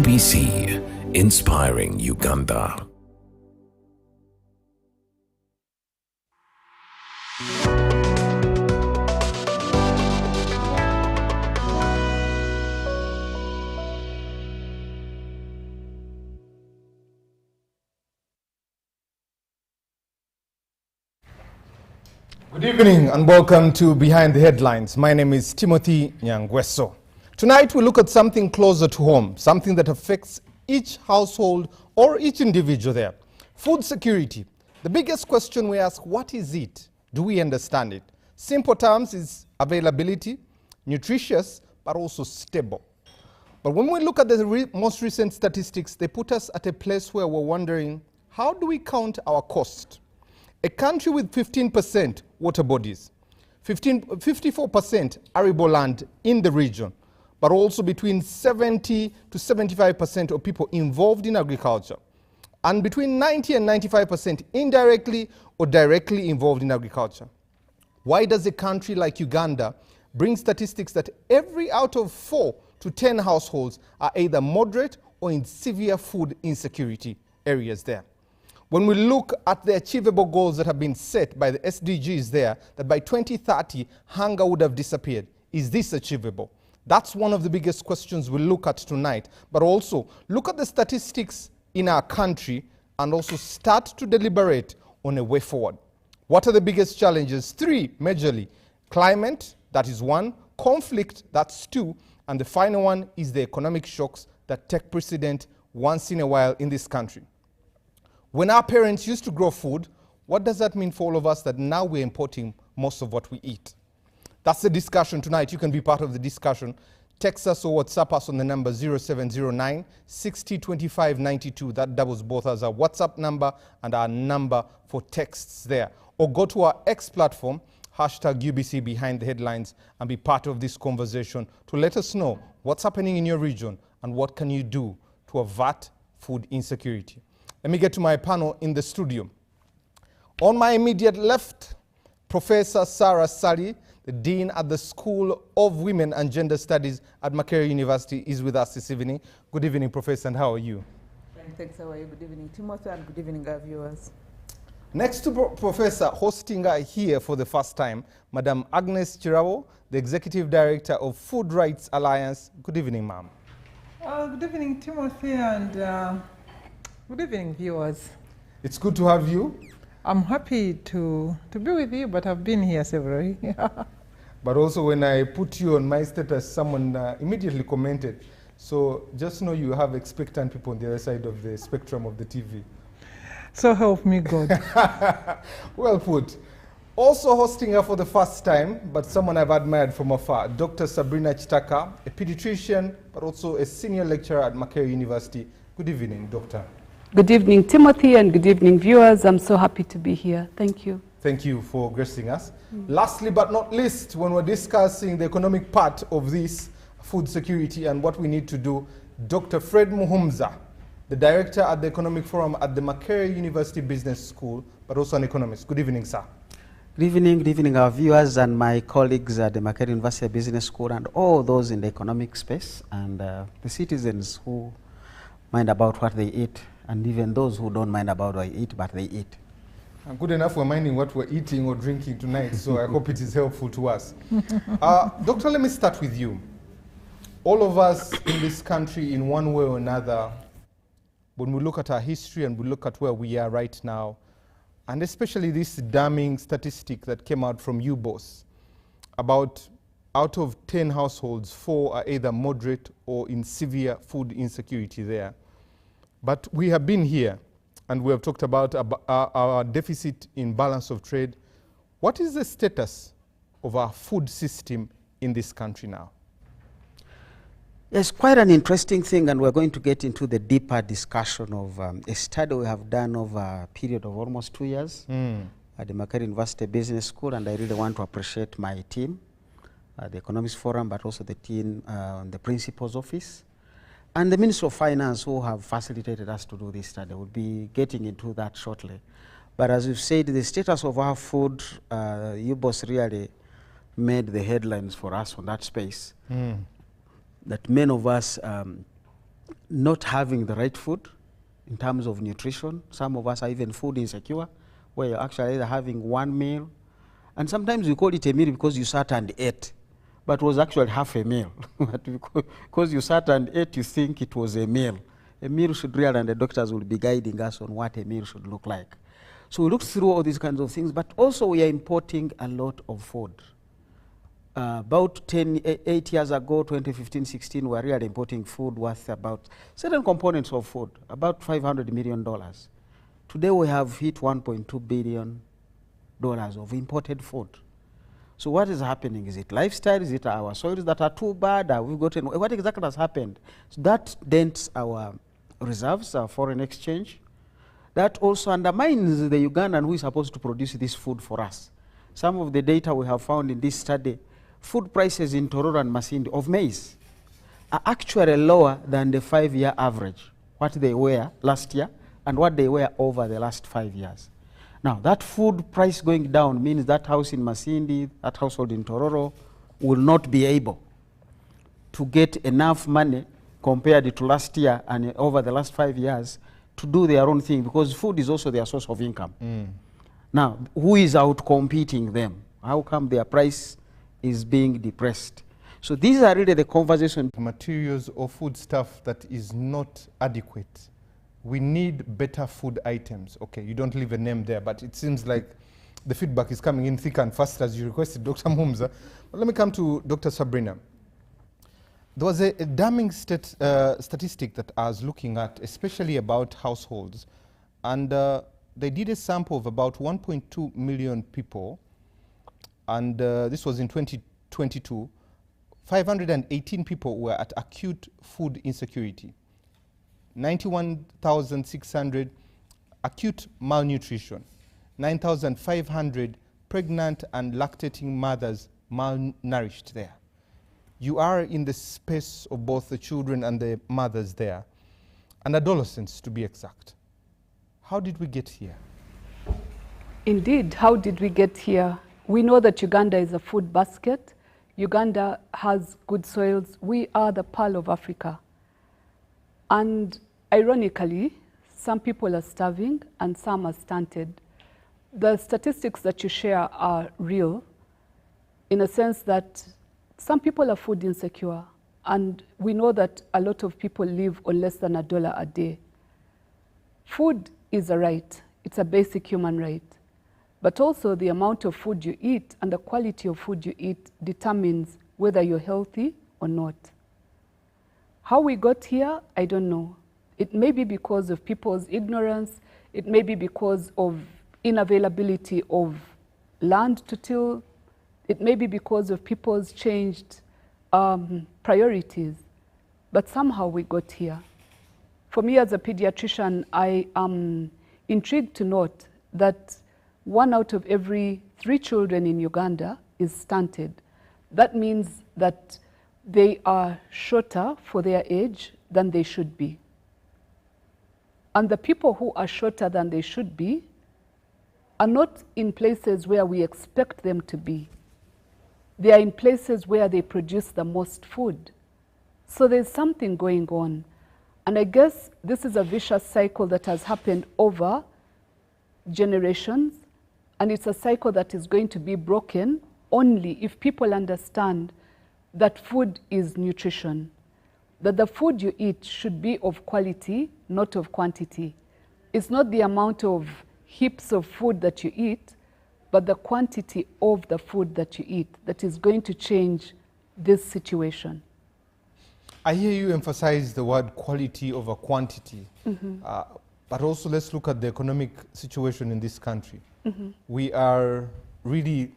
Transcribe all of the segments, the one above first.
UBC, inspiring Uganda. Good evening and welcome to Behind the Headlines. My name is Timothy Nyangweso. Tonight we look at something closer to home, something that affects each household or each individual there. Food security. The biggest question we ask, what is it? Do we understand it? Simple terms is availability, nutritious, but also stable. But when we look at the most recent statistics, they put us at a place where we're wondering, how do we count our cost? A country with 15% water bodies, 54% arable land in the region, but also between 70 to 75% of people involved in agriculture, and between 90 and 95% indirectly or directly involved in agriculture. Why does a country like Uganda bring statistics that every out of 4 to 10 households are either moderate or in severe food insecurity areas there? When we look at the achievable goals that have been set by the SDGs there, that by 2030, hunger would have disappeared. Is this achievable? That's one of the biggest questions we'll look at tonight. But also, look at the statistics in our country and also start to deliberate on a way forward. What are the biggest challenges? 3, majorly. Climate, that is 1. Conflict, that's 2. And the final one is the economic shocks that take precedent once in a while in this country. When our parents used to grow food, what does that mean for all of us that now we're importing most of what we eat? That's the discussion tonight. You can be part of the discussion. Text us or WhatsApp us on the number 0709 60 25 92. That doubles both as our WhatsApp number and our number for texts there. Or go to our X platform, hashtag UBC Behind the Headlines, and be part of this conversation to let us know what's happening in your region and what can you do to avert food insecurity. Let me get to my panel in the studio. On my immediate left, Professor Sarah Sali, the Dean at the School of Women and Gender Studies at Makerere University, is with us this evening. Good evening, Professor, and how are you? Thanks, how are you? Good evening, Timothy, and good evening, our viewers. Next to Professor, hosting her here for the first time, Madam Agnes Chirawo, the Executive Director of Food Rights Alliance. Good evening, ma'am. Good evening, Timothy, and good evening, viewers. It's good to have you. I'm happy to be with you, but I've been here several years. But also when I put you on my status, someone immediately commented. So just know you have expectant people on the other side of the spectrum of the TV. So help me God. Well put. Also hosting her for the first time, but someone I've admired from afar, Dr. Sabrina Chitaka, a pediatrician, but also a senior lecturer at Makerere University. Good evening, Doctor. Good evening, Timothy, and good evening, viewers. I'm so happy to be here. Thank you. Thank you for gracing us. Lastly but not least, when we're discussing the economic part of this food security and what we need to do, Dr. Fred Muhumza, the director at the Economic Forum at the Makerere University Business School, but also an economist. Good evening, sir. Good evening, our viewers and my colleagues at the Makerere University Business School and all those in the economic space and the citizens who mind about what they eat, and even those who don't mind about what they eat, but they eat. And good enough we're minding what we're eating or drinking tonight, so I hope it is helpful to us. Doctor, let me start with you. All of us in this country, in one way or another, when we look at our history and we look at where we are right now, and especially this damning statistic that came out from UBOS, about out of 10 households, 4 are either moderate or in severe food insecurity there. But we have been here and we have talked about our deficit in balance of trade. What is the status of our food system in this country now? It's quite an interesting thing, and we're going to get into the deeper discussion of a study we have done over a period of almost 2 years at the Makerere University Business School, and I really want to appreciate my team, the Economics Forum, but also the team, the Principal's Office, and the Ministry of Finance who have facilitated us to do this study. We'll be getting into that shortly. But as you've said, the status of our food, UBOS really made the headlines for us on that space. That many of us not having the right food in terms of nutrition. Some of us are even food insecure, where you're actually either having one meal, and sometimes we call it a meal because you sat and ate, but it was actually half a meal. But because you sat and ate, you think it was a meal. A meal should really, and the doctors will be guiding us on what a meal should look like. So we looked through all these kinds of things, but also we are importing a lot of food. About 8 years ago, 2015, 16, we were really importing food worth about certain components of food, about $500 million. Today we have hit $1.2 billion of imported food. So what is happening? Is it lifestyle? Is it our soils that are too bad? Have we gotten, what exactly has happened? So that dents our reserves, our foreign exchange. That also undermines the Ugandan who is supposed to produce this food for us. Some of the data we have found in this study, food prices in Tororo and Masindi of maize are actually lower than the 5-year average, what they were last year and what they were over the last 5 years. Now, that food price going down means that house in Masindi, that household in Tororo, will not be able to get enough money compared to last year and over the last 5 years to do their own thing, because food is also their source of income. Now, who is out competing them? How come their price is being depressed? So these are really the conversation. Materials or food stuff that is not adequate. We need better food items. Okay, you don't leave a name there, but it seems like the feedback is coming in thick and fast as you requested, Dr. Mumza. But let me come to Dr. Sabrina. There was a damning statistic that I was looking at, especially about households. And they did a sample of about 1.2 million people. And this was in 2022. 518 people were at acute food insecurity. 91,600 acute malnutrition. 9,500 pregnant and lactating mothers malnourished there. You are in the space of both the children and the mothers there, and adolescents to be exact. How did we get here? Indeed, how did we get here? We know that Uganda is a food basket. Uganda has good soils. We are the pearl of Africa. And ironically, some people are starving and some are stunted. The statistics that you share are real in a sense that some people are food insecure, and we know that a lot of people live on less than $1 a day. Food is a right. It's a basic human right. But also the amount of food you eat and the quality of food you eat determines whether you're healthy or not. How we got here, I don't know. It may be because of people's ignorance. It may be because of unavailability of land to till. It may be because of people's changed priorities. But somehow we got here. For me as a pediatrician, I am intrigued to note that 1 out of every 3 children in Uganda is stunted. That means that they are shorter for their age than they should be. And the people who are shorter than they should be are not in places where we expect them to be. They are in places where they produce the most food. So there's something going on. And I guess this is a vicious cycle that has happened over generations. And it's a cycle that is going to be broken only if people understand that food is nutrition, that the food you eat should be of quality, not of quantity. It's not the amount of heaps of food that you eat, but the quantity of the food that you eat that is going to change this situation. I hear you emphasize the word quality over quantity, but also let's look at the economic situation in this country. We are really,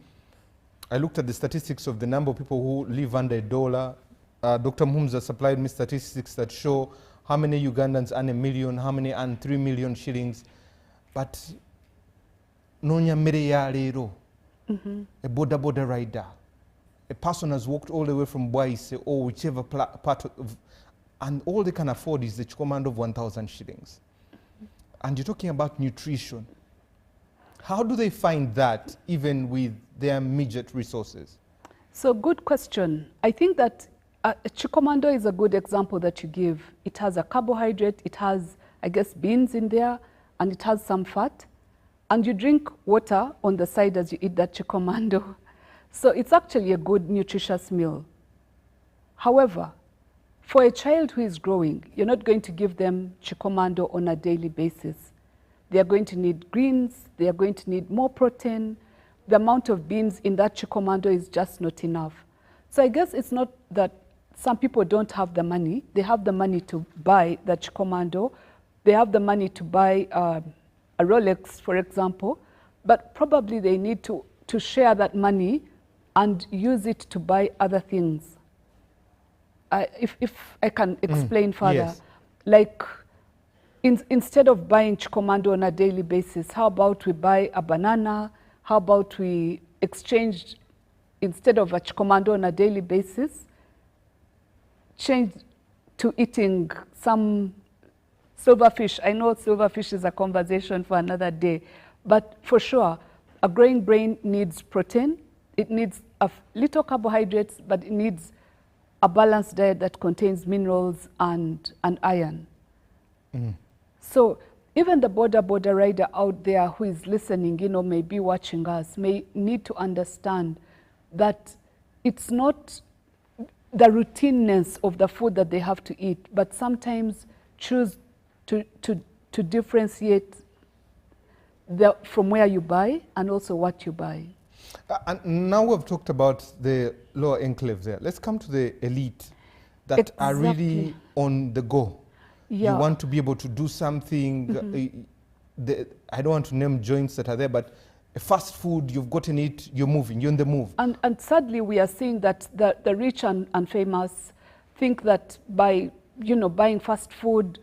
I looked at the statistics of the number of people who live under $1. Dr. Mumza supplied me statistics that show how many Ugandans earn $1 million, how many earn 3 million shillings. But nonya mere ya lero, a boda rider, a person has walked all the way from Bwaise or whichever part of, and all they can afford is the command of 1,000 shillings. And you're talking about nutrition. How do they find that even with their immediate resources? So good question. I think that Chikomando is a good example that you give. It has a carbohydrate, it has, I guess, beans in there, and it has some fat. And you drink water on the side as you eat that chikomando. So it's actually a good, nutritious meal. However, for a child who is growing, you're not going to give them chikomando on a daily basis. They are going to need greens, they are going to need more protein. The amount of beans in that chikomando is just not enough. So I guess it's not that some people don't have the money. They have the money to buy the chikomando. They have the money to buy a Rolex, for example, but probably they need to share that money and use it to buy other things. If I can explain further, yes. Like instead of buying chikomando on a daily basis, how about we buy a banana? How about we exchange, instead of a chikomando on a daily basis, change to eating some silverfish. I know silverfish is a conversation for another day, but for sure, a growing brain needs protein. It needs a little carbohydrates, but it needs a balanced diet that contains minerals and iron. So even the border rider out there who is listening, you know, may be watching us, may need to understand that it's not the routineness of the food that they have to eat, but sometimes choose to differentiate from where you buy and also what you buy. And now we've talked about the lower enclaves there. Let's come to the elite that are really on the go. Yeah. You want to be able to do something. I don't want to name joints that are there, but fast food, you've gotten it, you're moving, you're on the move. And sadly, we are seeing that the rich and famous think that by, you know, buying fast food,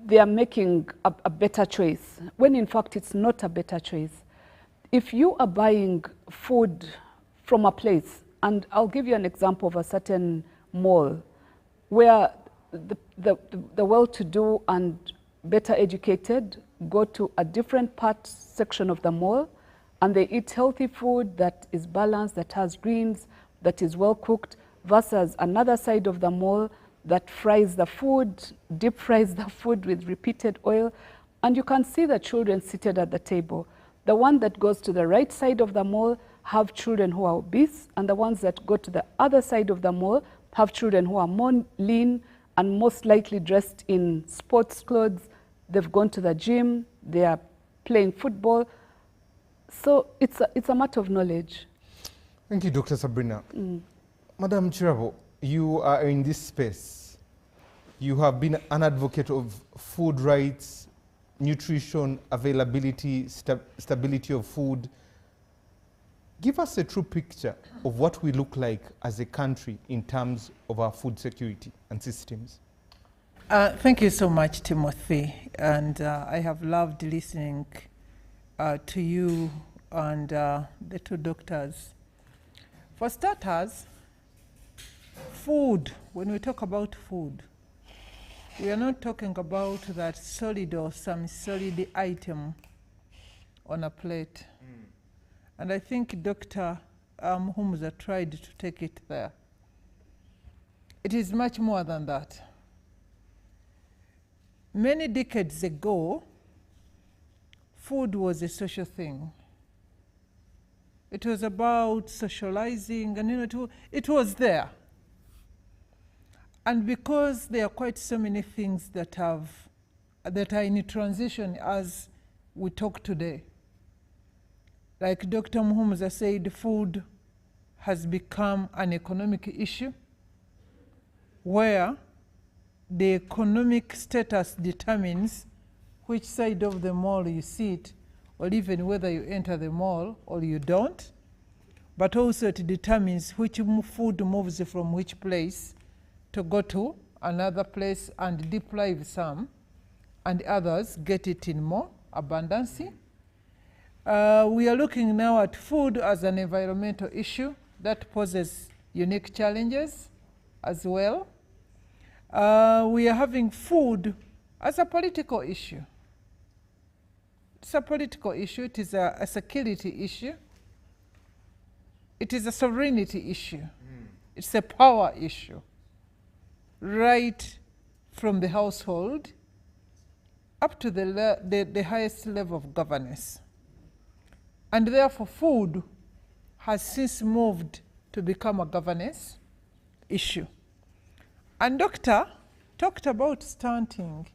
they are making a better choice, when in fact it's not a better choice. If you are buying food from a place, and I'll give you an example of a certain mall where the well-to-do and better educated go to a different section of the mall, and they eat healthy food that is balanced, that has greens, that is well cooked, versus another side of the mall that fries the food, deep fries the food with repeated oil, and you can see the children seated at the table. The one that goes to the right side of the mall have children who are obese, and the ones that go to the other side of the mall have children who are more lean and most likely dressed in sports clothes. They've gone to the gym, they are playing football. So it's a matter of knowledge. Thank you, Dr. Sabrina. Madam Chirabo, you are in this space. You have been an advocate of food rights, nutrition, availability, stability of food. Give us a true picture of what we look like as a country in terms of our food security and systems. Thank you so much, Timothy. And I have loved listening to you and the two doctors. For starters, food, when we talk about food, we are not talking about that solid or some solid item on a plate. And I think Dr. Humza tried to take it there. It is much more than that. Many decades ago, food was a social thing. It was about socializing, and you know, it was there. And because there are quite so many things that are in transition as we talk today, like Dr. Muhumuza said, food has become an economic issue where the economic status determines which side of the mall you sit, or even whether you enter the mall or you don't. But also it determines which food moves from which place to go to another place and deprive some, and others get it in more abundance. We are looking now at food as an environmental issue that poses unique challenges as well. We are having food as a political issue. It's a political issue, it is a security issue, it is a sovereignty issue, it's a power issue. right from the household up to the highest level of governance. And therefore food has since moved to become a governance issue. And Doctor talked about stunting.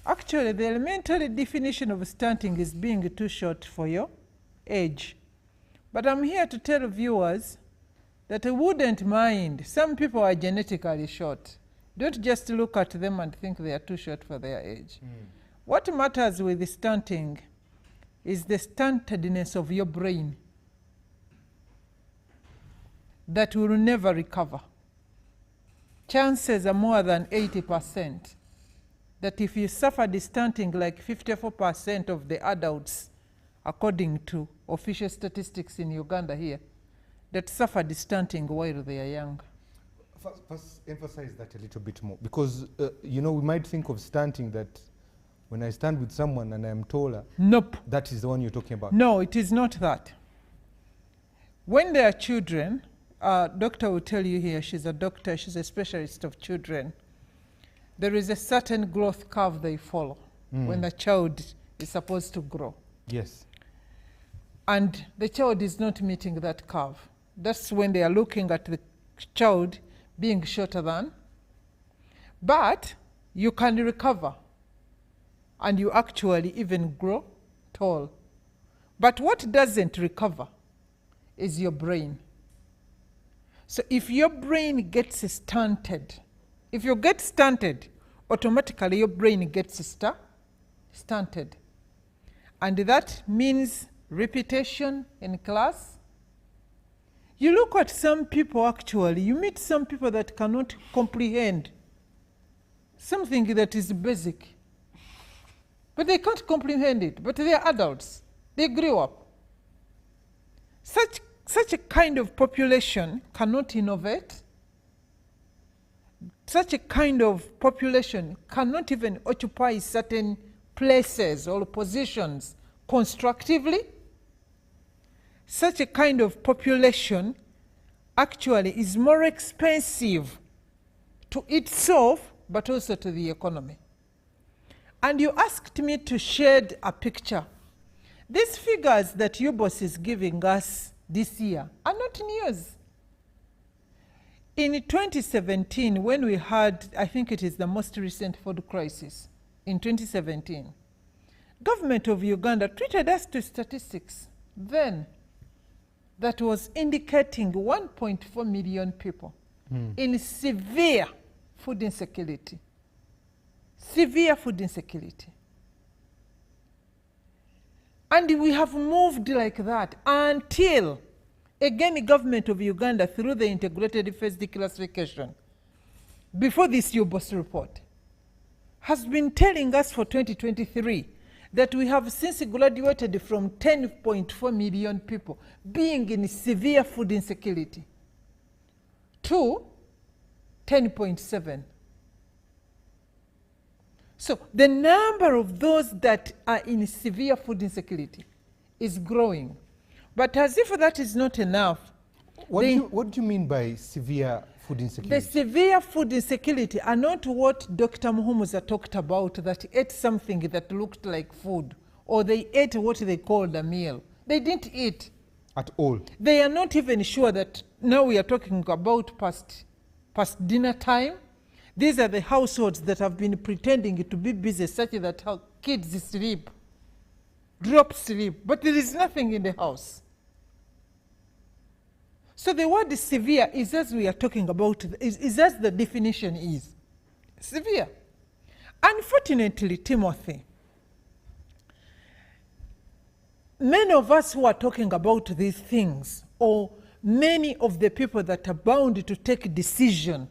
Actually, the elementary definition of stunting is being too short for your age. But I'm here to tell viewers that I wouldn't mind. Some people are genetically short. Don't just look at them and think they are too short for their age. What matters with the stunting is the stuntedness of your brain that will never recover. Chances are more than 80% that if you suffer the stunting, like 54% of the adults, according to official statistics in Uganda here, that suffer the stunting while they are young. First emphasize that a little bit more, because you know, we might think of stunting that when I stand with someone and I'm taller, Nope. that is the one you're talking about. No, it is not that. When they are children, doctor will tell you here, she's a doctor, she's a specialist of children, there is a certain growth curve they follow when the child is supposed to grow. Yes. And the child is not meeting that curve. That's when they are looking at the child being shorter than. But you can recover and you actually even grow tall. But what doesn't recover is your brain. So if your brain gets stunted, if you get stunted, automatically your brain gets stunted. And that means repetition in class. You look at some people actually, you meet some people that cannot comprehend something that is basic. But they can't comprehend it, but they are adults. They grew up. Such a kind of population cannot innovate. Such a kind of population cannot even occupy certain places or positions constructively. Such a kind of population actually is more expensive to itself, but also to the economy. And you asked me to shed a picture. These figures that UBOS is giving us this year are not news. In 2017, when we had, I think it is the most recent food crisis, in 2017, government of Uganda treated us to statistics then that was indicating 1.4 million people in severe food insecurity. Severe food insecurity. And we have moved like that until, again, the government of Uganda, through the integrated phase declassification, before this UBOS report, has been telling us for 2023 that we have since graduated from 10.4 million people being in severe food insecurity to 10.7. So the number of those that are in severe food insecurity is growing. But as if that is not enough, What do you mean by severe food insecurity? the severe food insecurity are not what Dr. Muhumuza talked about, that ate something that looked like food, or they ate what they called a meal. They didn't eat. At all? They are not even sure that now we are talking about past dinner time. These are the households that have been pretending to be busy such that how kids sleep, drop sleep, but there is nothing in the house. So the word severe is as we are talking about, is as the definition is. Severe. Unfortunately, Timothy, many of us who are talking about these things, or many of the people that are bound to take decision,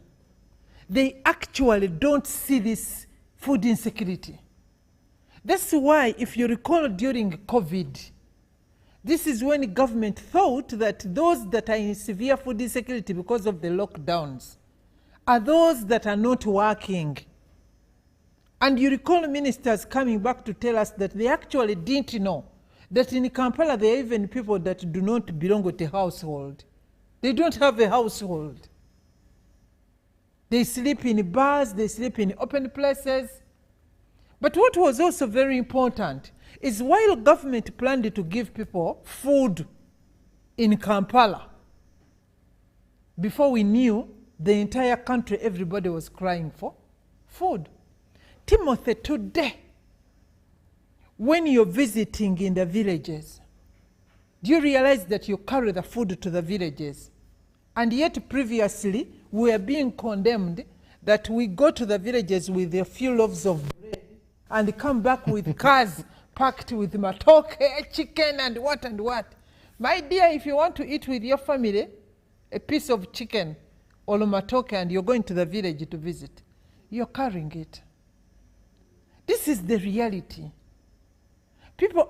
they actually don't see this food insecurity. That's why, if you recall, during COVID, this is when the government thought that those that are in severe food insecurity because of the lockdowns are those that are not working. And you recall ministers coming back to tell us that they actually didn't know that in Kampala there are even people that do not belong to a household. They don't have a household. They sleep in bars, they sleep in open places. But what was also very important is while government planned to give people food in Kampala, before we knew, the entire country, everybody was crying for food. Timothy, today, when you're visiting in the villages, do you realize that you carry the food to the villages? And yet previously, we are being condemned that we go to the villages with a few loaves of bread and come back with cars packed with matoke, chicken, and what and what. My dear, if you want to eat with your family, a piece of chicken or matoke, and you're going to the village to visit, you're carrying it. This is the reality.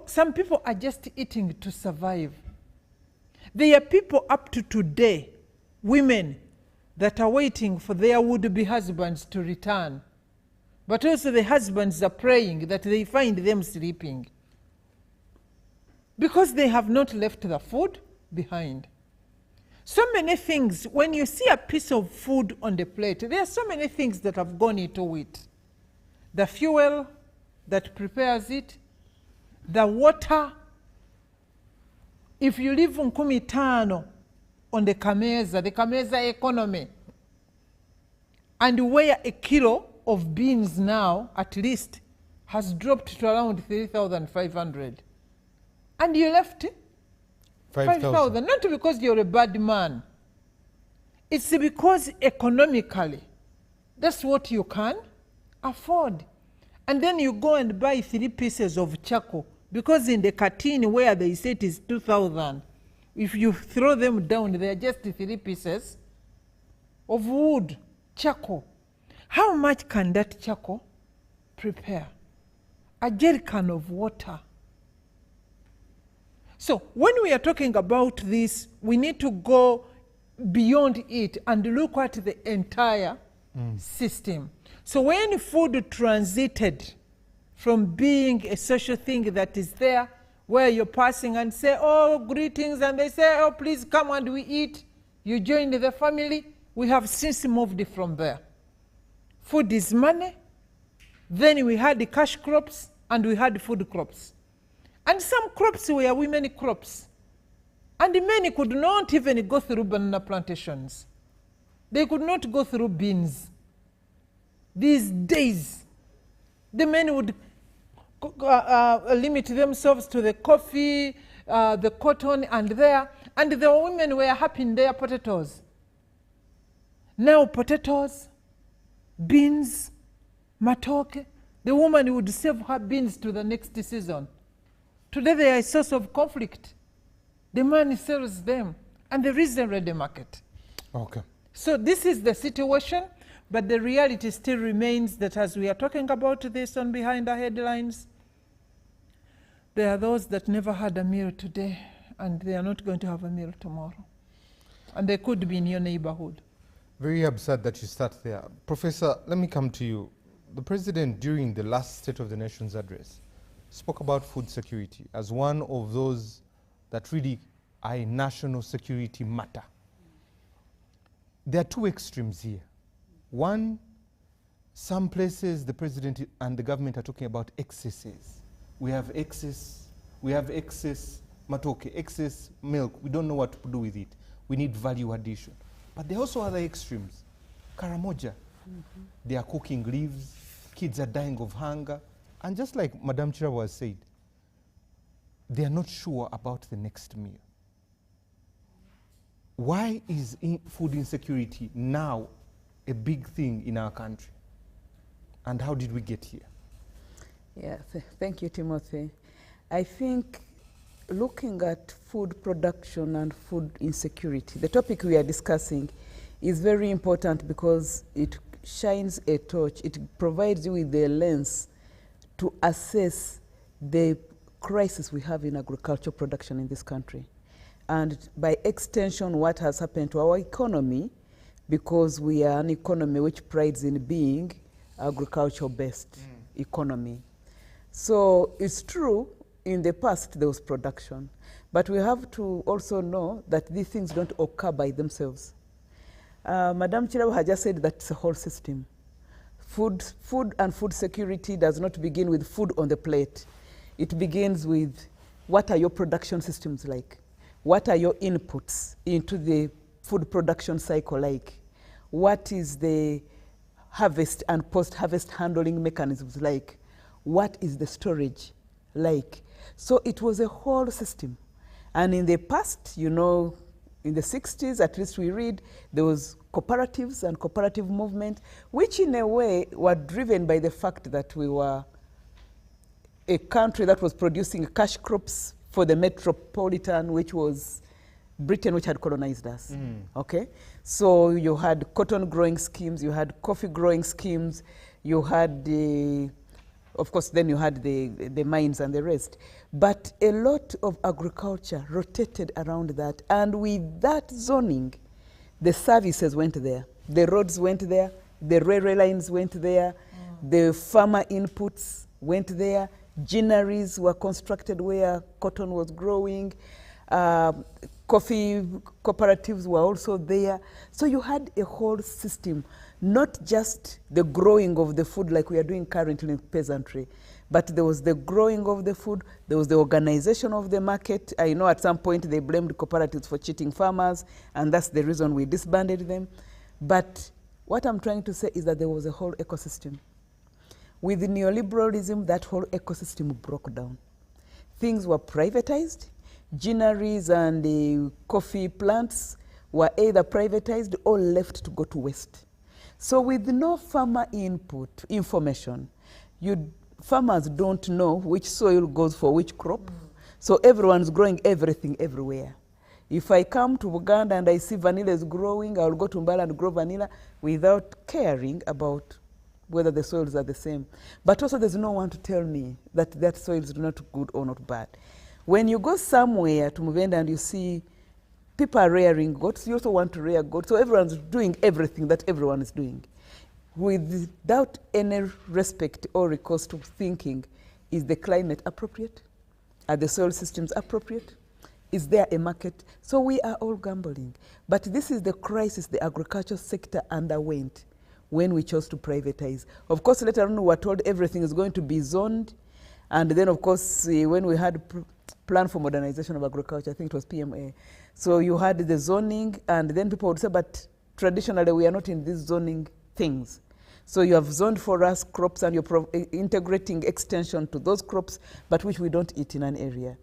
Some people are just eating to survive. There are people up to today, women, that are waiting for their would-be husbands to return. But also the husbands are praying that they find them sleeping, because they have not left the food behind. So many things, when you see a piece of food on the plate, there are so many things that have gone into it. The fuel that prepares it, the water. If you live in Kumitano on the Kameza economy, and where a kilo of beans now, at least, has dropped to around 3,500. And you left 5,000. Not because you're a bad man. It's because economically, that's what you can afford. And then you go and buy 3 pieces of charcoal, because in the carton where they say it is 2,000, if you throw them down, they are just 3 pieces of wood, charcoal. How much can that charcoal prepare? A jerrycan of water. So when we are talking about this, we need to go beyond it and look at the entire system. So when food transited from being a social thing that is there, where you're passing and say, oh, greetings, and they say, oh, please come and we eat, you join the family, we have since moved from there. Food is money. Then we had the cash crops and we had food crops. And some crops were women crops. And many could not even go through banana plantations. They could not go through beans. These days, the men would limit themselves to the coffee, the cotton, and the women were happy in their potatoes. Now potatoes, beans, matoke, the woman would save her beans to the next season. Today they are a source of conflict. The man sells them, and there is a ready market. Okay. So this is the situation, but the reality still remains that as we are talking about this on Behind the Headlines, there are those that never had a meal today, and they are not going to have a meal tomorrow. And they could be in your neighborhood. Very absurd that you start there. Professor, let me come to you. The president, during the last State of the Nation's address, spoke about food security as one of those that really are a national security matter. There are two extremes here. One, some places the president and the government are talking about excesses. We have excess matoke, excess milk. We don't know what to do with it. We need value addition. But there are also other extremes. Karamoja, they are cooking leaves, kids are dying of hunger. And just like Madam Chira was said, they are not sure about the next meal. Why is food insecurity now a big thing in our country? And how did we get here? Yeah, thank you, Timothy. I think looking at food production and food insecurity, the topic we are discussing is very important because it shines a torch. It provides you with the lens to assess the crisis we have in agricultural production in this country. And by extension, what has happened to our economy, because we are an economy which prides in being agricultural-based economy. So it's true, in the past there was production, but we have to also know that these things don't occur by themselves. Madam Chirabo has just said that it's a whole system. Food and food security does not begin with food on the plate. It begins with what are your production systems like? What are your inputs into the food production cycle like? What is the harvest and post-harvest handling mechanisms like? What is the storage like? So it was a whole system. And in the past, you know, in the 60s, at least we read, there was cooperatives and cooperative movement, which in a way were driven by the fact that we were a country that was producing cash crops for the metropolitan, which was Britain, which had colonized us. Okay? So you had cotton growing schemes, you had coffee growing schemes, you had the, of course, then you had the mines and the rest. But a lot of agriculture rotated around that. And with that zoning, the services went there. The roads went there, the railway lines went there, the farmer inputs went there, gineries were constructed where cotton was growing, coffee cooperatives were also there. So you had a whole system, not just the growing of the food like we are doing currently in peasantry, but there was the growing of the food, there was the organization of the market. I know at some point they blamed cooperatives for cheating farmers, and that's the reason we disbanded them. But what I'm trying to say is that there was a whole ecosystem. With neoliberalism, that whole ecosystem broke down. Things were privatized. Gineries and the coffee plants were either privatized or left to go to waste. So with no farmer input, information, farmers don't know which soil goes for which crop. So everyone's growing everything everywhere. If I come to Uganda and I see vanilla is growing, I'll go to Mbala and grow vanilla without caring about whether the soils are the same. But also there's no one to tell me that soil is not good or not bad. When you go somewhere to Muvenda and you see people are rearing goats, you also want to rear goats. So everyone's doing everything that everyone is doing without any respect or recourse to thinking, is the climate appropriate? Are the soil systems appropriate? Is there a market? So we are all gambling. But this is the crisis the agricultural sector underwent when we chose to privatize. Of course, later on we were told everything is going to be zoned. And then, of course, when we had plan for modernization of agriculture, I think it was PMA. So you had the zoning, and then people would say, but traditionally we are not in these zoning things. So you have zoned for us crops and you're integrating extension to those crops, but which we don't eat in an area.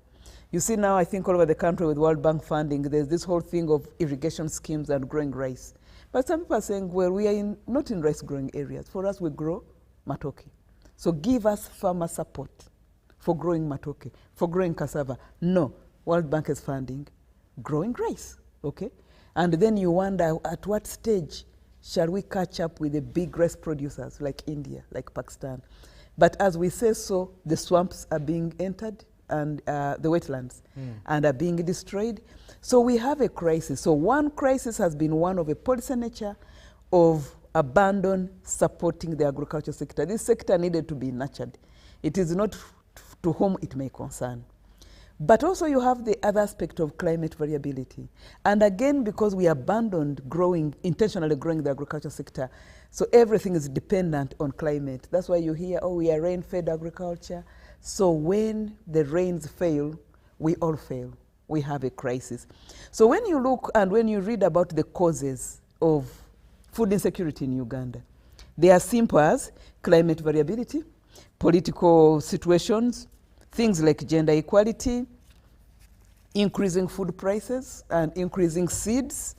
You see now, I think all over the country with World Bank funding, there's this whole thing of irrigation schemes and growing rice. But some people are saying, well, we are not in rice growing areas. For us, we grow matoke. So give us farmer support for growing matoke, for growing cassava. No, World Bank is funding growing rice, okay? And then you wonder at what stage shall we catch up with the big rice producers like India, like Pakistan? But as we say so, the swamps are being entered and the wetlands and are being destroyed. So we have a crisis. So one crisis has been one of a policy nature of abandon supporting the agriculture sector. This sector needed to be nurtured. It is not to whom it may concern. But also you have the other aspect of climate variability. And again, because we abandoned intentionally growing the agriculture sector, so everything is dependent on climate. That's why you hear, oh, we are rain-fed agriculture. So when the rains fail, we all fail. We have a crisis. So when you look and when you read about the causes of food insecurity in Uganda, they are simple as climate variability, political situations, things like gender equality, increasing food prices and increasing seeds,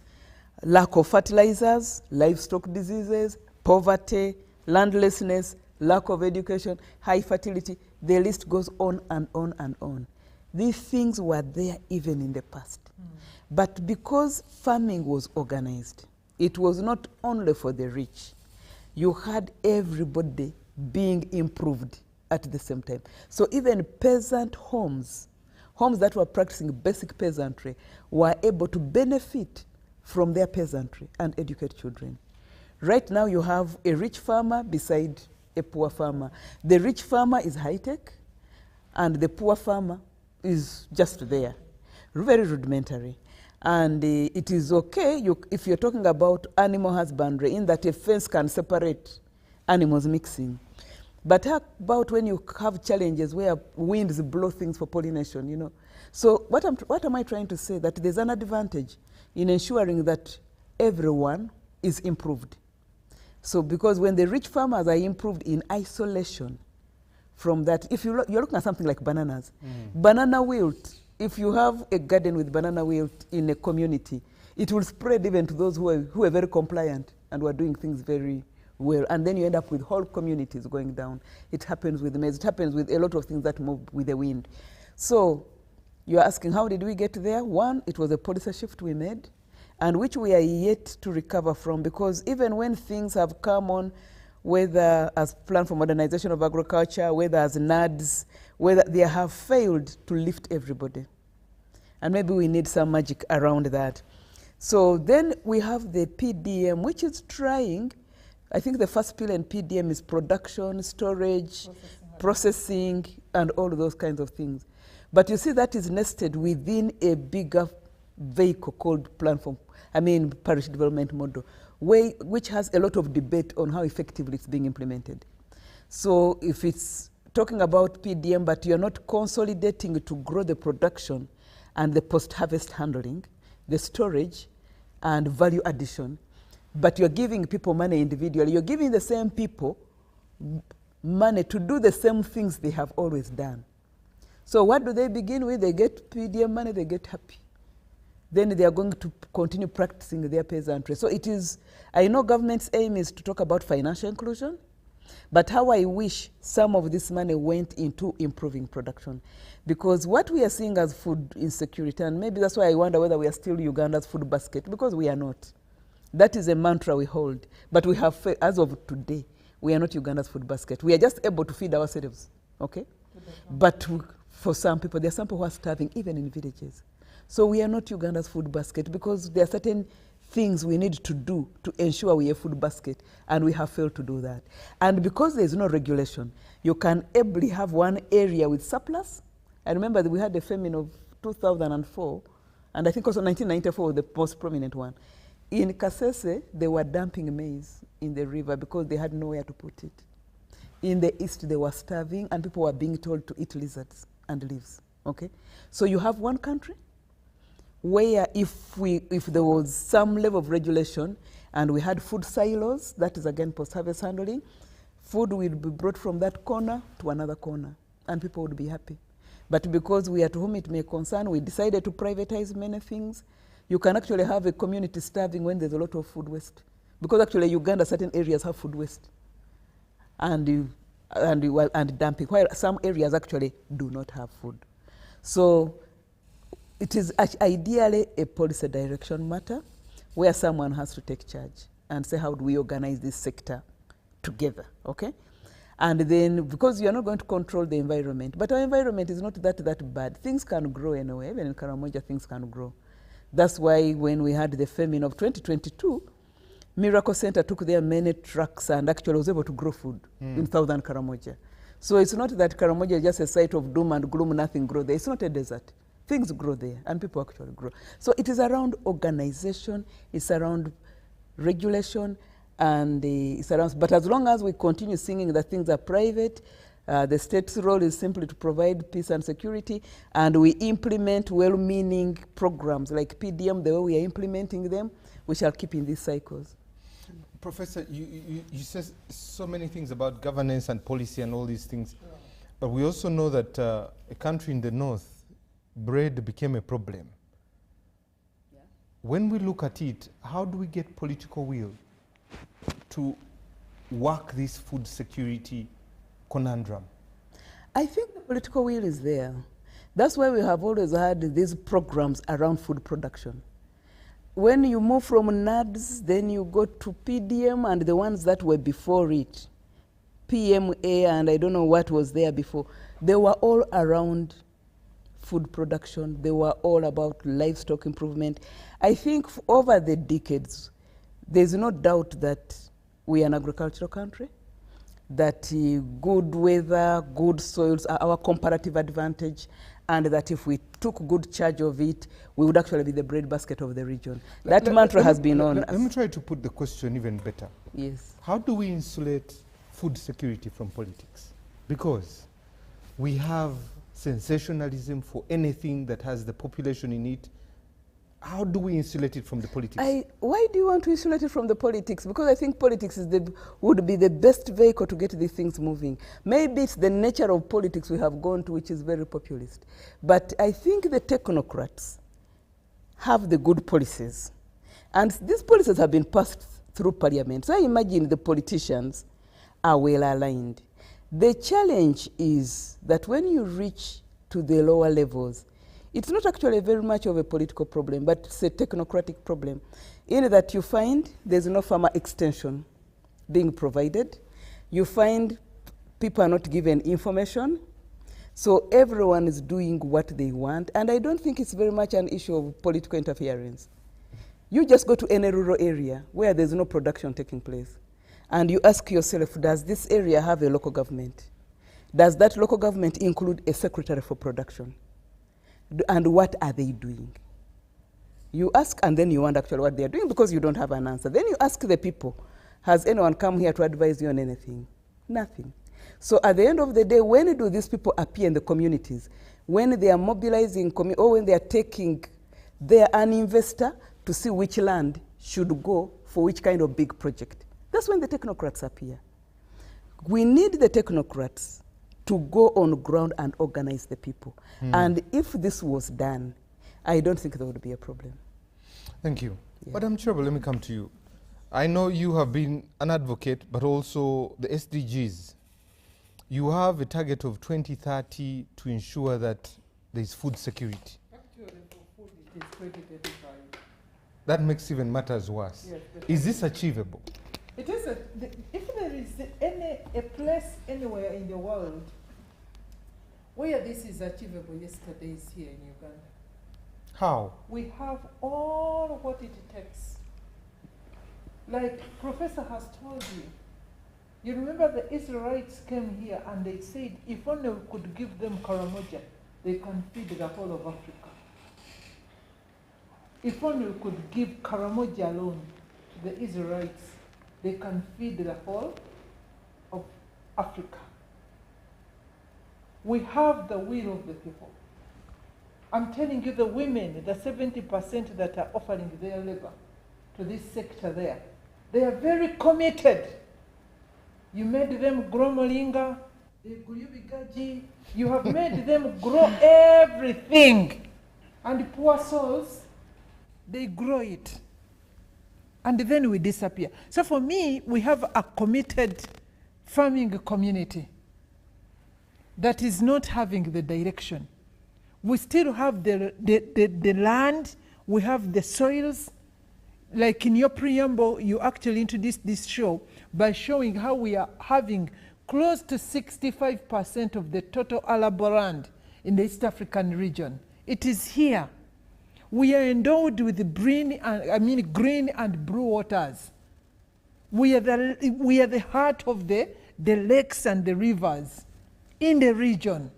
lack of fertilizers, livestock diseases, poverty, landlessness, lack of education, high fertility. The list goes on and on and on. These things were there even in the past. But because farming was organized, it was not only for the rich. You had everybody being improved at the same time. So even peasant homes that were practicing basic peasantry were able to benefit from their peasantry and educate children. Right now you have a rich farmer beside a poor farmer. The rich farmer is high-tech and the poor farmer is just there, very rudimentary. And it is okay if you're talking about animal husbandry, in that a fence can separate animals mixing. But how about when you have challenges where winds blow things for pollination, you know? So what am I trying to say? That there's an advantage in ensuring that everyone is improved. So because when the rich farmers are improved in isolation from that, if you're looking at something like bananas, banana wilt, if you have a garden with banana wilt in a community, it will spread even to those who are very compliant and who are doing things very well. And then you end up with whole communities going down. It happens with maize. It happens with a lot of things that move with the wind. So you're asking, how did we get there? One, it was a policy shift we made, and which we are yet to recover from, because even when things have come on, whether as plan for modernization of agriculture, whether as NADS, whether they have failed to lift everybody. And maybe we need some magic around that. So then we have the PDM, which is trying. I think the first pillar in PDM is production, storage, processing, and all those kinds of things. But you see that is nested within a bigger vehicle called Parish Development Model, which has a lot of debate on how effectively it's being implemented. So if it's talking about PDM, but you're not consolidating to grow the production and the post-harvest handling, the storage and value addition, but you're giving people money individually, you're giving the same people money to do the same things they have always done. So what do they begin with? They get PDM money, they get happy. Then they are going to continue practicing their peasantry. So it is, I know government's aim is to talk about financial inclusion, but how I wish some of this money went into improving production. Because what we are seeing as food insecurity, and maybe that's why I wonder whether we are still Uganda's food basket, because we are not. That is a mantra we hold. But we have, as of today, we are not Uganda's food basket. We are just able to feed ourselves, okay? But for some people, there are some people who are starving, even in villages. So we are not Uganda's food basket, because there are certain things we need to do to ensure we are a food basket, and we have failed to do that. And because there is no regulation, you can ably have one area with surplus. I remember that we had the famine of 2004, and I think also 1994 was the most prominent one. In Kasese, they were dumping maize in the river because they had nowhere to put it. In the east, they were starving, and people were being told to eat lizards and leaves, okay? So you have one country where if there was some level of regulation and we had food silos, that is again post-harvest handling, food will be brought from that corner to another corner, and people would be happy. But because we are to whom it may concern, we decided to privatize many things. You can actually have a community starving when there's a lot of food waste. Because actually Uganda, certain areas have food waste and dumping, while some areas actually do not have food. So it is ideally a policy direction matter where someone has to take charge and say, how do we organize this sector together, okay? And then, because you're not going to control the environment, but our environment is not that bad. Things can grow anyway. Even in Karamoja, things can grow. That's why when we had the famine of 2022, Miracle Center took their many trucks and actually was able to grow food in southern Karamoja. So it's not that Karamoja is just a site of doom and gloom, nothing grows there. It's not a desert. Things grow there, and people actually grow. So it is around organization, it's around regulation, and it's around, but as long as we continue singing that things are private, the state's role is simply to provide peace and security, and we implement well-meaning programs like PDM, the way we are implementing them, we shall keep in these cycles. Professor, you said so many things about governance and policy and all these things, but we also know that a country in the north, bread became a problem. Yeah. When we look at it, how do we get political will to work this food security conundrum? I think the political will is there. That's why we have always had these programs around food production. When you move from NADS, then you go to PDM and the ones that were before it, PMA and I don't know what was there before, they were all around food production. They were all about livestock improvement. I think over the decades, there's no doubt that we are an agricultural country, that good weather, good soils are our comparative advantage, and that if we took good charge of it, we would actually be the breadbasket of the region. That mantra has been on us. Let me try to put the question even better. Yes. How do we insulate food security from politics? Because we have sensationalism for anything that has the population in it. How do we insulate it from the politics? Why do you want to insulate it from the politics? Because I think politics would be the best vehicle to get these things moving. Maybe it's the nature of politics we have gone to, which is very populist. But I think the technocrats have the good policies. And these policies have been passed through parliament. So I imagine the politicians are well aligned. The challenge is that when you reach to the lower levels, it's not actually very much of a political problem, but it's a technocratic problem, in that you find there's no farmer extension being provided. You find people are not given information, so everyone is doing what they want, and I don't think it's very much an issue of political interference. You just go to any rural area where there's no production taking place, and you ask yourself, does this area have a local government? Does that local government include a secretary for production? And what are they doing? You ask, and then you wonder actually what they are doing because you don't have an answer. Then you ask the people, has anyone come here to advise you on anything? Nothing. So at the end of the day, when do these people appear in the communities? When they are mobilizing, or when they are taking, they are an investor to see which land should go for which kind of big project. That's when the technocrats appear. We need the technocrats to go on ground and organize the people. And if this was done, I don't think there would be a problem. Thank you. Yeah. Madam Chairman, let me come to you. I know you have been an advocate, but also the SDGs. You have a target of 2030 to ensure that there is food security. Actually, for food, it is 2035. That makes even matters worse. Yes, is this achievable? It is if there is a place anywhere in the world where this is achievable, yesterday is here in Uganda. How? We have all what it takes. Like Professor has told you, you remember the Israelites came here and they said, if only we could give them Karamoja, they can feed the whole of Africa. If only we could give Karamoja alone to the Israelites, they can feed the whole of Africa. We have the will of the people. I'm telling you, the women, the 70% that are offering their labor to this sector there, they are very committed. You made them grow moringa, gaji. You have made them grow everything. And poor souls, they grow it. And then we disappear. So for me, we have a committed farming community that is not having the direction. We still have the land, we have the soils. Like in your preamble, you actually introduced this show by showing how we are having close to 65% of the total arable land in the East African region. It is here. We are endowed with green and blue waters. We are the heart of the lakes and the rivers in the region.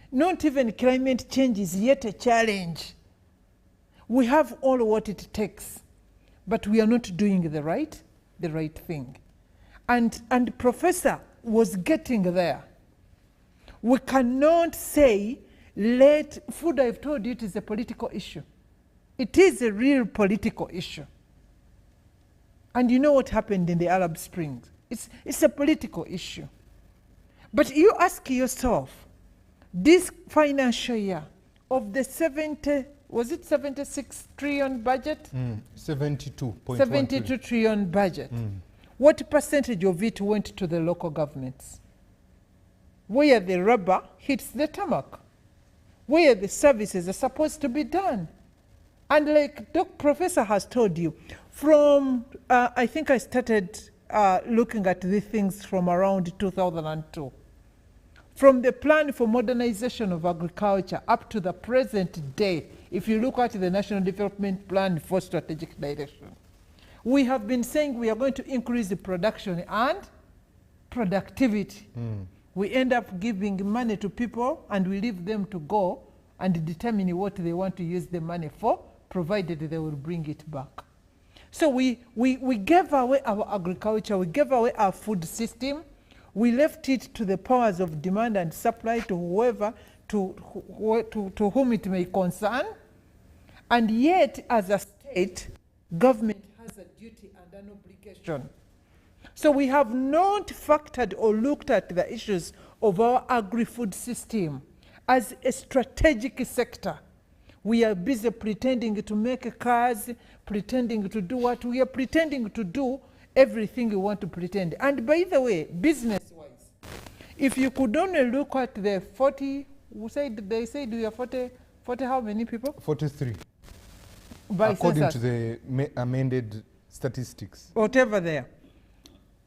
Not even climate change is yet a challenge. We have all what it takes, but we are not doing the right thing. And Professor was getting there. We cannot say, food, I've told you, it is a political issue. It is a real political issue. And you know what happened in the Arab Spring? It's a political issue. But you ask yourself, this financial year, of the 76 trillion budget? 72 trillion budget. What percentage of it went to the local governments? Where the rubber hits the tarmac, where the services are supposed to be done. And like Professor has told you, from, I think I started looking at these things from around 2002. From the plan for modernization of agriculture up to the present day, if you look at the National Development Plan for Strategic Direction, we have been saying we are going to increase the production and productivity. We end up giving money to people and we leave them to go and determine what they want to use the money for, provided they will bring it back. So we gave away our agriculture, we gave away our food system, we left it to the powers of demand and supply, to whoever, to whom it may concern. And yet, as a state, government has a duty and an obligation. So we have not factored or looked at the issues of our agri-food system as a strategic sector. We are busy pretending to make cars, pretending to do what we are pretending to do, everything we want to pretend. And by the way, business-wise, if you could only look at the 40, they said we are 40 how many people? 43. By according census. to the amended statistics. Whatever there.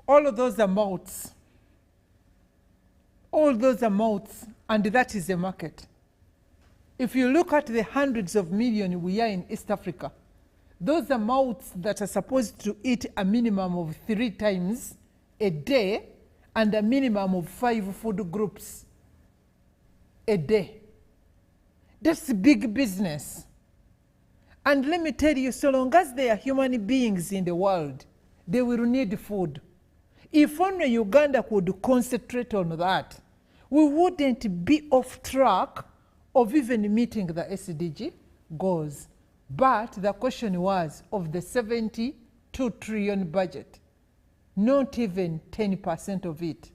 All of those amounts, and that is the market. If you look at the hundreds of millions we are in East Africa, those amounts that are supposed to eat a minimum of 3 times a day and a minimum of 5 food groups a day. That's big business. And let me tell you, so long as there are human beings in the world, they will need food. If only Uganda could concentrate on that, we wouldn't be off track of even meeting the SDG goals. But the question was, of the 72 trillion budget, not even 10% of it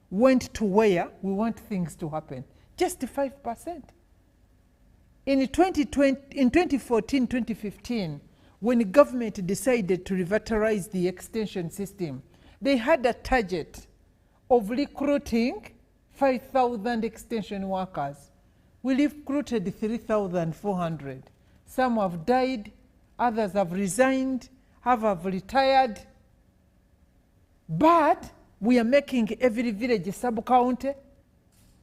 went to where we want things to happen. Just 5%. In 2014, 2015, when the government decided to revitalize the extension system, they had a target of recruiting 5,000 extension workers. We recruited 3,400. Some have died, others have resigned, have retired. But we are making every village a sub-county.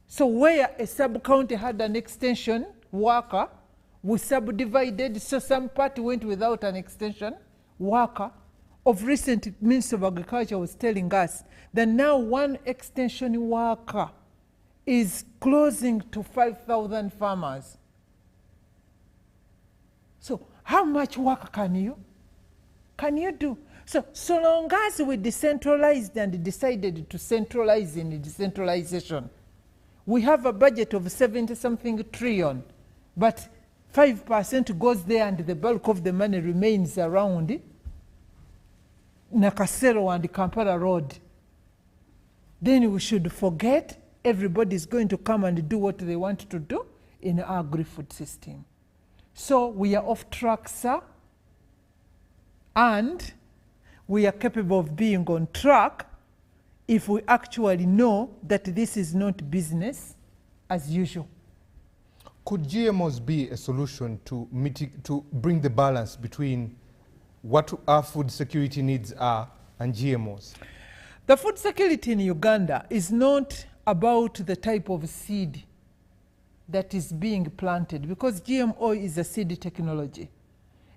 So where a sub-county had an extension worker, we subdivided, so some part went without an extension worker. Of recent, Minister of Agriculture was telling us that now one extension worker is closing to 5,000 farmers. So how much work can you do? So long as we decentralized and decided to centralize in decentralization, we have a budget of 70-something trillion, but 5% goes there and the bulk of the money remains around Nakasero and Kampala Road. Then we should forget everybody's going to come and do what they want to do in our agri-food system. So we are off track, sir, and we are capable of being on track if we actually know that this is not business as usual. Could GMOs be a solution to bring the balance between what our food security needs are and GMOs? The food security in Uganda is not about the type of seed that is being planted, because GMO is a seed technology.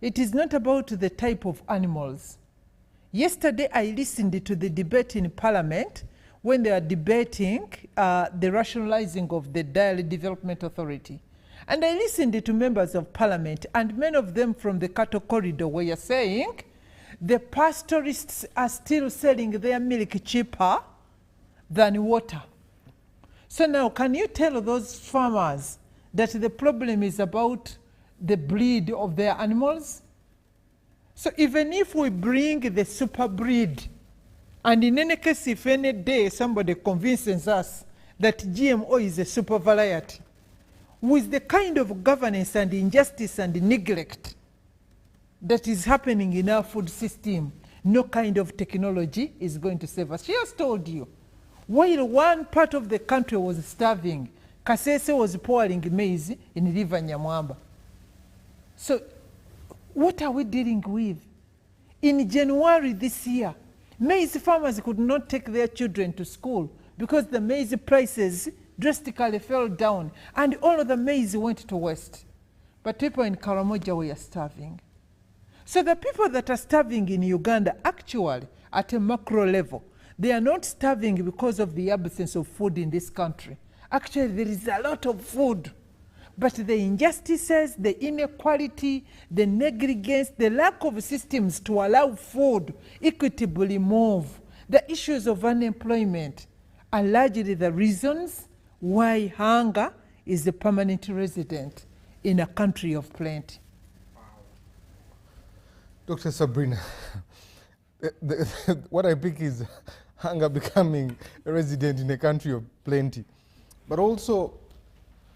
It is not about the type of animals. Yesterday I listened to the debate in Parliament when they are debating the rationalizing of the Dairy Development Authority. And I listened to members of Parliament, and many of them from the cattle corridor were saying the pastorists are still selling their milk cheaper than water. So now, can you tell those farmers that the problem is about the breed of their animals? So even if we bring the super breed, and in any case, if any day somebody convinces us that GMO is a super variety, with the kind of governance and injustice and neglect that is happening in our food system, no kind of technology is going to save us. She has told you, while one part of the country was starving, Kasese was pouring maize in River Nyamwamba. So what are we dealing with? In January this year, maize farmers could not take their children to school because the maize prices drastically fell down, and all of the maize went to waste. But people in Karamoja were starving. So the people that are starving in Uganda, actually, at a macro level, They are not starving because of the absence of food in this country. Actually, there is a lot of food. But the injustices, the inequality, the negligence, the lack of systems to allow food equitably move, the issues of unemployment are largely the reasons why hunger is a permanent resident in a country of plenty. Dr. Sabrina, what I pick is hunger becoming a resident in a country of plenty, but also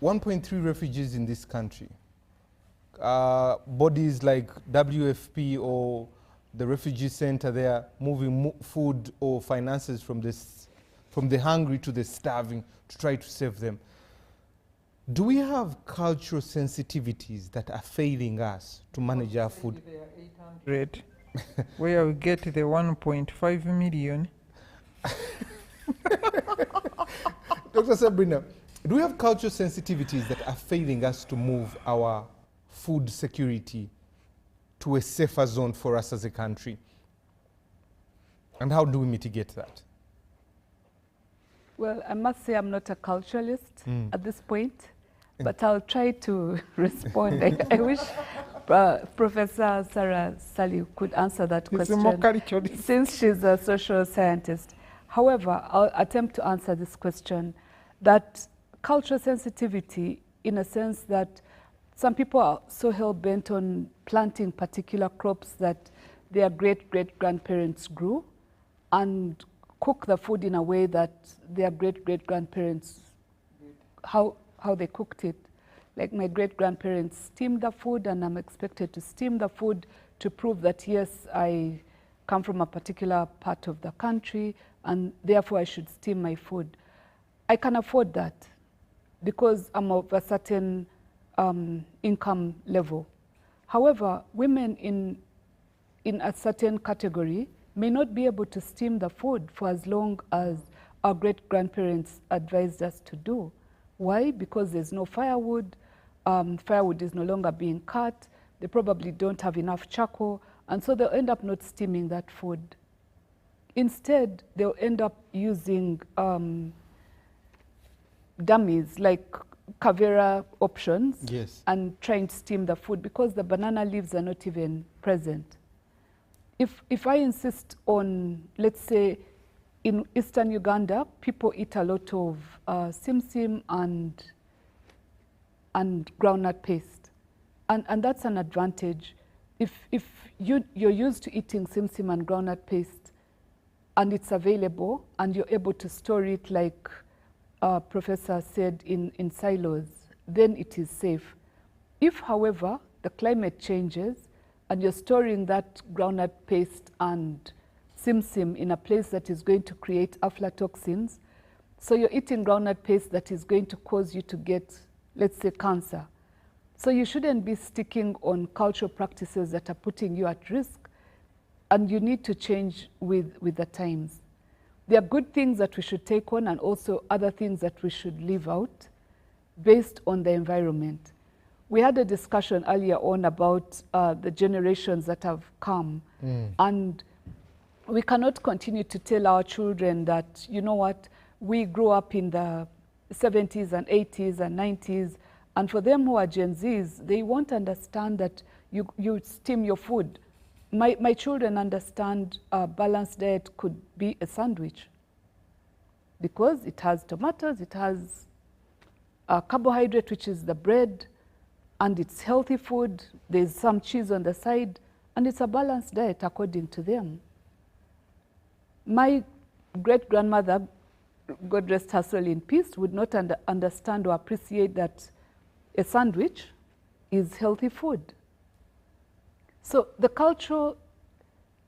1.3 refugees in this country. Bodies like WFP or the refugee center, they are moving food or finances from the hungry to the starving to try to save them. Do we have cultural sensitivities that are failing us to manage our food? There are 800 where we get the 1.5 million. Dr. Sabrina, do we have cultural sensitivities that are failing us to move our food security to a safer zone for us as a country? And how do we mitigate that? Well, I must say I'm not a culturalist at this point, but I'll try to respond. I wish Professor Sarah Sali could answer that question since she's a social scientist. However, I'll attempt to answer this question, that cultural sensitivity, in a sense that some people are so hell-bent on planting particular crops that their great-great-grandparents grew and cook the food in a way that their great-great-grandparents, how they cooked it. Like my great-grandparents steamed the food, and I'm expected to steam the food to prove that, yes, I come from a particular part of the country, and therefore I should steam my food. I can afford that because I'm of a certain income level. However, women in a certain category may not be able to steam the food for as long as our great-grandparents advised us to do. Why? Because there's no firewood. Firewood is no longer being cut. They probably don't have enough charcoal, and so they'll end up not steaming that food. Instead, they'll end up using dummies like Kavera options, yes, and trying to steam the food because the banana leaves are not even present. If I insist on, let's say, in eastern Uganda, people eat a lot of simsim and groundnut paste, and that's an advantage. If you're used to eating simsim and groundnut paste, and it's available, and you're able to store it like Professor said in silos, then it is safe. If, however, the climate changes and you're storing that groundnut paste and simsim in a place that is going to create aflatoxins, so you're eating groundnut paste that is going to cause you to get, let's say, cancer. So you shouldn't be sticking on cultural practices that are putting you at risk, and you need to change with the times. There are good things that we should take on and also other things that we should leave out based on the environment. We had a discussion earlier on about the generations that have come, and we cannot continue to tell our children that, you know what, we grew up in the 70s and 80s and 90s, and for them who are Gen Zs, they won't understand that you steam your food. My children understand a balanced diet could be a sandwich because it has tomatoes, it has a carbohydrate, which is the bread, and it's healthy food. There's some cheese on the side, and it's a balanced diet according to them. My great-grandmother, God rest her soul in peace, would not understand or appreciate that a sandwich is healthy food. So the cultural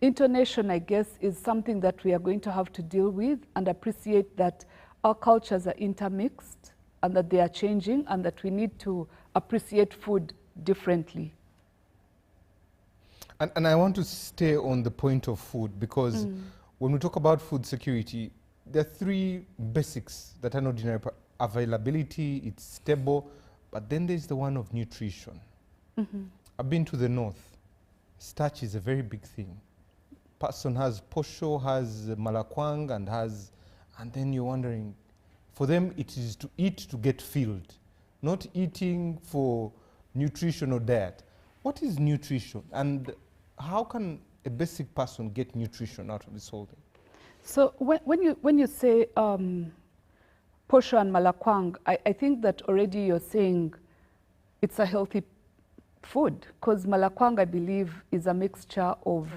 intonation, I guess, is something that we are going to have to deal with and appreciate that our cultures are intermixed and that they are changing and that we need to appreciate food differently. And I want to stay on the point of food because when we talk about food security, there are three basics that are not denied: availability, it's stable, but then there's the one of nutrition. I've been to the north. Starch is a very big thing. person has posho, has malakwang, and then you're wondering, for them it is to eat to get filled, not eating for nutrition or diet. What is nutrition, and how can a basic person get nutrition out of this whole thing? So when you say posho and malakwang, I think that already you're saying it's a healthy food, because malakwang, I believe, is a mixture of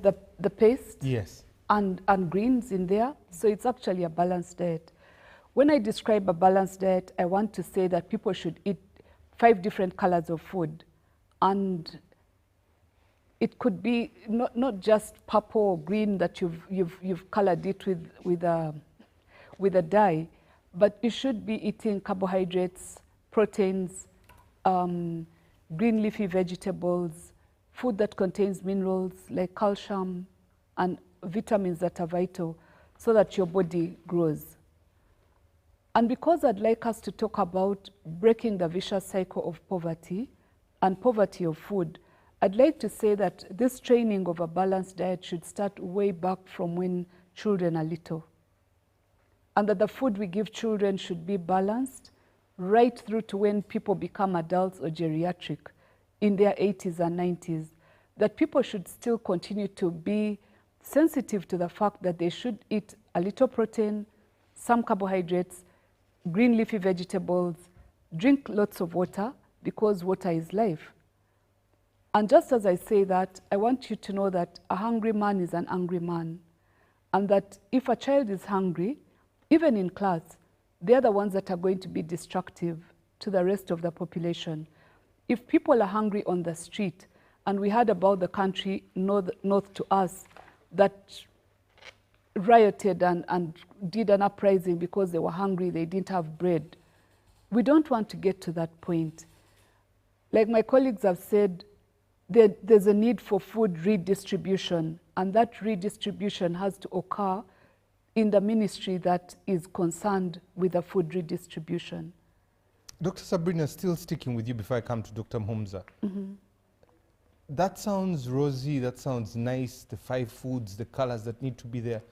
the paste, Yes, and greens in there. So it's actually a balanced diet. When I describe a balanced diet, I want to say that people should eat 5 different colors of food. And it could be not just purple or green that you've colored it with a dye, but you should be eating carbohydrates, proteins, green leafy vegetables, food that contains minerals like calcium and vitamins that are vital so that your body grows. And because I'd like us to talk about breaking the vicious cycle of poverty and poverty of food, I'd like to say that this training of a balanced diet should start way back from when children are little. And that the food we give children should be balanced right through to when people become adults or geriatric in their 80s and 90s. That people should still continue to be sensitive to the fact that they should eat a little protein, some carbohydrates, green leafy vegetables, drink lots of water, because water is life. And just as I say that, I want you to know that a hungry man is an angry man. And that if a child is hungry, even in class, they're the ones that are going to be destructive to the rest of the population. If people are hungry on the street, and we heard about the country north to us that rioted and did an uprising because they were hungry, they didn't have bread. We don't want to get to that point. Like my colleagues have said, there's a need for food redistribution, and that redistribution has to occur in the ministry that is concerned with the food redistribution. Dr. Sabrina, still sticking with you before I come to Dr. Mhumza. That sounds rosy, that sounds nice, the 5 foods, the colors that need to be there.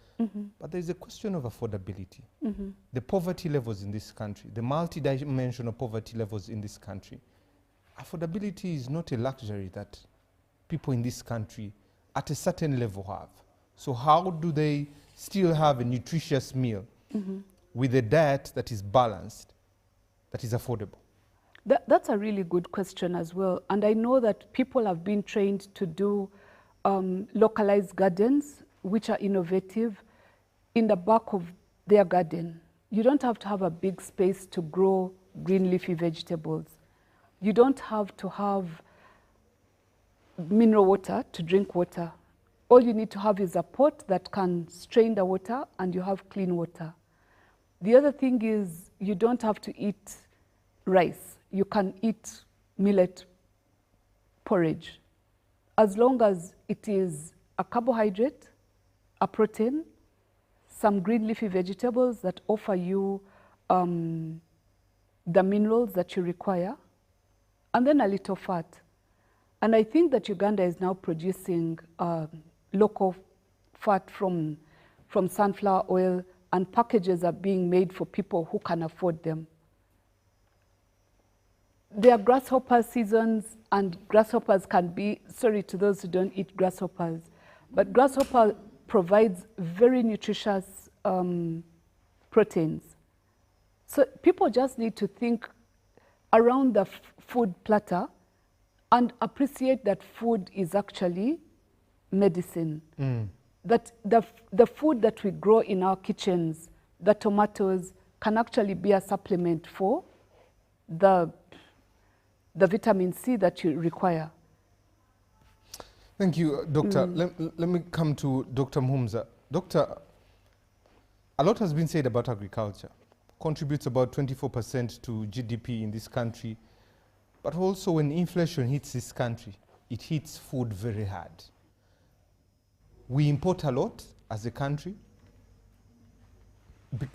But there's a question of affordability. The poverty levels in this country, the multi-dimensional poverty levels in this country. Affordability is not a luxury that people in this country at a certain level have. So how do they still have a nutritious meal with a diet that is balanced, that is affordable? That's a really good question as well. And I know that people have been trained to do localized gardens, which are innovative, in the back of their garden. You don't have to have a big space to grow green leafy vegetables. You don't have to have mineral water to drink water. All you need to have is a pot that can strain the water, and you have clean water. The other thing is you don't have to eat rice. You can eat millet porridge, as long as it is a carbohydrate, a protein, some green leafy vegetables that offer you the minerals that you require, and then a little fat. And I think that Uganda is now producing local fat from sunflower oil, and packages are being made for people who can afford them. There are grasshopper seasons, and grasshoppers can be, sorry to those who don't eat grasshoppers, but grasshopper provides very nutritious proteins. So people just need to think around the food platter and appreciate that food is actually medicine. That the food that we grow in our kitchens, the tomatoes, can actually be a supplement for the vitamin C that you require. Thank you, Doctor. Let me come to Dr. Mhumza. Doctor, a lot has been said about agriculture. Contributes about 24% to GDP in this country. But also when inflation hits this country, it hits food very hard. We import a lot as a country.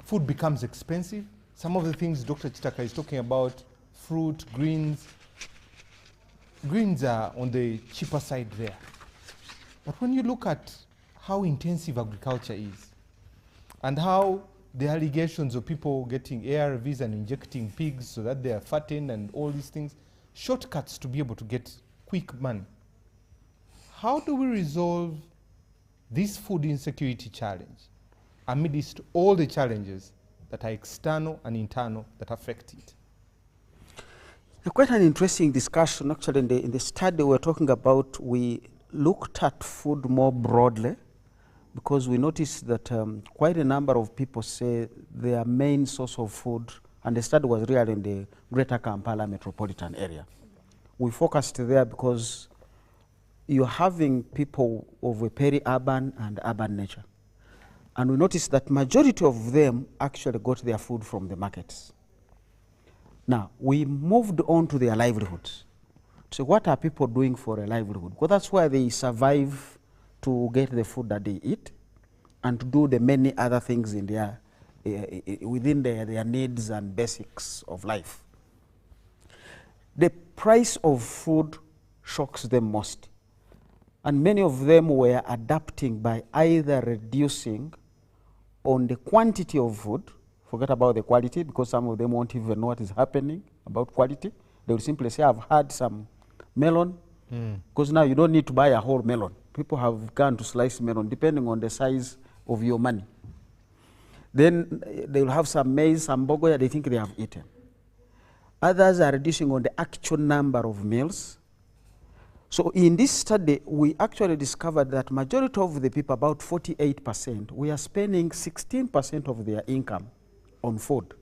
Food becomes expensive. Some of the things Dr. Chitaka is talking about, fruit, greens are on the cheaper side there. But when you look at how intensive agriculture is and how the allegations of people getting ARVs and injecting pigs so that they are fattened and all these things, shortcuts to be able to get quick money. How do we resolve this food insecurity challenge amidst all the challenges that are external and internal that affect it? Quite an interesting discussion. Actually, in the study we're talking about, we looked at food more broadly because we noticed that quite a number of people say their main source of food, and the study was really in the Greater Kampala metropolitan area. We focused there because you're having people of a peri-urban and urban nature. And we noticed that majority of them actually got their food from the markets. Now, we moved on to their livelihoods. So what are people doing for a livelihood? Well, that's why they survive to get the food that they eat and to do the many other things in their, within their needs and basics of life. The price of food shocks them most. And many of them were adapting by either reducing on the quantity of food, forget about the quality, because some of them won't even know what is happening about quality. They will simply say, I've had some melon, because now you don't need to buy a whole melon. People have gone to slice melon, depending on the size of your money. Then they will have some maize, some bogoya, they think they have eaten. Others are reducing on the actual number of meals. So in this study, we actually discovered that majority of the people, about 48%, we are spending 16% of their income on food.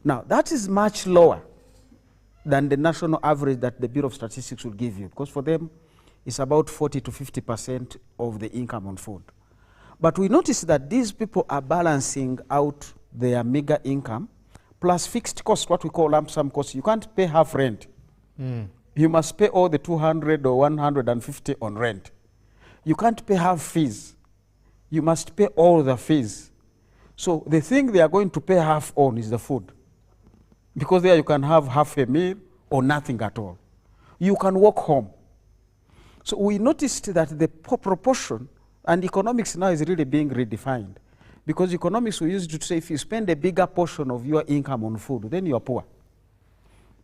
Now, that is much lower than the national average that the Bureau of Statistics will give you, because for them, it's about 40 to 50% of the income on food. But we notice that these people are balancing out their meager income plus fixed costs, what we call lump sum costs. You can't pay half rent. You must pay all the 200 or 150 on rent. You can't pay half fees. You must pay all the fees. So the thing they are going to pay half on is the food. Because there you can have half a meal or nothing at all. You can walk home. So we noticed that the proportion, and economics now is really being redefined. Because economics we used to say if you spend a bigger portion of your income on food, then you are poor.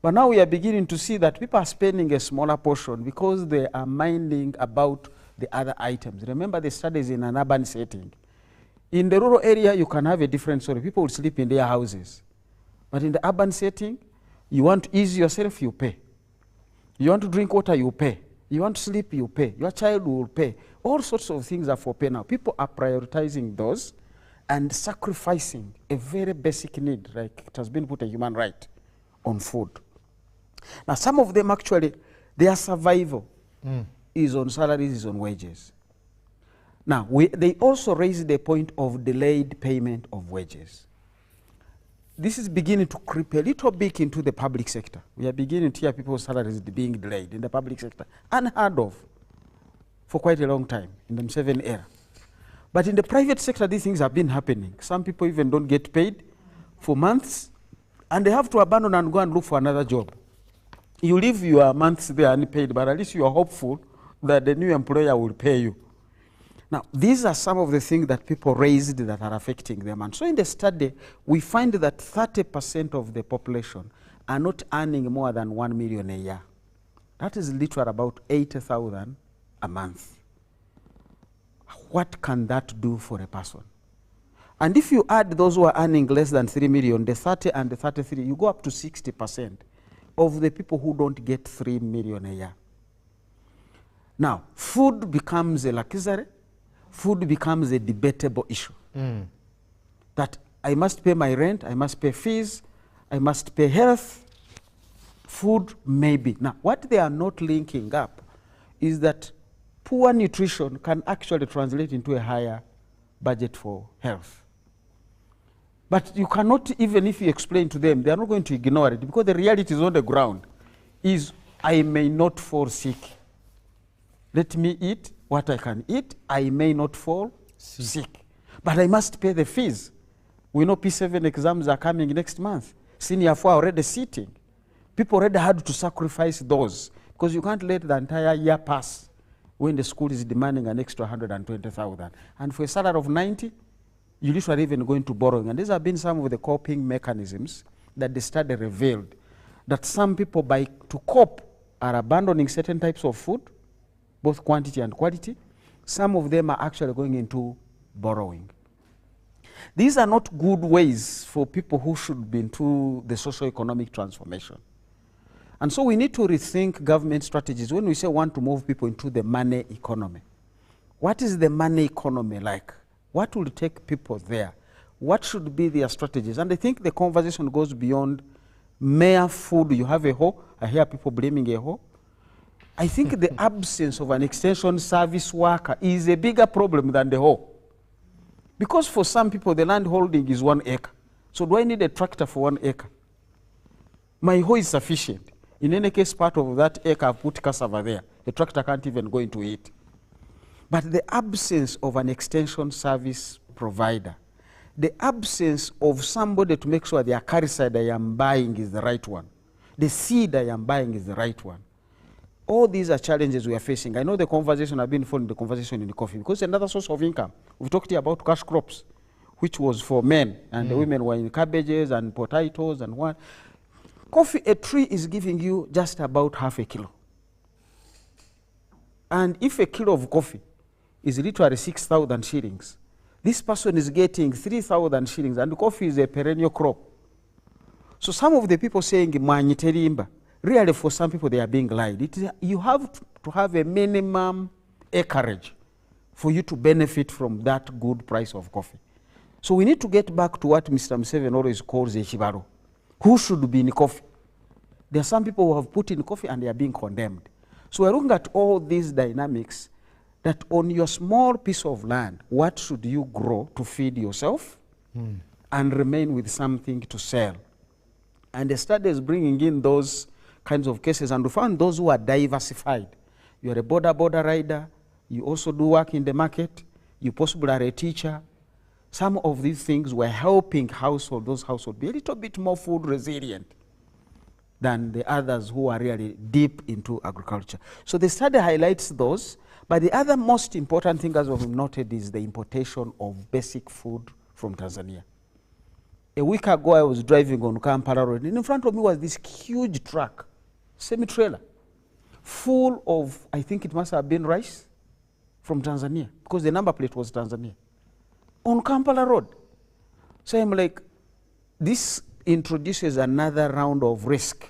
But now we are beginning to see that people are spending a smaller portion because they are minding about the other items. Remember the studies in an urban setting. In the rural area, you can have a different story. People will sleep in their houses. But in the urban setting, you want to ease yourself, you pay. You want to drink water, you pay. You want to sleep, you pay. Your child will pay. All sorts of things are for pay now. People are prioritizing those and sacrificing a very basic need, like it has been put a human right, on food. Now, some of them actually, their survival is on salaries, is on wages. Now, they also raise the point of delayed payment of wages. This is beginning to creep a little bit into the public sector. We are beginning to hear people's salaries being delayed in the public sector, unheard of for quite a long time in the M7 era. But in the private sector, these things have been happening. Some people even don't get paid for months, and they have to abandon and go and look for another job. You leave your months there unpaid, but at least you are hopeful that the new employer will pay you. Now, these are some of the things that people raised that are affecting them. And so in the study, we find that 30% of the population are not earning more than 1 million a year. That is literally about 80,000 a month. What can that do for a person? And if you add those who are earning less than 3 million, the 30 and the 33, you go up to 60% of the people who don't get 3 million a year. Now, food becomes a luxury. Food becomes a debatable issue. That I must pay my rent, I must pay fees, I must pay health. Food, maybe. Now, what they are not linking up is that poor nutrition can actually translate into a higher budget for health. But you cannot, even if you explain to them, they are not going to ignore it, because the reality is on the ground is I may not fall sick. Let me eat what I can eat. I may not fall sick. But I must pay the fees. We know P7 exams are coming next month. Senior 4 are already sitting. People already had to sacrifice those, because you can't let the entire year pass when the school is demanding an extra 120,000. And for a salary of 90, you literally even going to borrowing. And these have been some of the coping mechanisms that the study revealed, that some people, to cope, are abandoning certain types of food, both quantity and quality. Some of them are actually going into borrowing. These are not good ways for people who should be into the socio-economic transformation. And so we need to rethink government strategies when we say want to move people into the money economy. What is the money economy like? What will take people there? What should be their strategies? And I think the conversation goes beyond mere food. You have a hoe. I hear people blaming a hoe. I think the absence of an extension service worker is a bigger problem than the hoe. Because for some people, the land holding is 1 acre. So do I need a tractor for 1 acre? My hoe is sufficient. In any case, part of that acre, I've put cassava there. The tractor can't even go into it. But the absence of an extension service provider, the absence of somebody to make sure the acaricide I am buying is the right one, the seed I am buying is the right one. All these are challenges we are facing. I know the conversation, I've been following the conversation in the coffee, because another source of income. We've talked here about cash crops, which was for men, and the women were in cabbages and potatoes and what. Coffee, a tree is giving you just about half a kilo. And if a kilo of coffee is literally 6,000 shillings, this person is getting 3,000 shillings, and coffee is a perennial crop. So some of the people saying, Manyiterimba, really for some people they are being lied. You have to have a minimum acreage for you to benefit from that good price of coffee. So we need to get back to what Mr. Museveni always calls a chibaro. Who should be in coffee? There are some people who have put in coffee and they are being condemned. So we're looking at all these dynamics, that on your small piece of land, what should you grow to feed yourself and remain with something to sell? And the study is bringing in those kinds of cases, and we found those who are diversified. You are a border rider, you also do work in the market, you possibly are a teacher. Some of these things were helping those households be a little bit more food resilient than the others who are really deep into agriculture. So the study highlights those, but the other most important thing, as we've noted, is the importation of basic food from Tanzania. A week ago, I was driving on Kampala Road, and in front of me was this huge truck, semi-trailer, full of, I think it must have been rice from Tanzania, because the number plate was Tanzania, on Kampala Road. So I'm like, this introduces another round of risk.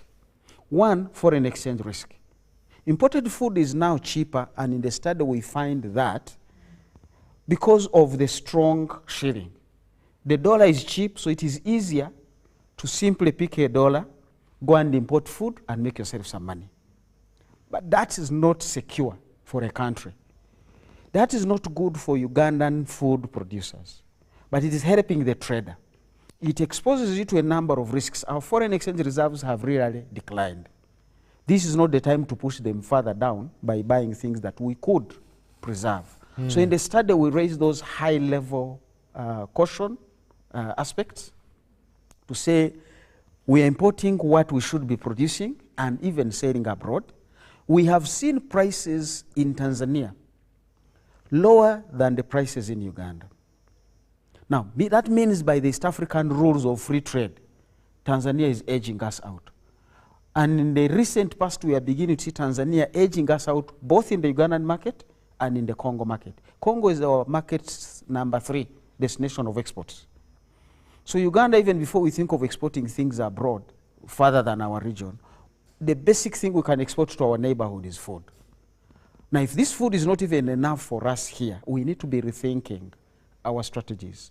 One, foreign exchange risk. Imported food is now cheaper, and in the study we find that because of the strong shilling. The dollar is cheap, so it is easier to simply pick a dollar, go and import food and make yourself some money. But that is not secure for a country. That is not good for Ugandan food producers, but it is helping the trader. It exposes you to a number of risks. Our foreign exchange reserves have really declined. This is not the time to push them further down by buying things that we could preserve. So in the study, we raise those high-level caution aspects to say we are importing what we should be producing and even selling abroad. We have seen prices in Tanzania lower than the prices in Uganda. Now, that means by the East African rules of free trade, Tanzania is edging us out. And in the recent past, we are beginning to see Tanzania edging us out both in the Ugandan market and in the Congo market. Congo is our market number 3 destination of exports. So Uganda, even before we think of exporting things abroad, further than our region, the basic thing we can export to our neighborhood is food. Now, if this food is not even enough for us here, we need to be rethinking our strategies.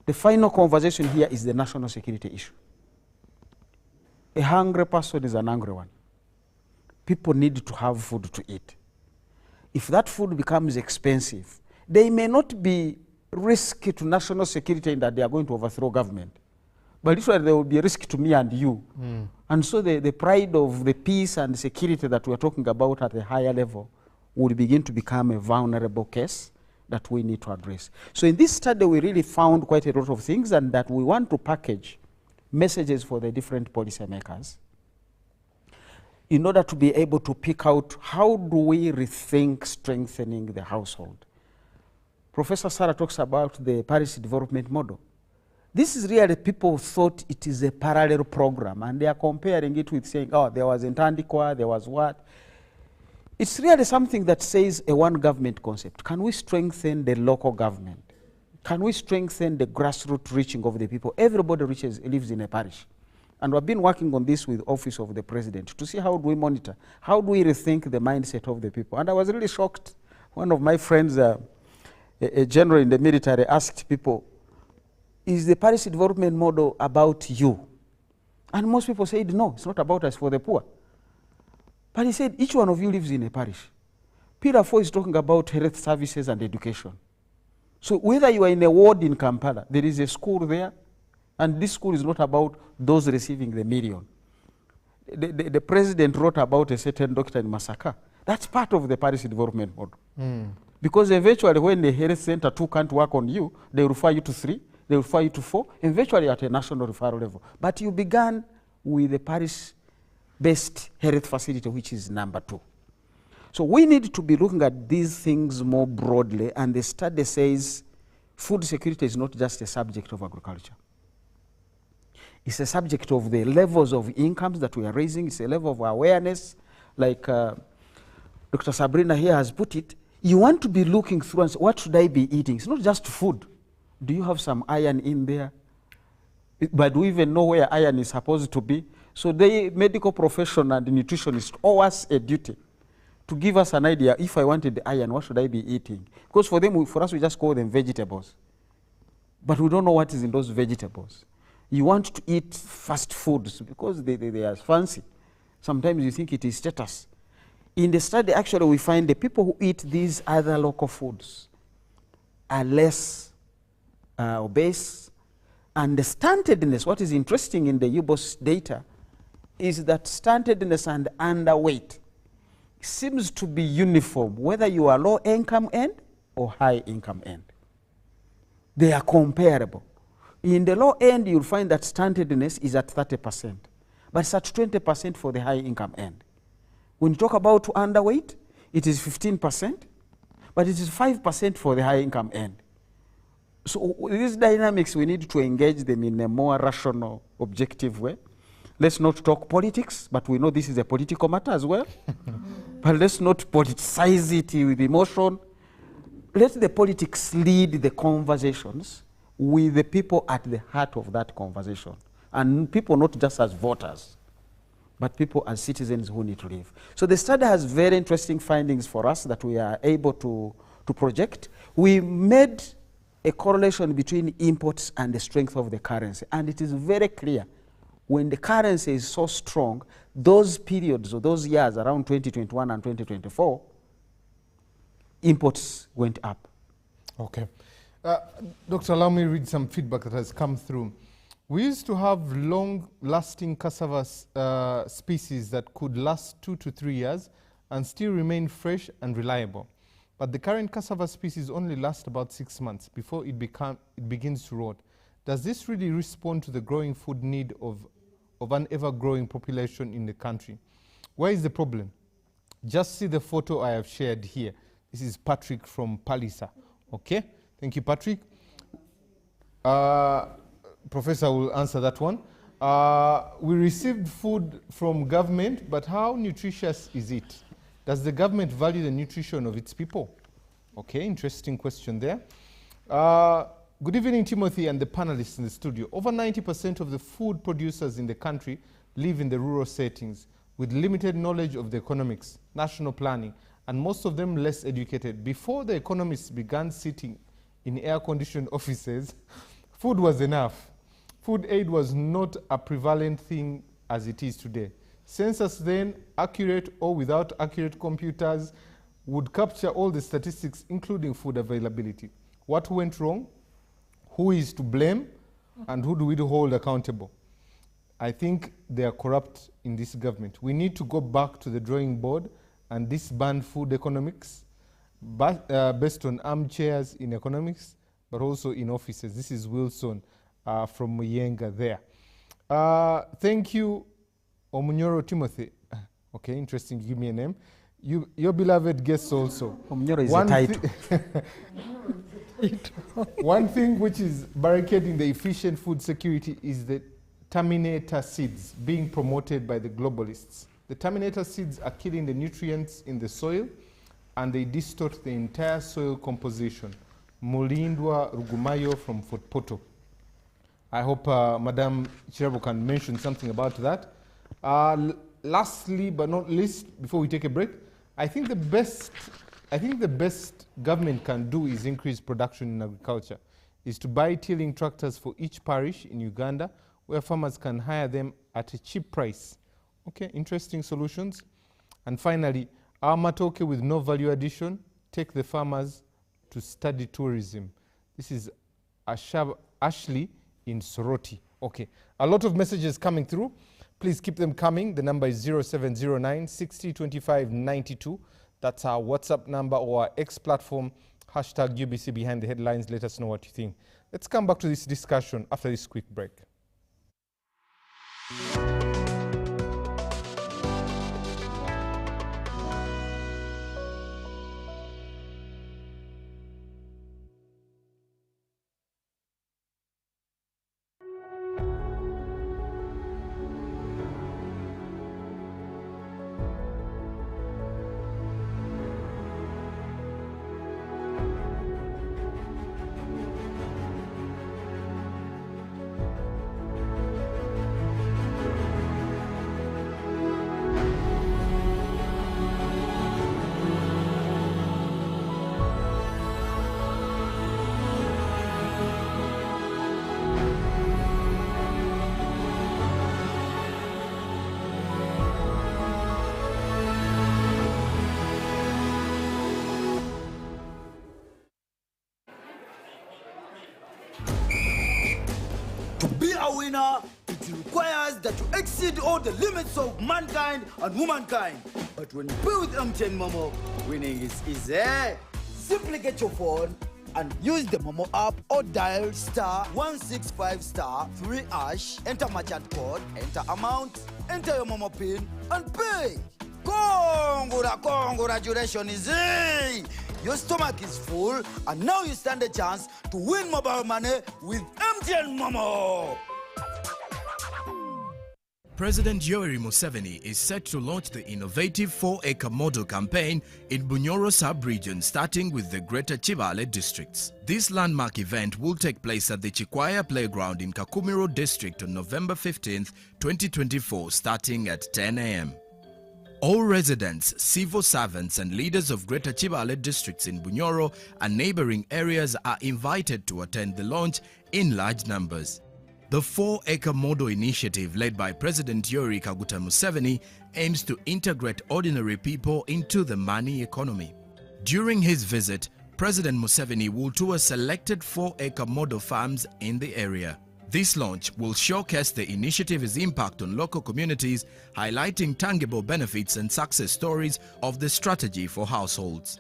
The final conversation here is the national security issue. A hungry person is an angry one. People need to have food to eat. If that food becomes expensive, they may not be risky to national security in that they are going to overthrow government, but literally there will be a risk to me and you. And so the pride of the peace and security that we are talking about at a higher level will begin to become a vulnerable case that we need to address. So in this study, we really found quite a lot of things, and that we want to package messages for the different policymakers. in order to be able to pick out how do we rethink strengthening the household. Professor Sarah talks about the Parish development model. This is really, people thought it is a parallel program, and they are comparing it with saying, oh, there was Ntandikwa, there was what. It's really something that says a one government concept. Can we strengthen the local government? Can we strengthen the grassroots reaching of the people? Everybody lives in a parish. And we've been working on this with Office of the President to see how do we monitor, how do we rethink the mindset of the people. And I was really shocked. One of my friends, a general in the military, asked people, is the parish development model about you? And most people said, no, it's not about us, for the poor. But he said, each one of you lives in a parish. Pillar 4 is talking about health services and education. So whether you are in a ward in Kampala, there is a school there, and this school is not about those receiving the million. The president wrote about a certain doctor in Masaka. That's part of the parish development model. Because eventually when the health center 2 can't work on you, they refer you to 3, they refer you to 4, eventually at a national referral level. But you began with the parish-based health facility, which is number 2. So we need to be looking at these things more broadly, and the study says food security is not just a subject of agriculture. It's a subject of the levels of incomes that we are raising. It's a level of awareness, like Dr. Sabrina here has put it. You want to be looking through and say, what should I be eating? It's not just food. Do you have some iron in there? But do we even know where iron is supposed to be? So the medical profession and the nutritionist owe us a duty to give us an idea. If I wanted the iron, what should I be eating? Because for us, we just call them vegetables. But we don't know what is in those vegetables. You want to eat fast foods because they are fancy. Sometimes you think it is status. In the study, actually, we find the people who eat these other local foods are less obese. And the stuntedness, what is interesting in the UBOS data, is that stuntedness and underweight seems to be uniform, whether you are low income end or high income end. They are comparable. In the low end, you'll find that stuntedness is at 30%, but it's at 20% for the high income end. When you talk about underweight, it is 15%, but it is 5% for the high income end. So these dynamics, we need to engage them in a more rational, objective way. Let's not talk politics, but we know this is a political matter as well. But let's not politicize it with emotion. Let the politics lead the conversations with the people at the heart of that conversation. And people not just as voters, but people as citizens who need to live. So the study has very interesting findings for us that we are able to project. We made a correlation between imports and the strength of the currency. And it is very clear, when the currency is so strong, those periods or those years around 2021 and 2024, imports went up. Okay. Doctor, allow me to read some feedback that has come through. We used to have long-lasting cassava species that could last 2 to 3 years and still remain fresh and reliable. But the current cassava species only last about 6 months before it begins to rot. Does this really respond to the growing food need of an ever-growing population in the country? Where is the problem? Just see the photo I have shared here. This is Patrick from Palisa. Okay, thank you, Patrick. Professor will answer that one. We received food from government, but how nutritious is it? Does the government value the nutrition of its people? Okay, interesting question there. Good evening, Timothy and the panelists in the studio. Over 90% of the food producers in the country live in the rural settings with limited knowledge of the economics, national planning, and most of them less educated. Before the economists began sitting in air-conditioned offices, food was enough. Food aid was not a prevalent thing as it is today. Census then, accurate or without accurate computers, would capture all the statistics, including food availability. What went wrong? Who is to blame? And who do we hold accountable? I think they are corrupt in this government. We need to go back to the drawing board and disband food economics based on armchairs in economics, but also in offices. This is Wilson from Muyenga there. Thank you, Omunyoro Timothy. Okay, interesting. Give me a name. Your beloved guests also. Omnyoro is a title. One thing which is barricading the efficient food security is the terminator seeds being promoted by the globalists. The terminator seeds are killing the nutrients in the soil and they distort the entire soil composition. Mulindwa Rugumayo from Fort Poto. I hope Madam Chirabo can mention something about that. Lastly, but not least, before we take a break, I think the best government can do is increase production in agriculture, is to buy tilling tractors for each parish in Uganda, where farmers can hire them at a cheap price. Okay, interesting solutions. And finally, our matoke with no value addition, take the farmers to study tourism. This is Ashley in Soroti. Okay, a lot of messages coming through. Please keep them coming. The number is 0709 60 25 92. That's our WhatsApp number or our X platform, hashtag UBC Behind the Headlines. Let us know what you think. Let's come back to this discussion after this quick break. To be a winner, it requires that you exceed all the limits of mankind and womankind. But when you play with MTN Momo, winning is easy. Simply get your phone and use the Momo app or dial *165*3#, enter merchant code, enter amount, enter your Momo PIN, and pay. Congratulations, easy! Your stomach is full, and now you stand a chance to win mobile money with MTN Momo. President Yoweri Museveni is set to launch the innovative 4-acre model campaign in Bunyoro sub-region, starting with the Greater Chibale districts. This landmark event will take place at the Chikwaya Playground in Kakumiro district on November 15, 2024, starting at 10 a.m. All residents, civil servants and leaders of Greater Chibale districts in Bunyoro and neighboring areas are invited to attend the launch in large numbers. The 4-acre model initiative led by President Yoweri Kaguta Museveni aims to integrate ordinary people into the money economy. During his visit, President Museveni will tour selected 4-acre model farms in the area. This launch will showcase the initiative's impact on local communities, highlighting tangible benefits and success stories of the strategy for households.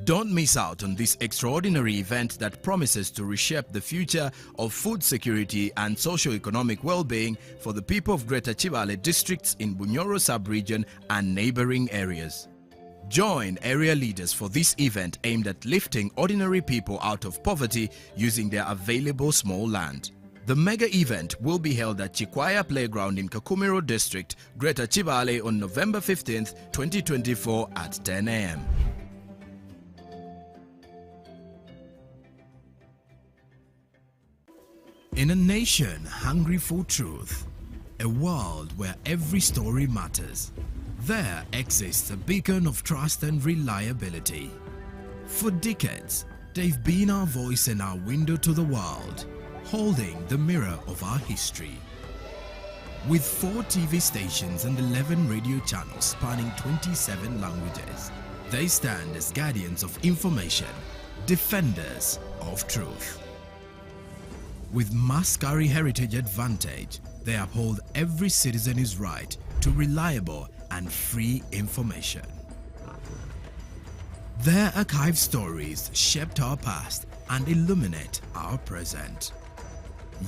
Don't miss out on this extraordinary event that promises to reshape the future of food security and socio-economic well-being for the people of Greater Chibale districts in Bunyoro sub-region and neighboring areas. Join area leaders for this event aimed at lifting ordinary people out of poverty using their available small land. The mega event will be held at Chikwaya Playground in Kakumiro District, Greater Chibale on November 15, 2024 at 10 a.m. In a nation hungry for truth, a world where every story matters, there exists a beacon of trust and reliability. For decades, they've been our voice and our window to the world, holding the mirror of our history. With 4 TV stations and 11 radio channels spanning 27 languages, they stand as guardians of information, defenders of truth. With Maskari Heritage Advantage, they uphold every citizen's right to reliable and free information. Their archived stories shaped our past and illuminate our present.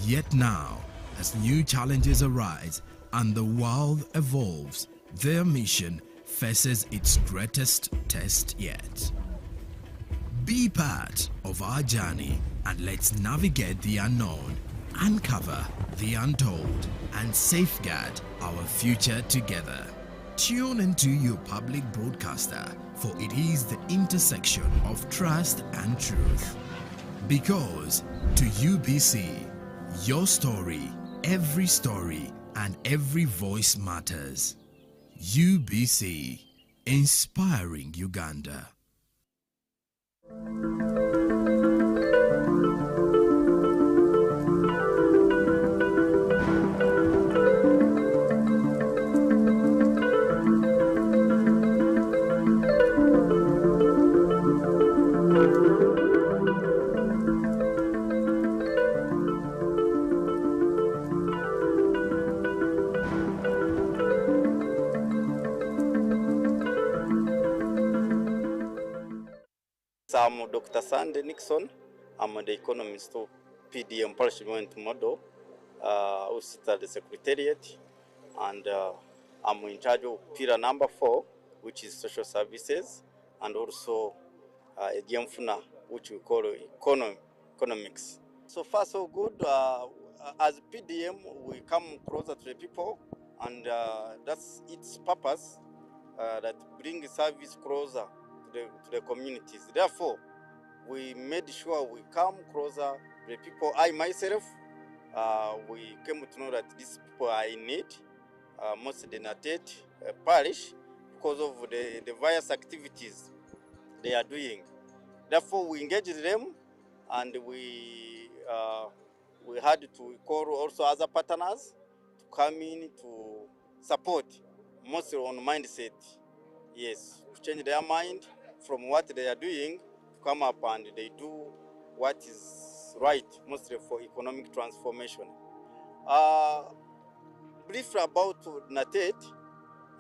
Yet now, as new challenges arise and the world evolves, their mission faces its greatest test yet. Be part of our journey and let's navigate the unknown, uncover the untold, and safeguard our future together. Tune into your public broadcaster, for it is the intersection of trust and truth. Because to UBC, your story, and every voice matters. UBC, inspiring Uganda. I'm Dr. Sandy Nixon. I'm the economist of PDM Parish model, who sits at the Secretariat, and I'm in charge of pillar number 4, which is social services, and also Ediamfuna, which we call economics. So far, so good. As PDM, we come closer to the people, and that's its purpose, that bring service closer to the communities. Therefore, we made sure we come closer to the people. I myself, we came to know that these people are in need, mostly the Natet parish, because of the various activities they are doing. Therefore, we engaged them, and we had to call also other partners to come in to support, mostly on mindset. Yes, to change their mind from what they are doing to come up and they do what is right, mostly for economic transformation. Briefly about Natet,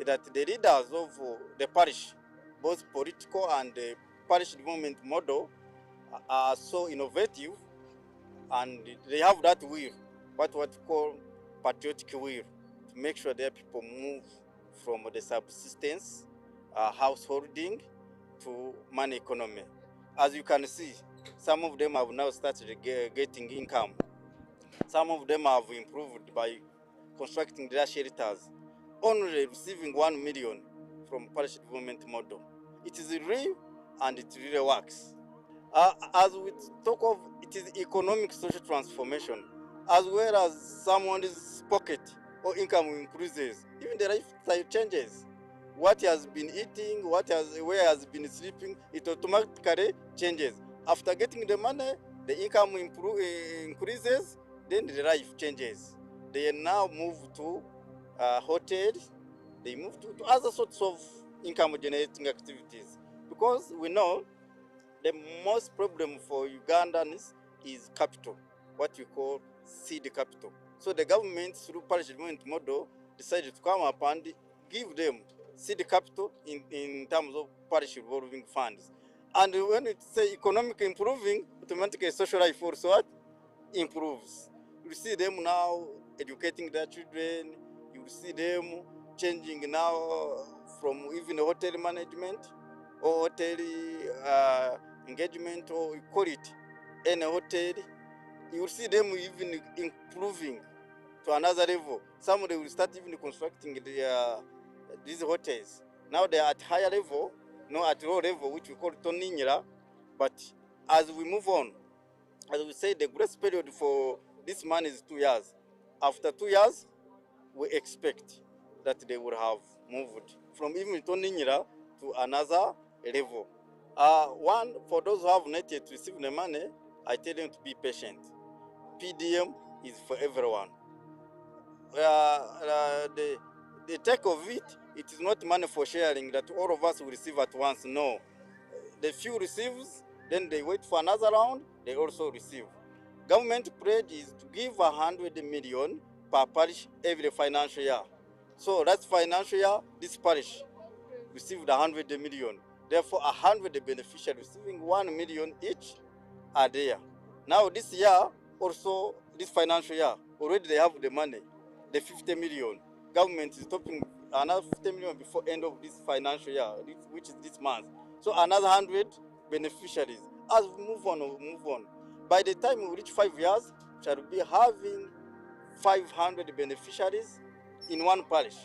that the leaders of the parish, both political and the parish development model, are so innovative, and they have that will, what we call patriotic will, to make sure their people move from the subsistence householding to money economy. As you can see, some of them have now started getting income. Some of them have improved by constructing their shelters, only receiving 1 million from parish development model. It is real and it really works. As we talk of, it is economic social transformation, as well as someone's pocket or income increases, even the lifestyle changes. What he has been eating, where he has been sleeping, it automatically changes. After getting the money, the income increases, then the life changes. They now move to hotels, they move to other sorts of income generating activities. Because we know the most problem for Ugandans is capital, what we call seed capital. So the government, through parish development model, decided to come up and give them seed capital in terms of parish revolving funds. And when it say economic improving, automatically social life also what? Improves. You see them now educating their children, you see them changing now from even hotel management or hotel engagement, or you call it any hotel. You will see them even improving to another level. Some they will start even constructing these hotels. Now they are at higher level, not at low level, which we call Toninyira. But as we move on, as we say, the grace period for this man is 2 years. After 2 years, we expect that they will have moved from even Toninyira to another level. One, for those who have not yet received the money, I tell them to be patient. PDM is for everyone. The take of it, it is not money for sharing that all of us will receive at once. No. The few receives, then they wait for another round, they also receive. Government pledge is to give 100 million per parish every financial year. So that's financial year, this parish received 100 million. Therefore, 100 beneficiaries receiving 1 million each are there. Now this year, also this financial year, already they have the money, the 50 million. Government is another 50 million before end of this financial year, which is this month. So another 100 beneficiaries. As we move on. By the time we reach 5 years, we shall be having 500 beneficiaries in one parish,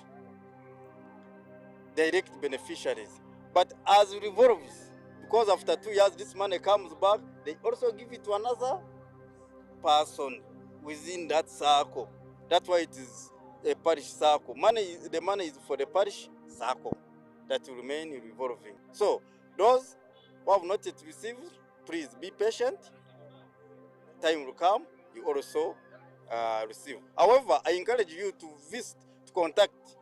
direct beneficiaries. But as it revolves, because after 2 years this money comes back, they also give it to another person within that circle. That's why it is a parish circle. The money is for the parish circle that will remain revolving. So those who have not yet received, please be patient. Time will come, you also receive. However, I encourage you to contact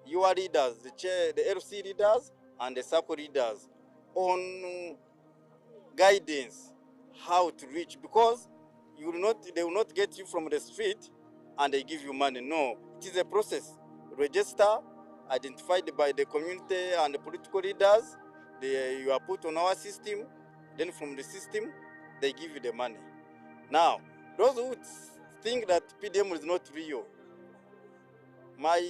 your leaders, the LC leaders and the circle leaders on guidance how to reach, because they will not get you from the street and they give you money. No, it is a process. Register, identified by the community and the political leaders. You are put on our system. Then from the system, they give you the money. Now, those who think that PDM is not real, my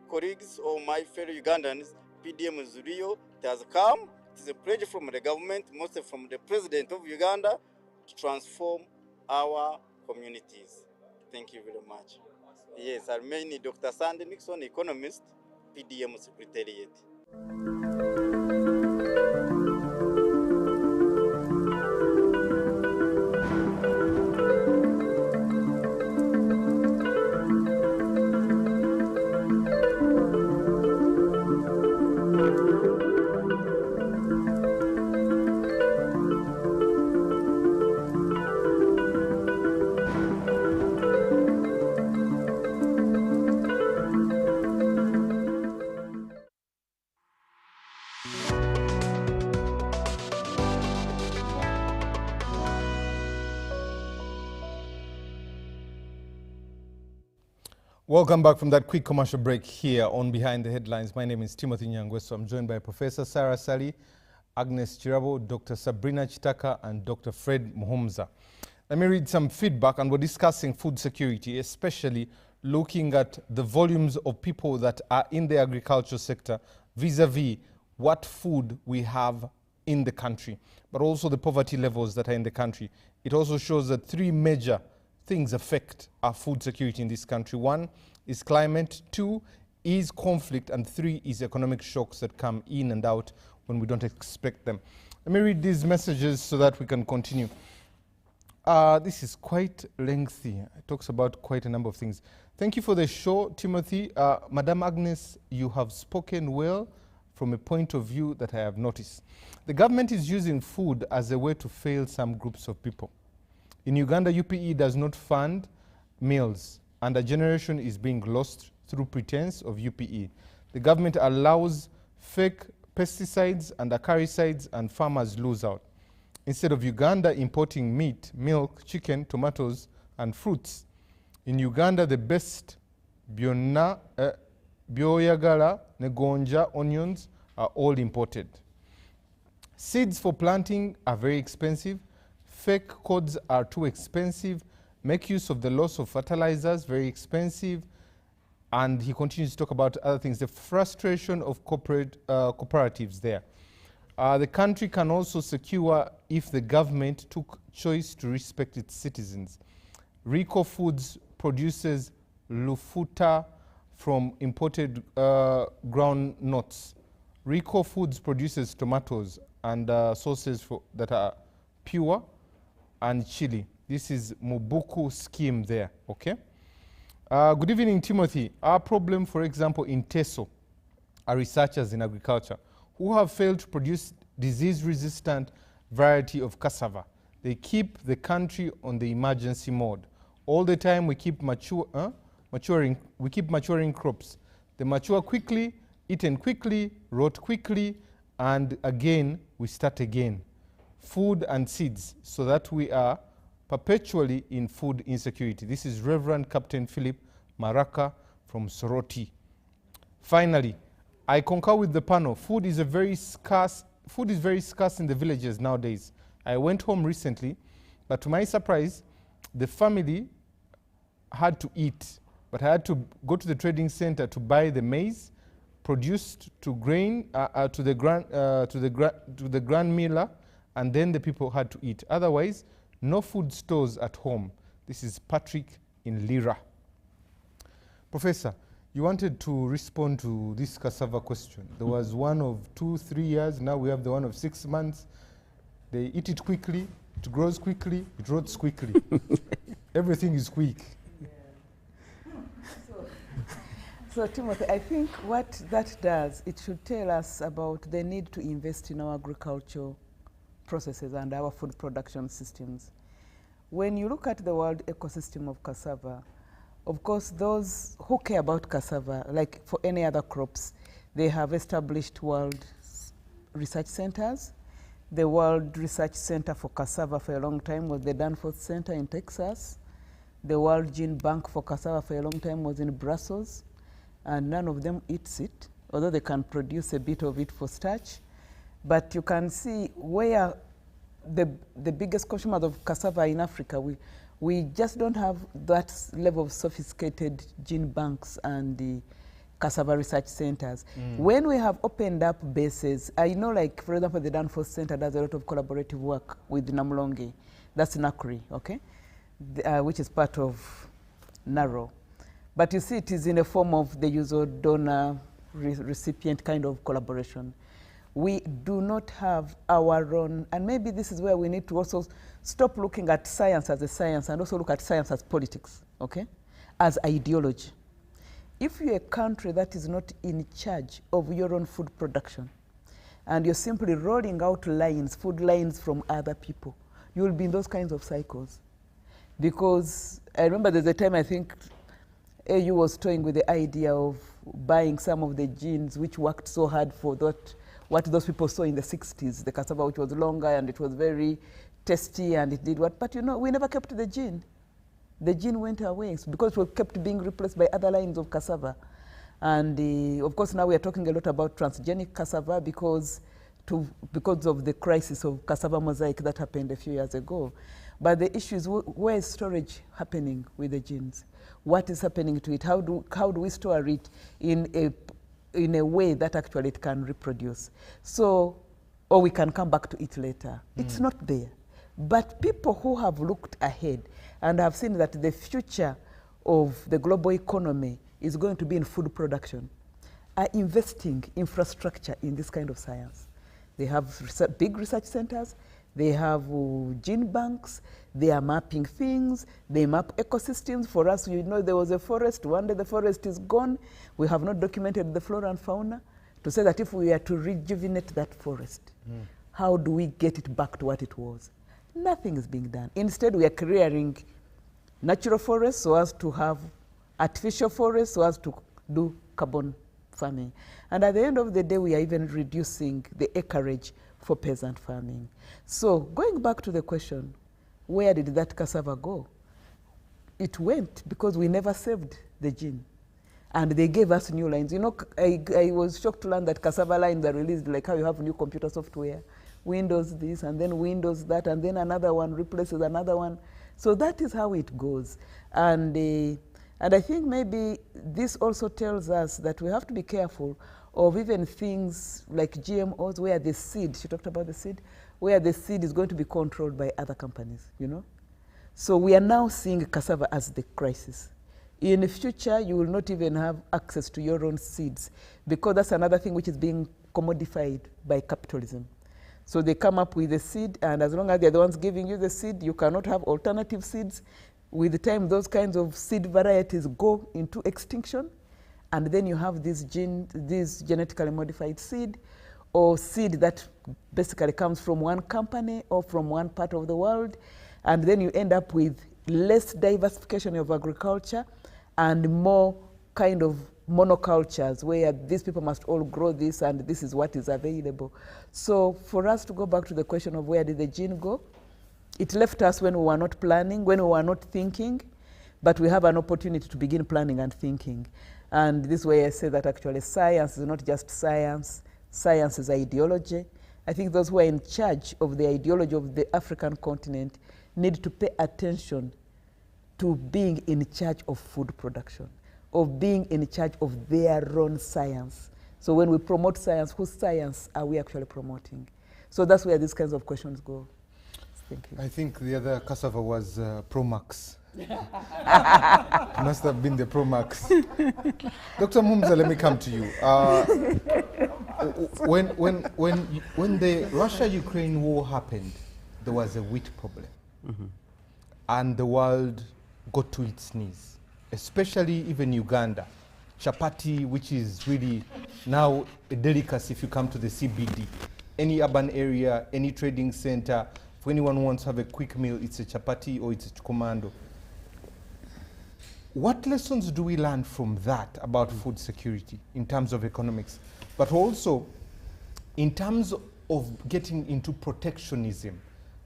colleagues or my fellow Ugandans, PDM is real. It has come. It is a pledge from the government, mostly from the president of Uganda, to transform our communities. Thank you very much. Yes, I remain Dr. Sandy Nixon, economist, PDM Secretariat. Welcome back from that quick commercial break here on Behind the Headlines. My name is Timothy Nyangweso. I'm joined by Professor Sarah Sali, Agnes Chirabo, Dr. Sabrina Chitaka, and Dr. Fred Muhumza. Let me read some feedback, and we're discussing food security, especially looking at the volumes of people that are in the agriculture sector vis-a-vis what food we have in the country, but also the poverty levels that are in the country. It also shows that three major things affect our food security in this country. One is climate, two is conflict, and three is economic shocks that come in and out when we don't expect them. Let me read these messages so that we can continue. This is quite lengthy. It talks about quite a number of things. Thank you for the show, Timothy. Madam Agnes, you have spoken well from a point of view that I have noticed. The government is using food as a way to fail some groups of people. In Uganda, UPE does not fund meals, and a generation is being lost through pretense of UPE. The government allows fake pesticides and acaricides, and farmers lose out. Instead of Uganda importing meat, milk, chicken, tomatoes, and fruits, in Uganda the best byonna byoyagala ne gonja onions are all imported. Seeds for planting are very expensive. Fake codes are too expensive. Make use of the loss of fertilizers, very expensive. And he continues to talk about other things, the frustration of cooperatives there. The country can also secure if the government took choice to respect its citizens. Rico Foods produces lufuta from imported ground nuts. Rico Foods produces tomatoes and sauces that are pure, and chili. This is Mobuku scheme there, okay? Good evening, Timothy. Our problem, for example, in Teso, are researchers in agriculture who have failed to produce disease-resistant variety of cassava. They keep the country on the emergency mode. All the time we keep maturing crops. They mature quickly, eaten quickly, rot quickly, and again, we start again. Food and seeds, so that we are perpetually in food insecurity. This is Reverend Captain Philip Maraka from Soroti. Finally, I concur with the panel. Food is very scarce in the villages nowadays. I went home recently, but to my surprise, the family had to eat, but I had to go to the trading center to buy the maize produced to grain to the grand miller, and then the people had to eat. Otherwise, no food stores at home. This is Patrick in Lira. Professor, you wanted to respond to this cassava question. There was one of 2-3 years. Now we have the one of 6 months. They eat it quickly. It grows quickly. It rots quickly. Everything is quick. So Timothy, I think what that does, it should tell us about the need to invest in our agricultural processes and our food production systems. When you look at the world ecosystem of cassava, of course, those who care about cassava, like for any other crops, they have established world research centers. The World Research Center for Cassava for a long time was the Danforth Center in Texas. The World Gene Bank for cassava for a long time was in Brussels, and none of them eats it, although they can produce a bit of it for starch. But you can see where the biggest consumers of cassava in Africa, we just don't have that level of sophisticated gene banks and the cassava research centers. When we have opened up bases, I know, like, for example, the Danforth Center does a lot of collaborative work with Namulonge, that's Nakuri, okay, which is part of NARO. But you see, it is in a form of the user donor recipient kind of collaboration. We do not have our own, and maybe this is where we need to also stop looking at science as a science and also look at science as politics, okay, as ideology. If you're a country that is not in charge of your own food production, and you're simply rolling out lines, food lines from other people, you will be in those kinds of cycles. Because I remember there's a time I think AU was toying with the idea of buying some of the genes which worked so hard for what those people saw in the 60s, the cassava which was longer and it was very tasty and it did what, but you know, we never kept the gene. The gene went away because it was kept being replaced by other lines of cassava. And of course now we are talking a lot about transgenic cassava because of the crisis of cassava mosaic that happened a few years ago. But the issue is, where is storage happening with the genes? What is happening to it? How do we store it in a way that actually it can reproduce? So, or we can come back to it later. It's not there. But people who have looked ahead and have seen that the future of the global economy is going to be in food production are investing infrastructure in this kind of science. They have big research centers, they have gene banks, they are mapping things, they map ecosystems. For us, you know, there was a forest, one day the forest is gone, we have not documented the flora and fauna to say that if we are to rejuvenate that forest, how do we get it back to what it was? Nothing is being done. Instead, we are clearing natural forests so as to have artificial forests so as to do carbon farming. And at the end of the day, we are even reducing the acreage for peasant farming. So going back to the question, where did that cassava go? It went because we never saved the gene. And they gave us new lines. You know, I was shocked to learn that cassava lines are released like how you have new computer software. Windows this, and then Windows that, and then another one replaces another one. So that is how it goes. And I think maybe this also tells us that we have to be careful of even things like GMOs, where the seed, she talked about the seed, where the seed is going to be controlled by other companies, you know? So we are now seeing cassava as the crisis. In the future, you will not even have access to your own seeds, because that's another thing which is being commodified by capitalism. So they come up with a seed, and as long as they're the ones giving you the seed, you cannot have alternative seeds. With the time, those kinds of seed varieties go into extinction, and then you have this genetically modified seed, or seed that basically comes from one company or from one part of the world, and then you end up with less diversification of agriculture and more kind of monocultures where these people must all grow this and this is what is available. So for us to go back to the question of where did the gene go, it left us when we were not planning, when we were not thinking, but we have an opportunity to begin planning and thinking. And this way I say that actually science is not just science, science is ideology. I think those who are in charge of the ideology of the African continent need to pay attention to being in charge of food production, of being in charge of their own science, So when we promote science, whose science are we actually promoting? So that's where these kinds of questions go. Thank you. I think the other cassava was Promax. It must have been the Promax. Dr. Mumza, let me come to you. When the Russia-Ukraine war happened, there was a wheat problem. And the world got to its knees, especially even Uganda. Chapati, which is really now a delicacy if you come to the CBD. Any urban area, any trading center, if anyone wants to have a quick meal, it's a chapati or it's a commando. What lessons do we learn from that about food security in terms of economics, but also in terms of getting into protectionism?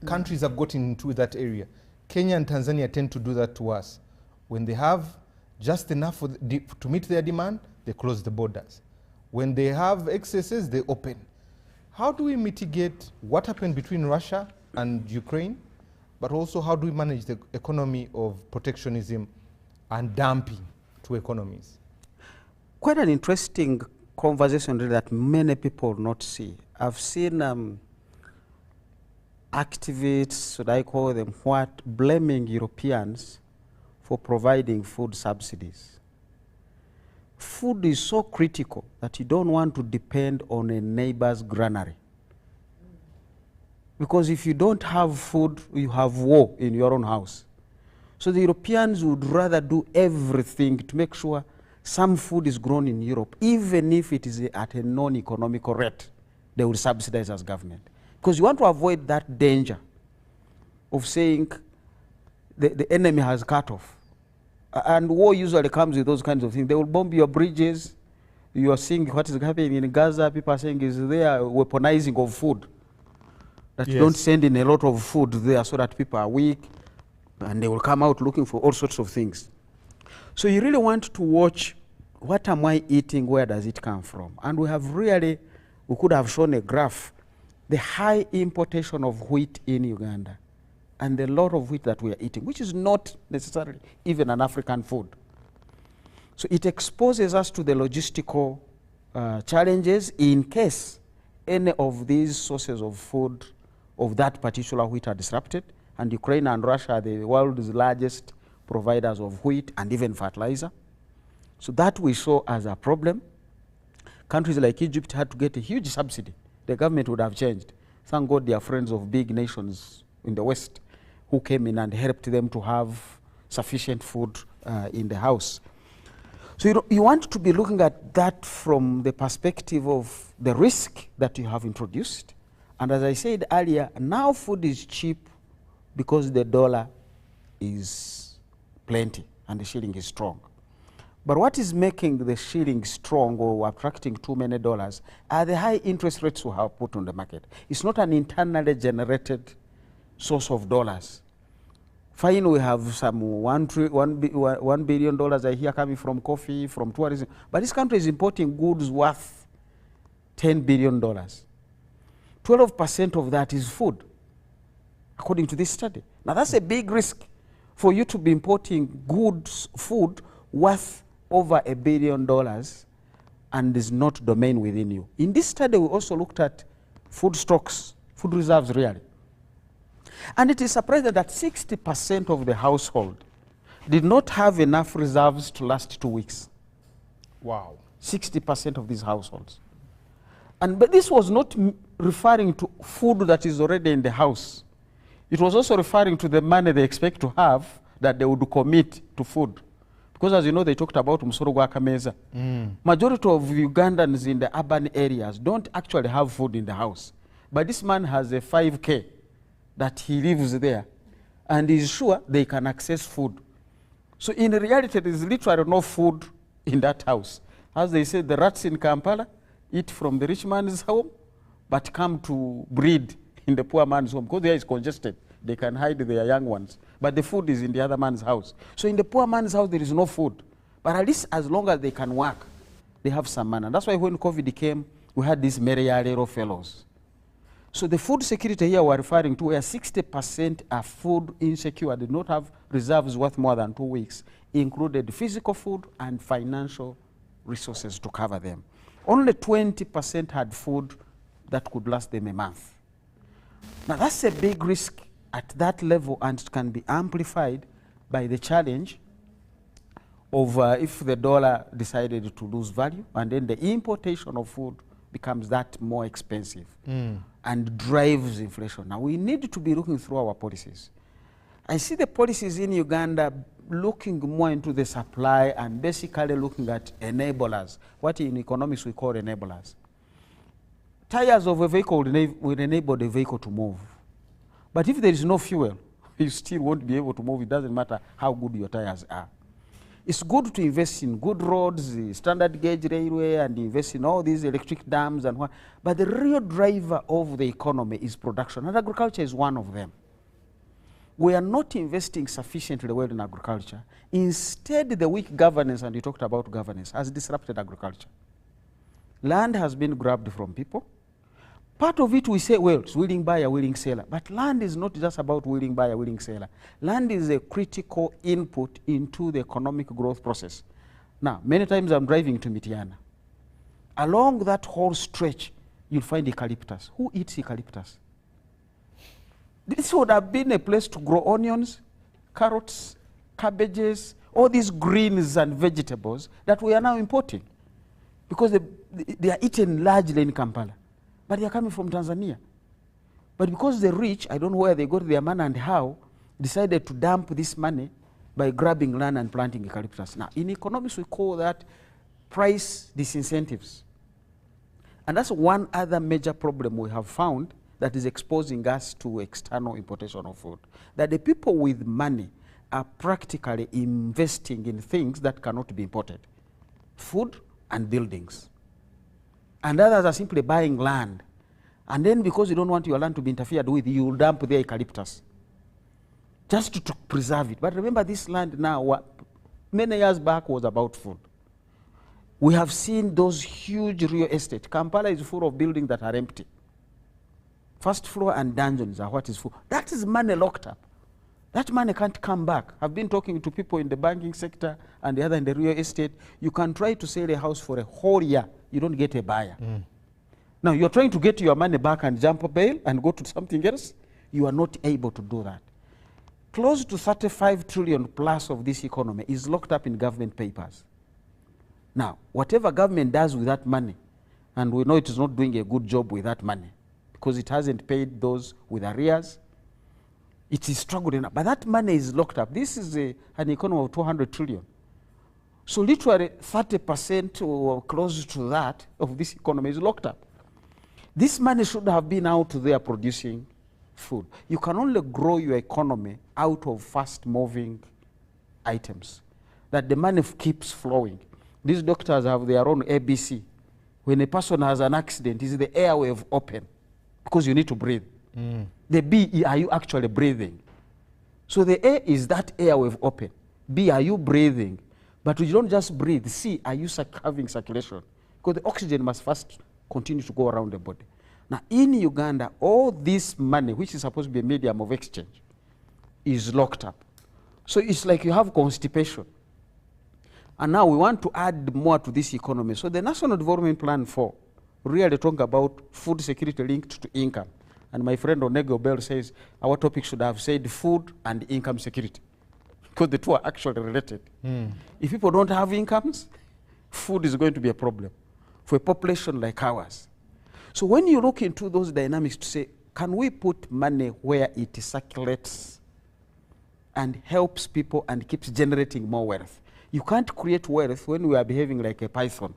Countries have gotten into that area. Kenya and Tanzania tend to do that to us. When they have just enough to meet their demand, they close the borders. When they have excesses, they open. How do we mitigate what happened between Russia and Ukraine, but also how do we manage the economy of protectionism and dumping to economies? Quite an interesting conversation really that many people not see. I've seen activists, should I call them what, blaming Europeans for providing food subsidies. Food is so critical that you don't want to depend on a neighbor's granary. Because if you don't have food, you have war in your own house. So the Europeans would rather do everything to make sure some food is grown in Europe, even if it is at a non-economical rate, they will subsidize as government. Because you want to avoid that danger of saying the enemy has cut off. And war usually comes with those kinds of things. They will bomb your bridges. You are seeing what is happening in Gaza. People are saying is there weaponizing of food. That you don't send in a lot of food there so that people are weak. And they will come out looking for all sorts of things. So you really want to watch, what am I eating, where does it come from? And we have really, we could have shown a graph, the high importation of wheat in Uganda and the lot of wheat that we are eating, which is not necessarily even an African food. So it exposes us to the logistical challenges in case any of these sources of food of that particular wheat are disrupted. And Ukraine and Russia are the world's largest providers of wheat and even fertilizer. So that we saw as a problem. Countries like Egypt had to get a huge subsidy. The government would have changed. Thank God they are friends of big nations in the West who came in and helped them to have sufficient food in the house. So you want to be looking at that from the perspective of the risk that you have introduced. And as I said earlier, now food is cheap because the dollar is plenty and the shilling is strong. But what is making the shilling strong or attracting too many dollars are the high interest rates we have put on the market. It's not an internally generated source of dollars. Fine, we have some $1 billion I hear coming from coffee, from tourism, but this country is importing goods worth $10 billion. 12% of that is food, according to this study. Now that's a big risk for you to be importing goods, food worth over $1 billion and is not domain within you. In this study, we also looked at food stocks, food reserves really. And it is surprising that 60% of the household did not have enough reserves to last 2 weeks. Wow. 60% of these households. But this was not referring to food that is already in the house. It was also referring to the money they expect to have that they would commit to food. Because as you know, they talked about Musoro gwa Kameza. Majority of Ugandans in the urban areas don't actually have food in the house. But this man has a 5K that he lives there and is sure they can access food. So in reality, there is literally no food in that house. As they say, the rats in Kampala eat from the rich man's home, but come to breed in the poor man's home. Because there is congested, they can hide their young ones. But the food is in the other man's house. So in the poor man's house, there is no food. But at least as long as they can work, they have some money. And that's why when COVID came, we had these Meriyalero fellows. So the food security here we're referring to, where 60% are food insecure, did not have reserves worth more than 2 weeks, included physical food and financial resources to cover them. Only 20% had food that could last them a month. Now that's a big risk at that level, and it can be amplified by the challenge of if the dollar decided to lose value, and then the importation of food becomes that more expensive and drives inflation. Now we need to be looking through our policies. I see the policies in Uganda looking more into the supply and basically looking at enablers, what in economics we call enablers. Tires of a vehicle will enable the vehicle to move. But if there is no fuel, you still won't be able to move. It doesn't matter how good your tires are. It's good to invest in good roads, standard gauge railway, and invest in all these electric dams and what. But the real driver of the economy is production, and agriculture is one of them. We are not investing sufficiently well in agriculture. Instead, the weak governance, and you talked about governance, has disrupted agriculture. Land has been grabbed from people. Part of it we say, well, it's willing buyer, willing seller. But land is not just about willing buyer, willing seller. Land is a critical input into the economic growth process. Now, many times I'm driving to Mitiana. Along that whole stretch, you'll find eucalyptus. Who eats eucalyptus? This would have been a place to grow onions, carrots, cabbages, all these greens and vegetables that we are now importing, because they are eaten largely in Kampala. But they are coming from Tanzania. But because the rich, I don't know where they got their money and how, decided to dump this money by grabbing land and planting eucalyptus. Now, in economics, we call that price disincentives. And that's one other major problem we have found that is exposing us to external importation of food. That the people with money are practically investing in things that cannot be imported. Food and buildings. And others are simply buying land. And then because you don't want your land to be interfered with, you will dump their eucalyptus just to preserve it. But remember, this land now, many years back, was about food. We have seen those huge real estate. Kampala is full of buildings that are empty. First floor and dungeons are what is full. That is money locked up. That money can't come back. I've been talking to people in the banking sector and the other in the real estate. You can try to sell a house for a whole year. You don't get a buyer. Now, you're trying to get your money back and jump a bail and go to something else. You are not able to do that. Close to 35 trillion plus of this economy is locked up in government papers. Now, whatever government does with that money, and we know it is not doing a good job with that money because it hasn't paid those with arrears, it is struggling. But that money is locked up. This is an economy of 200 trillion. So literally 30% or close to that of this economy is locked up. This money should have been out there producing food. You can only grow your economy out of fast-moving items, that the money keeps flowing. These doctors have their own ABC. When a person has an accident, is the airwave open? Because you need to breathe. The B, are you actually breathing? So the A is that airwave open. B, are you breathing? But you don't just breathe. C, are you having circulation? Because the oxygen must first continue to go around the body. Now, in Uganda, all this money, which is supposed to be a medium of exchange, is locked up. So it's like you have constipation. And now we want to add more to this economy. So the National Development Plan 4 really talk about food security linked to income. And my friend Onego Bell says our topic should have said food and income security, because the two are actually related. If people don't have incomes, food is going to be a problem for a population like ours. So when you look into those dynamics to say, can we put money where it circulates and helps people and keeps generating more wealth? You can't create wealth when we are behaving like a python.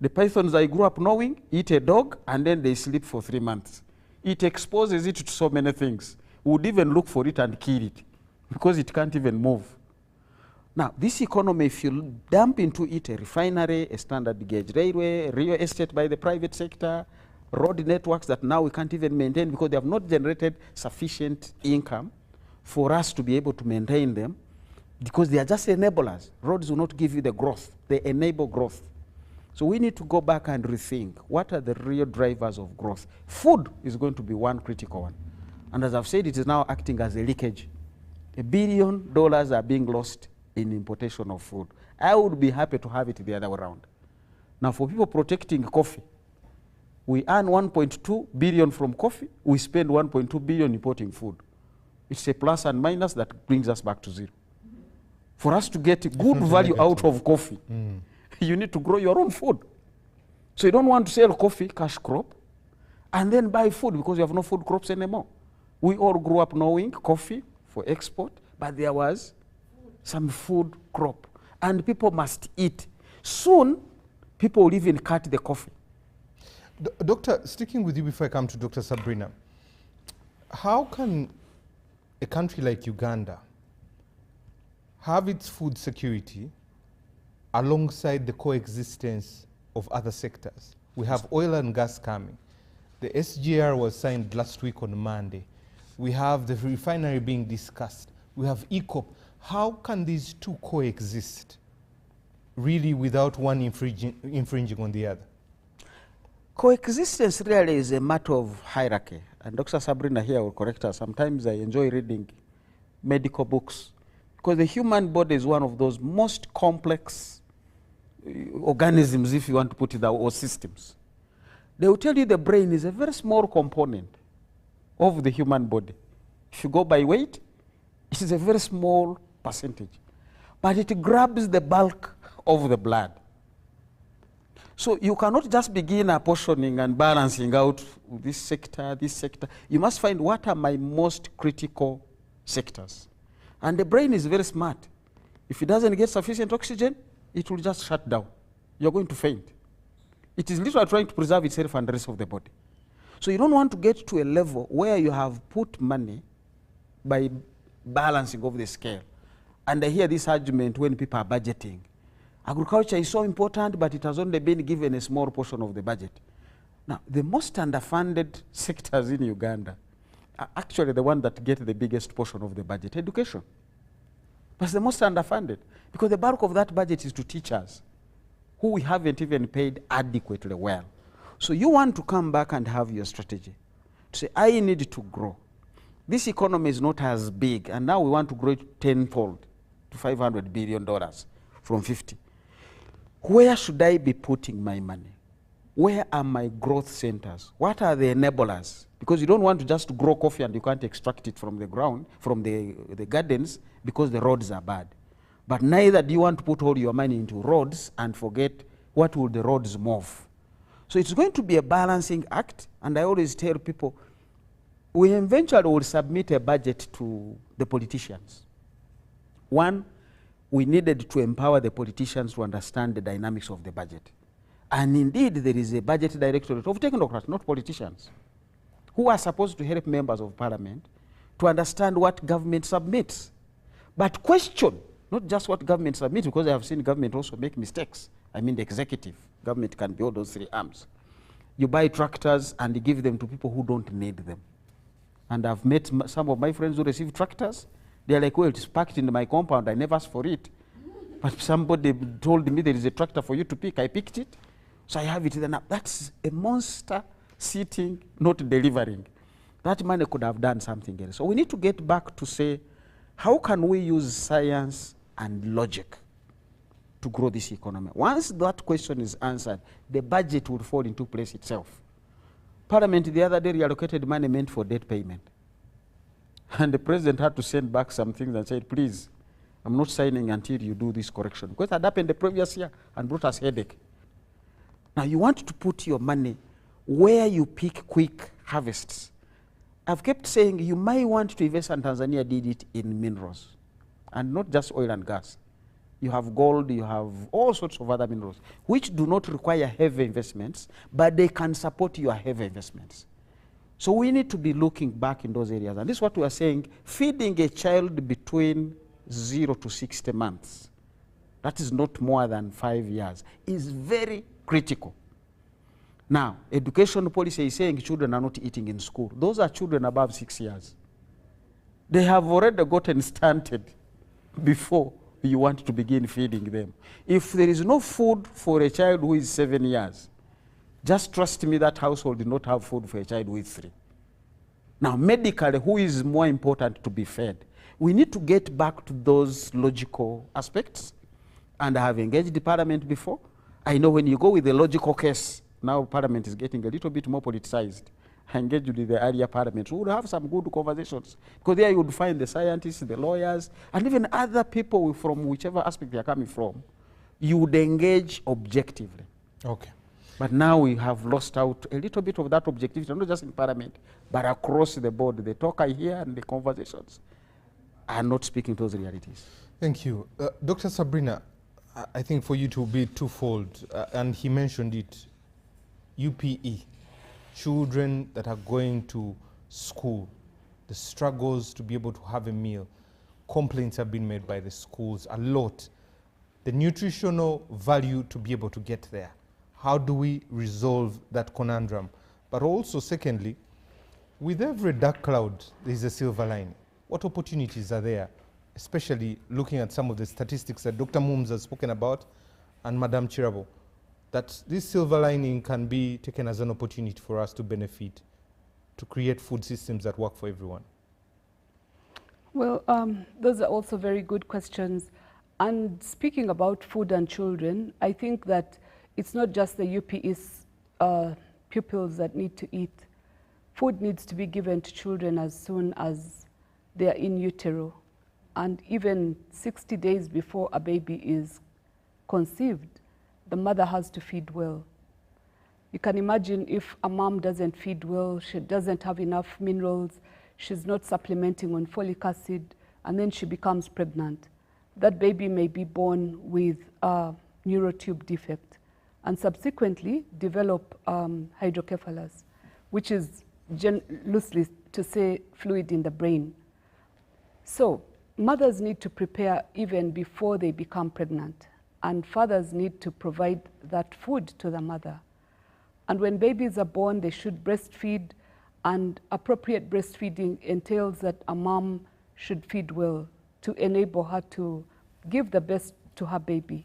The pythons I grew up knowing eat a dog and then they sleep for 3 months. It exposes it to so many things. We would even look for it and kill it because it can't even move. Now, this economy, if you dump into it a refinery, a standard gauge railway, real estate by the private sector, road networks that now we can't even maintain because they have not generated sufficient income for us to be able to maintain them, because they are just enablers. Roads will not give you the growth. They enable growth. So we need to go back and rethink what are the real drivers of growth. Food is going to be one critical one. And as I've said, it is now acting as a leakage. $1 billion are being lost in importation of food. I would be happy to have it the other way around. Now for people protecting coffee, we earn 1.2 billion from coffee, we spend 1.2 billion importing food. It's a plus and minus that brings us back to zero. For us to get good value out of coffee, you need to grow your own food. So you don't want to sell coffee, cash crop, and then buy food because you have no food crops anymore. We all grew up knowing coffee for export, but there was some food crop, and people must eat. Soon, people will even cut the coffee. Doctor, sticking with you before I come to Dr. Sabrina, how can a country like Uganda have its food security alongside the coexistence of other sectors? We have oil and gas coming. The SGR was signed last week on Monday. We have the refinery being discussed. We have ECOP. How can these two coexist really without one infringing on the other? Coexistence really is a matter of hierarchy. And Dr. Sabrina here will correct us. Sometimes I enjoy reading medical books because the human body is one of those most complex organisms, if you want to put it that way, or systems. They will tell you the brain is a very small component of the human body. If you go by weight, it is a very small percentage, but it grabs the bulk of the blood. So you cannot just begin apportioning and balancing out this sector, this sector. You must find what are my most critical sectors. And the brain is very smart. If it doesn't get sufficient oxygen, it will just shut down. You're going to faint. It is literally trying to preserve itself and the rest of the body. So you don't want to get to a level where you have put money by balancing of the scale. And I hear this argument when people are budgeting. Agriculture is so important, but it has only been given a small portion of the budget. Now, the most underfunded sectors in Uganda are actually the ones that get the biggest portion of the budget, education. But it's the most underfunded because the bulk of that budget is to teachers who we haven't even paid adequately well. So you want to come back and have your strategy to say, I need to grow. This economy is not as big, and now we want to grow it tenfold to $500 billion from 50. Where should I be putting my money? Where are my growth centers? What are the enablers? Because you don't want to just grow coffee and you can't extract it from the ground, from the gardens, because the roads are bad. But neither do you want to put all your money into roads and forget what will the roads move. So it's going to be a balancing act, and I always tell people, we eventually will submit a budget to the politicians. One, we needed to empower the politicians to understand the dynamics of the budget. And indeed, there is a budget directorate of technocrats, not politicians, who are supposed to help members of parliament to understand what government submits. But question, not just what government submits, because I have seen government also make mistakes. I mean the executive. Government can be all those three arms. You buy tractors and you give them to people who don't need them. And I've met some of my friends who receive tractors. They're like, well, it's packed in my compound. I never asked for it. But somebody told me there is a tractor for you to pick. I picked it. So I have it then. That's a monster sitting, not delivering. That money could have done something else. So we need to get back to say, how can we use science and logic to grow this economy? Once that question is answered, the budget will fall into place itself. Parliament the other day reallocated money meant for debt payment. And the president had to send back some things and said, please, I'm not signing until you do this correction. Because it had happened the previous year and brought us headache. Now you want to put your money where you pick quick harvests. I've kept saying you might want to invest, and Tanzania did it in minerals. And not just oil and gas. You have gold, you have all sorts of other minerals, which do not require heavy investments, but they can support your heavy investments. So we need to be looking back in those areas. And this is what we are saying, feeding a child between 0 to 60 months, that is not more than 5 years, is very critical. Now, education policy is saying children are not eating in school. Those are children above 6 years. They have already gotten stunted before you want to begin feeding them. If there is no food for a child who is 7 years, just trust me, that household did not have food for a child who is 3. Now, medically, who is more important to be fed? We need to get back to those logical aspects, and I have engaged the parliament before, I know when you go with the logical case, now Parliament is getting a little bit more politicized. I engaged with the earlier Parliament. We would have some good conversations, because there you would find the scientists, the lawyers, and even other people from whichever aspect they are coming from. You would engage objectively. Okay. But now we have lost out a little bit of that objectivity, not just in Parliament, but across the board. The talk I hear and the conversations are not speaking to those realities. Thank you. Dr. Sabrina, I think for you to be twofold, and he mentioned it, UPE, children that are going to school, the struggles to be able to have a meal, complaints have been made by the schools a lot. The nutritional value to be able to get there. How do we resolve that conundrum? But also, secondly, with every dark cloud, there is a silver lining. What opportunities are there, especially looking at some of the statistics that Dr. Mooms has spoken about and Madam Chirabo, that this silver lining can be taken as an opportunity for us to benefit, to create food systems that work for everyone? Well, those are also very good questions. And speaking about food and children, I think that it's not just the UPE's pupils that need to eat. Food needs to be given to children as soon as they are in utero. And even 60 days before a baby is conceived, the mother has to feed well. You can imagine if a mom doesn't feed well, she doesn't have enough minerals, she's not supplementing on folic acid, and then she becomes pregnant. That baby may be born with a neurotube defect and subsequently develop hydrocephalus, which is loosely to say fluid in the brain. So mothers need to prepare even before they become pregnant, and fathers need to provide that food to the mother. And when babies are born, they should breastfeed, and appropriate breastfeeding entails that a mom should feed well to enable her to give the best to her baby.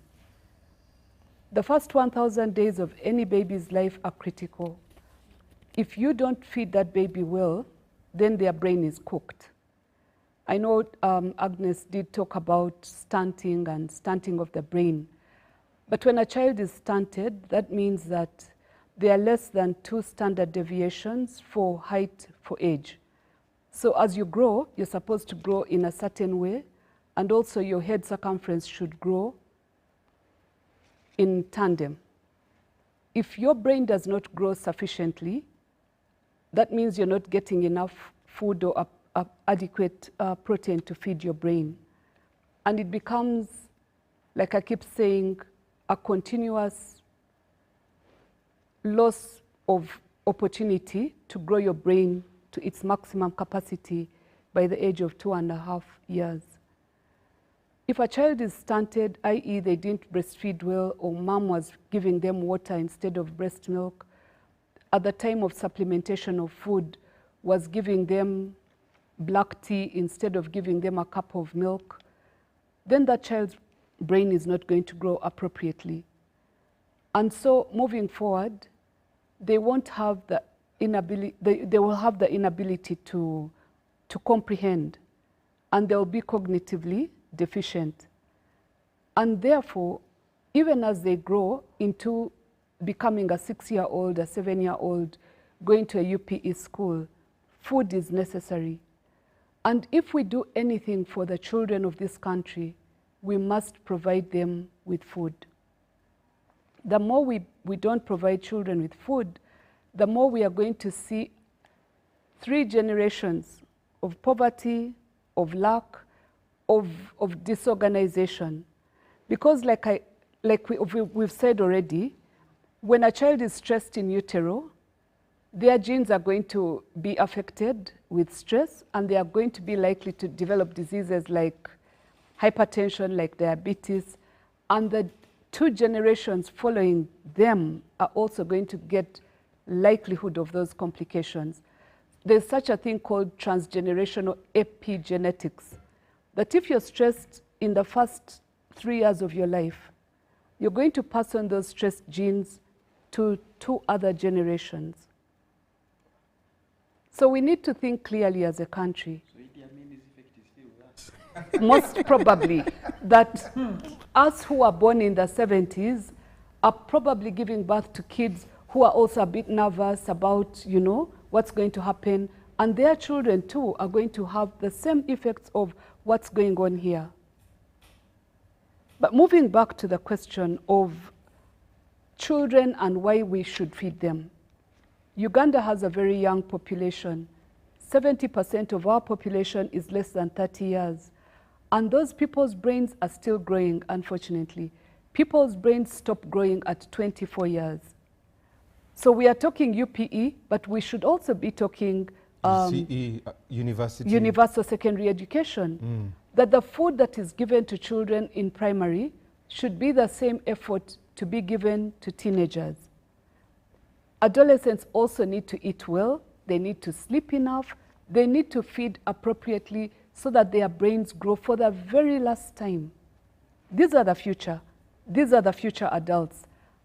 The first 1,000 days of any baby's life are critical. If you don't feed that baby well, then their brain is cooked. I know Agnes did talk about stunting and stunting of the brain. But when a child is stunted, that means that there are less than 2 standard deviations for height for age. So as you grow, you're supposed to grow in a certain way, and also your head circumference should grow in tandem. If your brain does not grow sufficiently, that means you're not getting enough food or adequate protein to feed your brain. And it becomes, like I keep saying, a continuous loss of opportunity to grow your brain to its maximum capacity by the age of 2.5 years. If a child is stunted, i.e. they didn't breastfeed well, or mom was giving them water instead of breast milk, at the time of supplementation of food was giving them black tea instead of giving them a cup of milk, then that child's brain is not going to grow appropriately. And so moving forward, they won't have the inability, they will have the inability to comprehend, and they'll be cognitively deficient. And therefore, even as they grow into becoming a 6-year-old, a 7-year-old, going to a UPE school, food is necessary. And if we do anything for the children of this country, we must provide them with food. The more we don't provide children with food, the more we are going to see 3 generations of poverty, of lack, of disorganization. Because like we've said already, when a child is stressed in utero, their genes are going to be affected with stress, and they are going to be likely to develop diseases like hypertension, like diabetes, and the 2 generations following them are also going to get likelihood of those complications. There's such a thing called transgenerational epigenetics, that if you're stressed in the first 3 years of your life, you're going to pass on those stress genes to 2 other generations. So we need to think clearly as a country. So Idi Amin's effect is still with us. Most probably, that us who are born in the 70s are probably giving birth to kids who are also a bit nervous about, you know, what's going to happen. And their children too are going to have the same effects of what's going on here. But moving back to the question of children and why we should feed them. Uganda has a very young population. 70% of our population is less than 30 years. And those people's brains are still growing, unfortunately. People's brains stop growing at 24 years. So we are talking UPE, but we should also be talking universal secondary education. That the food that is given to children in primary should be the same effort to be given to teenagers. Adolescents also need to eat well, they need to sleep enough, they need to feed appropriately so that their brains grow for the very last time. These are the future. These are the future adults.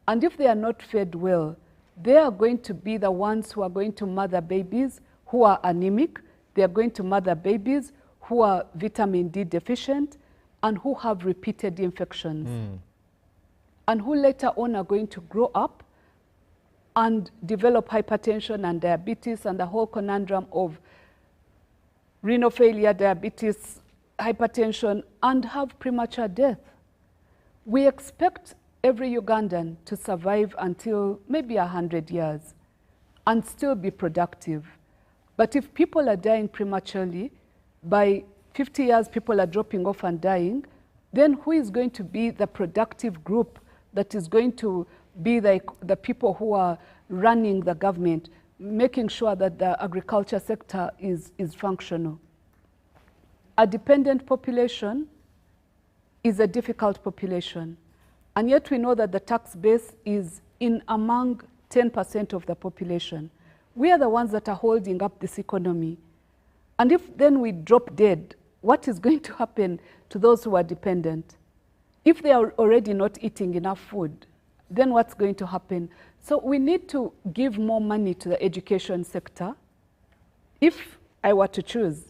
And if they are not fed well, they are going to be the ones who are going to mother babies who are anemic. They are going to mother babies who are vitamin D deficient and who have repeated infections. And who later on are going to grow up and develop hypertension and diabetes and the whole conundrum of renal failure, diabetes, hypertension, and have premature death. We expect every Ugandan to survive until maybe 100 years and still be productive. But if people are dying prematurely, by 50 years people are dropping off and dying, then who is going to be the productive group that is going to be the people who are running the government, making sure that the agriculture sector is functional? A dependent population is a difficult population. And yet we know that the tax base is in among 10% of the population. We are the ones that are holding up this economy. And if then we drop dead, what is going to happen to those who are dependent? If they are already not eating enough food, then what's going to happen? So we need to give more money to the education sector. If I were to choose,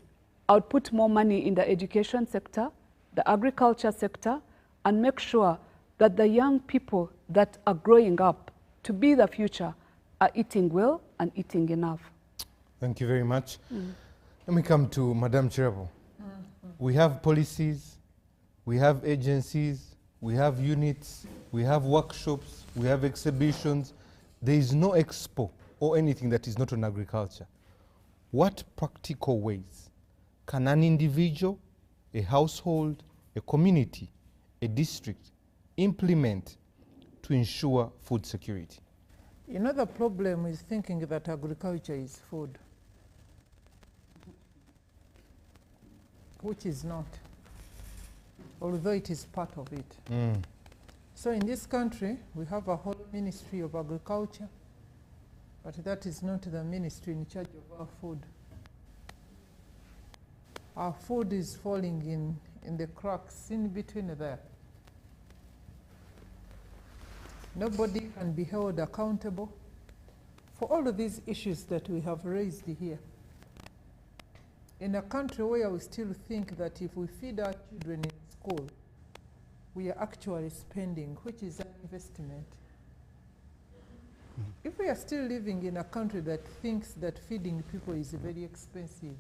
I would put more money in the education sector, the agriculture sector, and make sure that the young people that are growing up to be the future are eating well and eating enough. Thank you very much. Let me come to Madam Chirabo. We have policies, we have agencies, we have units, we have workshops, we have exhibitions. There is no expo or anything that is not on agriculture. What practical ways can an individual, a household, a community, a district implement to ensure food security? You know, the problem is thinking that agriculture is food, which is not, although it is part of it. So in this country, we have a whole Ministry of Agriculture, but that is not the ministry in charge of our food. Our food is falling in the cracks in between there. Nobody can be held accountable for all of these issues that we have raised here. In a country where we still think that if we feed our children in school, we are actually spending, which is an investment. If we are still living in a country that thinks that feeding people is very expensive,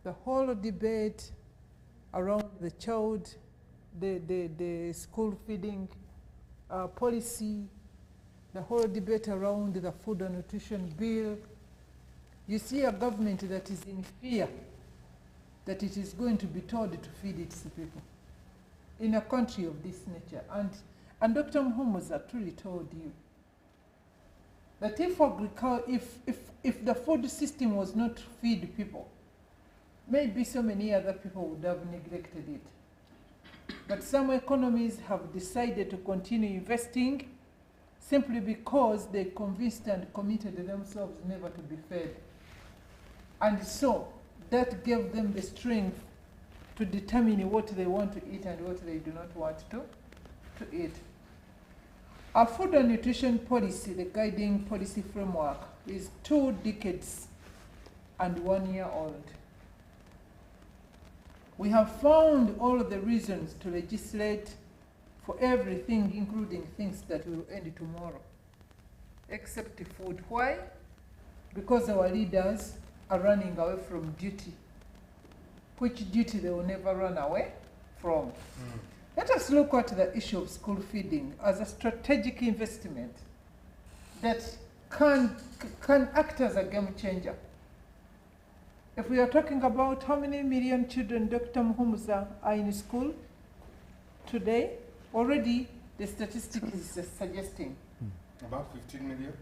the whole debate around the child, the school feeding policy, the whole debate around the food and nutrition bill, you see a government that is in fear that it is going to be told to feed its people in a country of this nature. And Dr. Muhomoza truly told you that if the food system was not to feed people, maybe so many other people would have neglected it. But some economies have decided to continue investing simply because they convinced and committed themselves never to be fed. And so that gave them the strength to determine what they want to eat and what they do not want to eat. Our food and nutrition policy, the guiding policy framework, is 2 decades and 1 year old. We have found all the reasons to legislate for everything, including things that will end tomorrow, except food. Why? Because our leaders are running away from duty, which duty they will never run away from. Let us look at the issue of school feeding as a strategic investment that can act as a game changer. If we are talking about how many million children, Dr. Muhumuza, are in school today, already the statistic is suggesting. About 15 million?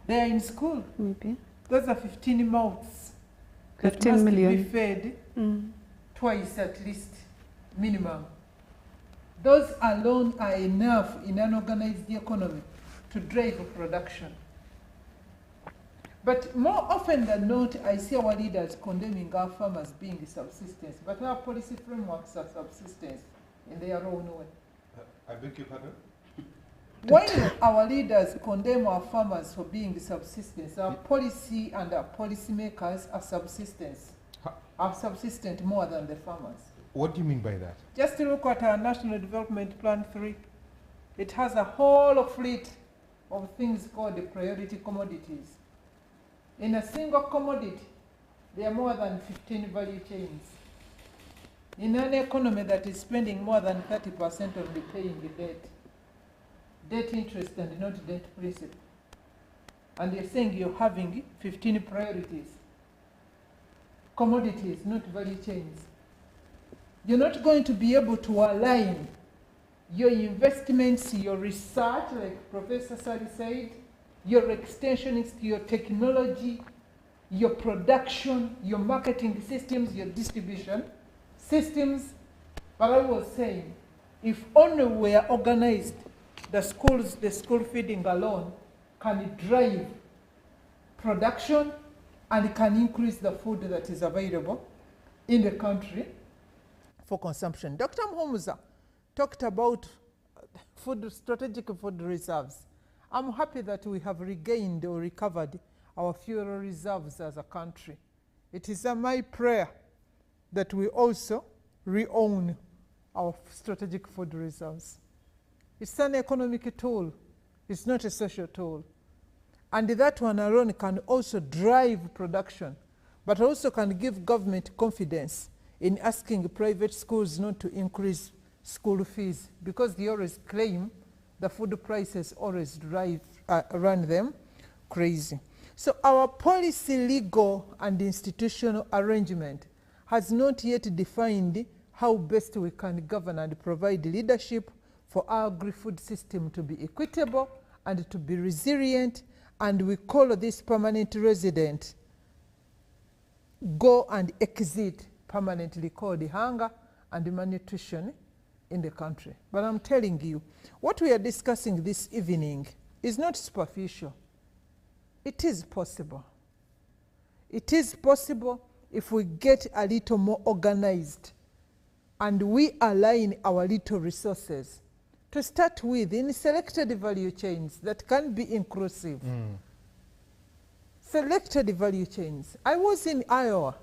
They are in school. Maybe. Those are 15 mouths that 15 must million. be fed twice at least, minimum. Those alone are enough in an organized economy to drive production. But more often than not, I see our leaders condemning our farmers being subsistence, but our policy frameworks are subsistence in their own way. I beg your pardon? While our leaders condemn our farmers for being subsistence, our policy and our policymakers are subsistence, are subsistent more than the farmers. What do you mean by that? Just to look at our National Development Plan 3, it has a whole fleet of things called the priority commodities. In a single commodity, there are more than 15 value chains. In an economy that is spending more than 30% on repaying the debt interest and not debt principal, and you're saying you're having 15 priorities, commodities, not value chains. You're not going to be able to align your investments, your research, like Professor Sally said, your extensions, your technology, your production, your marketing systems, your distribution systems. But I was saying, if only we are organized, the school feeding alone can drive production and can increase the food that is available in the country for consumption. Dr. Muhumuza talked about strategic food reserves. I'm happy that we have regained or recovered our fuel reserves as a country. It is my prayer that we also re-own our strategic food reserves. It's an economic tool. It's not a social tool. And that one alone can also drive production, but also can give government confidence in asking private schools not to increase school fees, because they always claim the food prices always run them crazy. So our policy, legal, and institutional arrangement has not yet defined how best we can govern and provide leadership for our agri-food system to be equitable and to be resilient, and we call this permanent resident go and exit permanently called hunger and malnutrition in the country. But I'm telling you, what we are discussing this evening is not superficial. It is possible. It is possible if we get a little more organized and we align our little resources to start with in selected value chains that can be inclusive. Selected value chains. I was in Iowa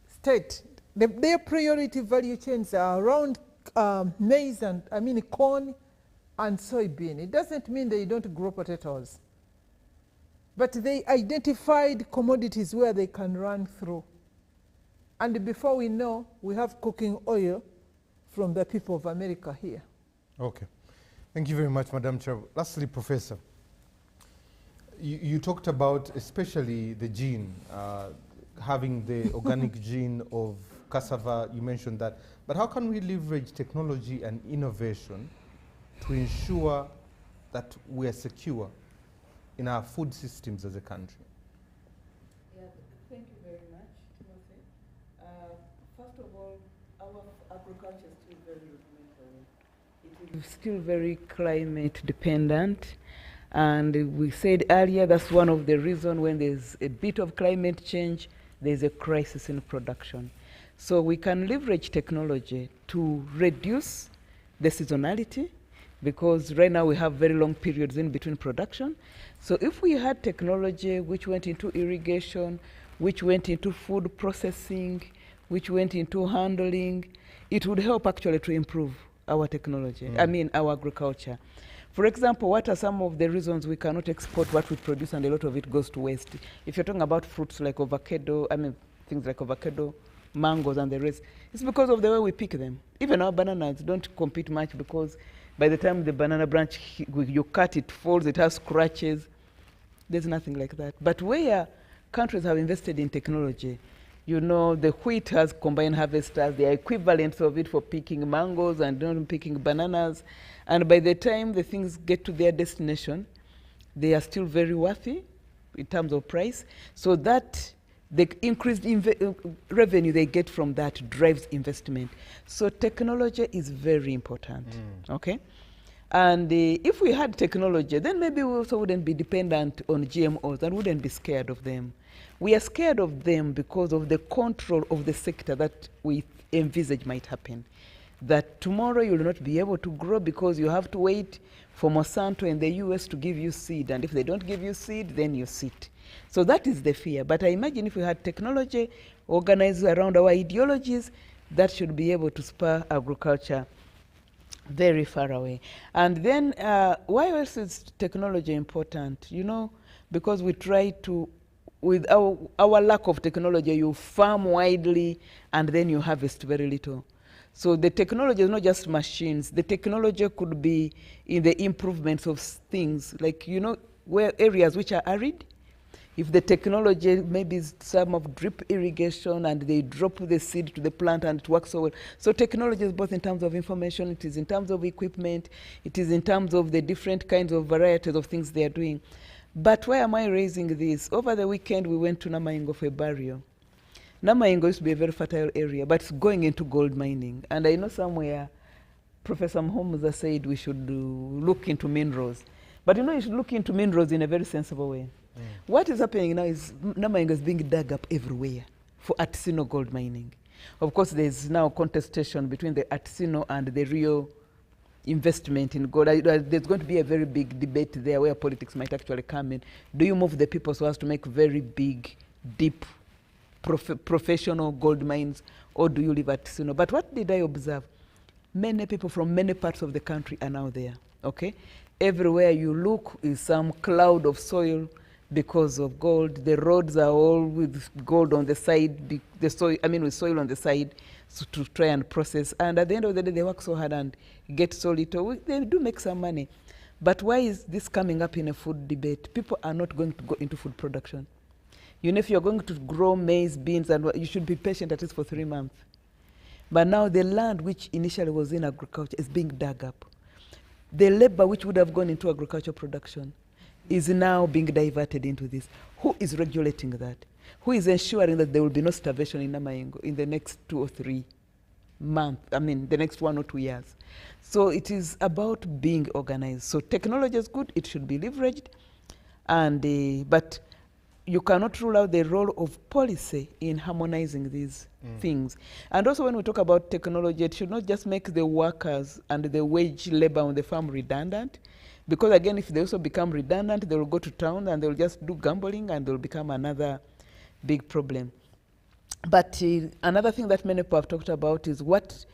State. Their priority value chains are around maize and, corn and soybean. It doesn't mean they don't grow potatoes. But they identified commodities where they can run through. And before we know, we have cooking oil from the people of America here. Okay. Thank you very much, Madam Chair. Lastly, Professor, you talked about especially the gene, having the organic gene of cassava, you mentioned that. But how can we leverage technology and innovation to ensure that we are secure in our food systems as a country? Yeah, thank you very much, Timothy. First of all, our agriculture is still very rudimentary. It is still very climate dependent. And we said earlier, that's one of the reasons when there's a bit of climate change, there's a crisis in production. So we can leverage technology to reduce the seasonality, because right now we have very long periods in between production. So if we had technology which went into irrigation, which went into food processing, which went into handling, it would help actually to improve our technology, I mean our agriculture. For example, what are some of the reasons we cannot export what we produce and a lot of it goes to waste? If you're talking about fruits like avocado, I mean things like avocado, mangoes and the rest, it's because of the way we pick them. Even our bananas don't compete much because by the time the banana branch, you cut it, falls, it has scratches. There's nothing like that. But where countries have invested in technology, you know, the wheat has combined harvesters, the equivalents of it for picking mangoes and not picking bananas. And by the time the things get to their destination, they are still very worthy in terms of price. So that the increased revenue they get from that drives investment. So technology is very important, okay? And if we had technology, then maybe we also wouldn't be dependent on GMOs and wouldn't be scared of them. We are scared of them because of the control of the sector that we envisage might happen. That tomorrow you will not be able to grow because you have to wait for Monsanto in the US to give you seed. And if they don't give you seed, then you sit. So that is the fear. But I imagine if we had technology organized around our ideologies, that should be able to spur agriculture very far away. And then why else is technology important? You know, because we try to, with our lack of technology, you farm widely and then you harvest very little. So the technology is not just machines. The technology could be in the improvements of things, like, you know, where areas which are arid, if the technology maybe is some of drip irrigation and they drop the seed to the plant and it works so well. So technology is both in terms of information, it is in terms of equipment, it is in terms of the different kinds of varieties of things they are doing. But why am I raising this? Over the weekend we went to Namaingo for a burial. Namaingo used to be a very fertile area, but it's going into gold mining. And I know somewhere Professor Mhomuza said we should look into minerals. But you know, you should look into minerals in a very sensible way. What is happening now is Namaingo is being dug up everywhere for artisanal gold mining. Of course, there's now contestation between the artisanal and the real investment in gold. There's going to be a very big debate there where politics might actually come in. Do you move the people so as to make very big, deep, professional gold mines, or do you leave artisanal? But what did I observe? Many people from many parts of the country are now there, okay? Everywhere you look is some cloud of soil because of gold. The roads are all with gold on the side, with soil on the side, so to try and process. And at the end of the day, they work so hard and get so little. They do make some money. But why is this coming up in a food debate? People are not going to go into food production. You know, if you're going to grow maize, beans, and you should be patient at least for 3 months. But now the land which initially was in agriculture is being dug up. The labor which would have gone into agricultural production is now being diverted into this. Who is regulating that? Who is ensuring that there will be no starvation in Namaingo in the next 2 or 3 months, the next 1 or 2 years? So it is about being organized. So technology is good, it should be leveraged, and but you cannot rule out the role of policy in harmonizing these things. And also when we talk about technology, it should not just make the workers and the wage labor on the farm redundant, because again, if they also become redundant, they will go to town and they will just do gambling and they will become another big problem. But another thing that many people have talked about is what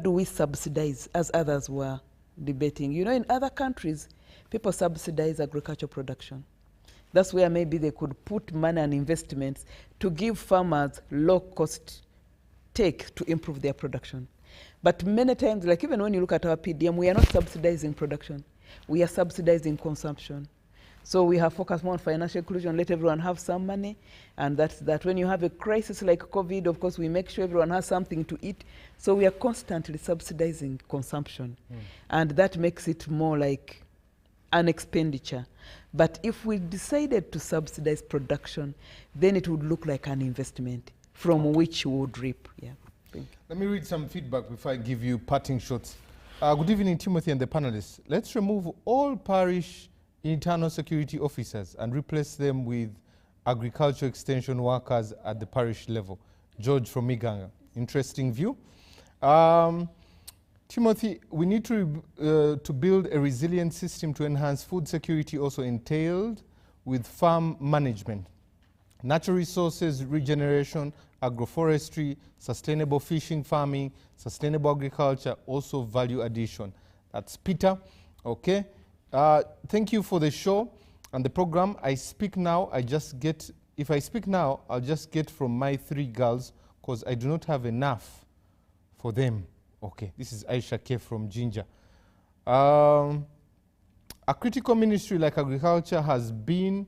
do we subsidize, as others were debating. You know, in other countries, people subsidize agricultural production. That's where maybe they could put money and investments to give farmers low-cost take to improve their production. But many times, like even when you look at our PDM, we are not subsidizing production. We are subsidizing consumption. So we have focused more on financial inclusion, let everyone have some money, and that's that. When you have a crisis like COVID, of course, we make sure everyone has something to eat. So we are constantly subsidizing consumption. And that makes it more like an expenditure. But if we decided to subsidize production, then it would look like an investment from which we would reap. Yeah. Let me read some feedback before I give you parting shots. Good evening, Timothy and the panelists. Let's remove all parish internal security officers and replace them with agriculture extension workers at the parish level. George from Miganga. Interesting view. Timothy, we need to build a resilient system to enhance food security, also entailed with farm management, natural resources regeneration, agroforestry, sustainable fishing farming, sustainable agriculture, also value addition. That's Peter. Okay. Thank you for the show and the program. I speak now, if I speak now, I'll just get from my 3 girls because I do not have enough for them. Okay, this is Aisha K from Ginger. A critical ministry like agriculture has been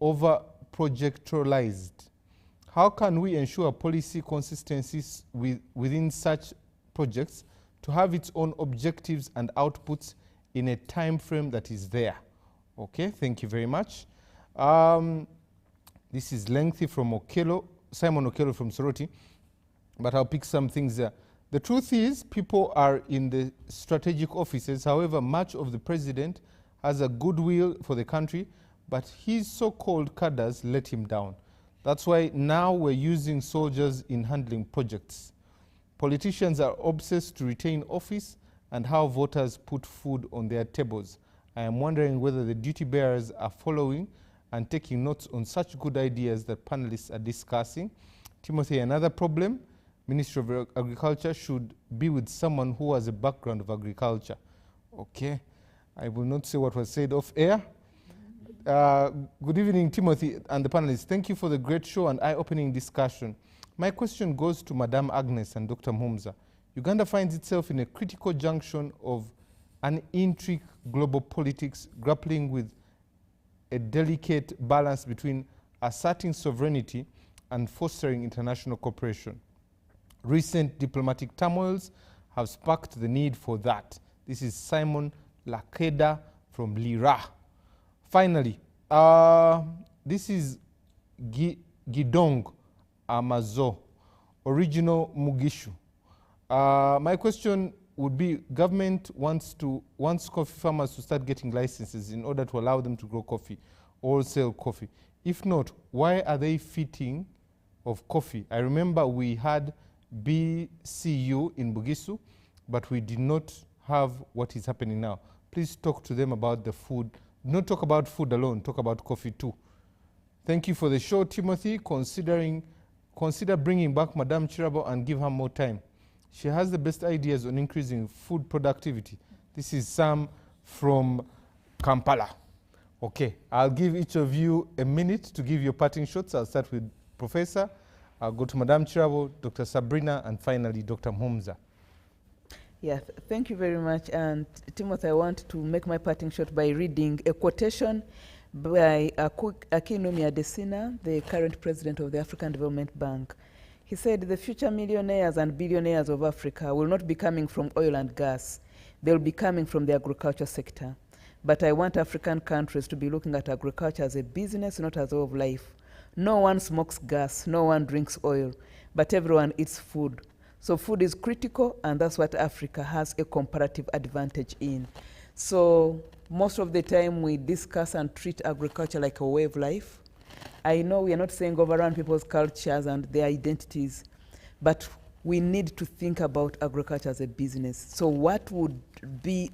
over-projectualized. How can we ensure policy consistencies within such projects to have its own objectives and outputs in a time frame that is there? Okay, thank you very much. This is lengthy from Okello, Simon Okello from Soroti, but I'll pick some things there. The truth is, people are in the strategic offices. However, much of the president has a goodwill for the country, but his so-called cadres let him down. That's why now we're using soldiers in handling projects. Politicians are obsessed to retain office and how voters put food on their tables. I am wondering whether the duty bearers are following and taking notes on such good ideas that panelists are discussing. Timothy, another problem, Ministry of Agriculture should be with someone who has a background of agriculture. Okay, I will not say what was said off air. Good evening, Timothy and the panelists. Thank you for the great show and eye-opening discussion. My question goes to Madame Agnes and Dr. Mhumza. Uganda finds itself in a critical junction of an intricate global politics grappling with a delicate balance between asserting sovereignty and fostering international cooperation. Recent diplomatic turmoils have sparked the need for that. This is Simon Lakeda from Lira. Finally, this is Gidong Amazo, original Mugishu. My question would be, government wants coffee farmers to start getting licenses in order to allow them to grow coffee or sell coffee. If not, why are they fitting of coffee? I remember we had BCU in Bugisu, but we did not have what is happening now. Please talk to them about the food. Not talk about food alone, talk about coffee too. Thank you for the show, Timothy. Consider bringing back Madame Chirabo and give her more time. She has the best ideas on increasing food productivity. This is Sam from Kampala. Okay, I'll give each of you a minute to give your parting shots. I'll start with Professor. I'll go to Madame Chirabo, Dr. Sabrina, and finally Dr. Mhumza. Yeah, thank you very much. And Timothy, I want to make my parting shot by reading a quotation by Akinwumi Adesina, the current president of the African Development Bank. He said, the future millionaires and billionaires of Africa will not be coming from oil and gas. They'll be coming from the agriculture sector. But I want African countries to be looking at agriculture as a business, not as a way of life. No one smokes gas, no one drinks oil, but everyone eats food. So food is critical, and that's what Africa has a comparative advantage in. So most of the time we discuss and treat agriculture like a way of life. I know we are not saying overrun people's cultures and their identities, but we need to think about agriculture as a business. So what would be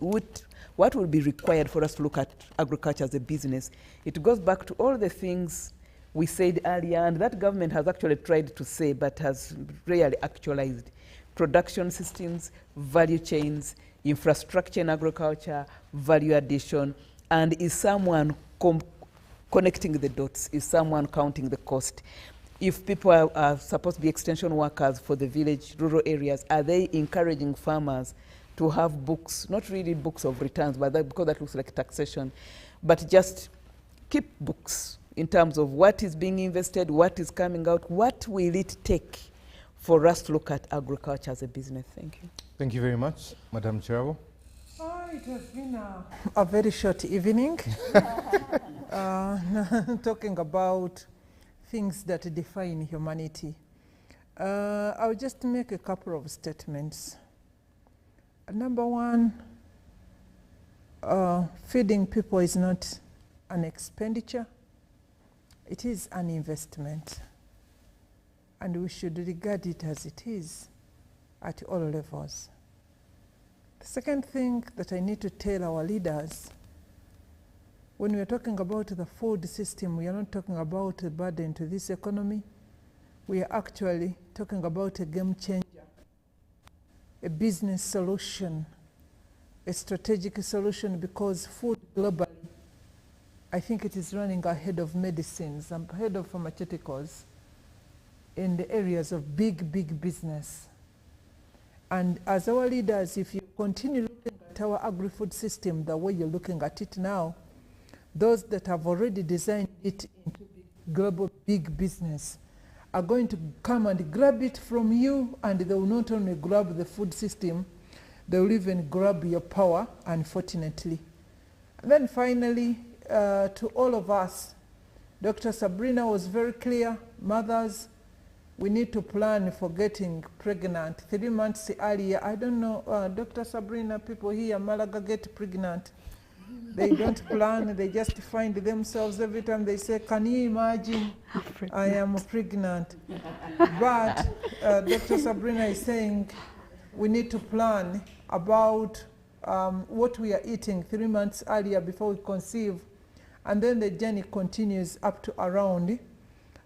required for us to look at agriculture as a business? It goes back to all the things we said earlier, and that government has actually tried to say, but has rarely actualized. Production systems, value chains, infrastructure in agriculture, value addition, and is someone connecting the dots? Is someone counting the cost? If people are supposed to be extension workers for the village, rural areas, are they encouraging farmers to have books, not really books of returns, but because that looks like taxation, but just keep books in terms of what is being invested, what is coming out, what will it take for us to look at agriculture as a business? Thank you. Thank you very much, Madame Chirabo. It has been a very short evening, talking about things that define humanity. I'll just make a couple of statements. Number one, feeding people is not an expenditure, it is an investment. And we should regard it as it is at all levels. The second thing that I need to tell our leaders, when we are talking about the food system, we are not talking about a burden to this economy. we are actually talking about a game changer, a business solution, a strategic solution, because food globally, I think it is running ahead of medicines and ahead of pharmaceuticals in the areas of big business. And as our leaders, if you continue looking at our agri-food system the way you're looking at it now, those that have already designed it into global big business are going to come and grab it from you, and they will not only grab the food system, they will even grab your power, unfortunately. And then finally, to all of us, Dr. Sabrina was very clear. Mothers, we need to plan for getting pregnant 3 months earlier. I don't know, Dr. Sabrina, people here in Malaga get pregnant. They don't plan, they just find themselves every time they say, can you imagine I am pregnant? But Dr. Sabrina is saying we need to plan about what we are eating 3 months earlier before we conceive. And then the journey continues up to around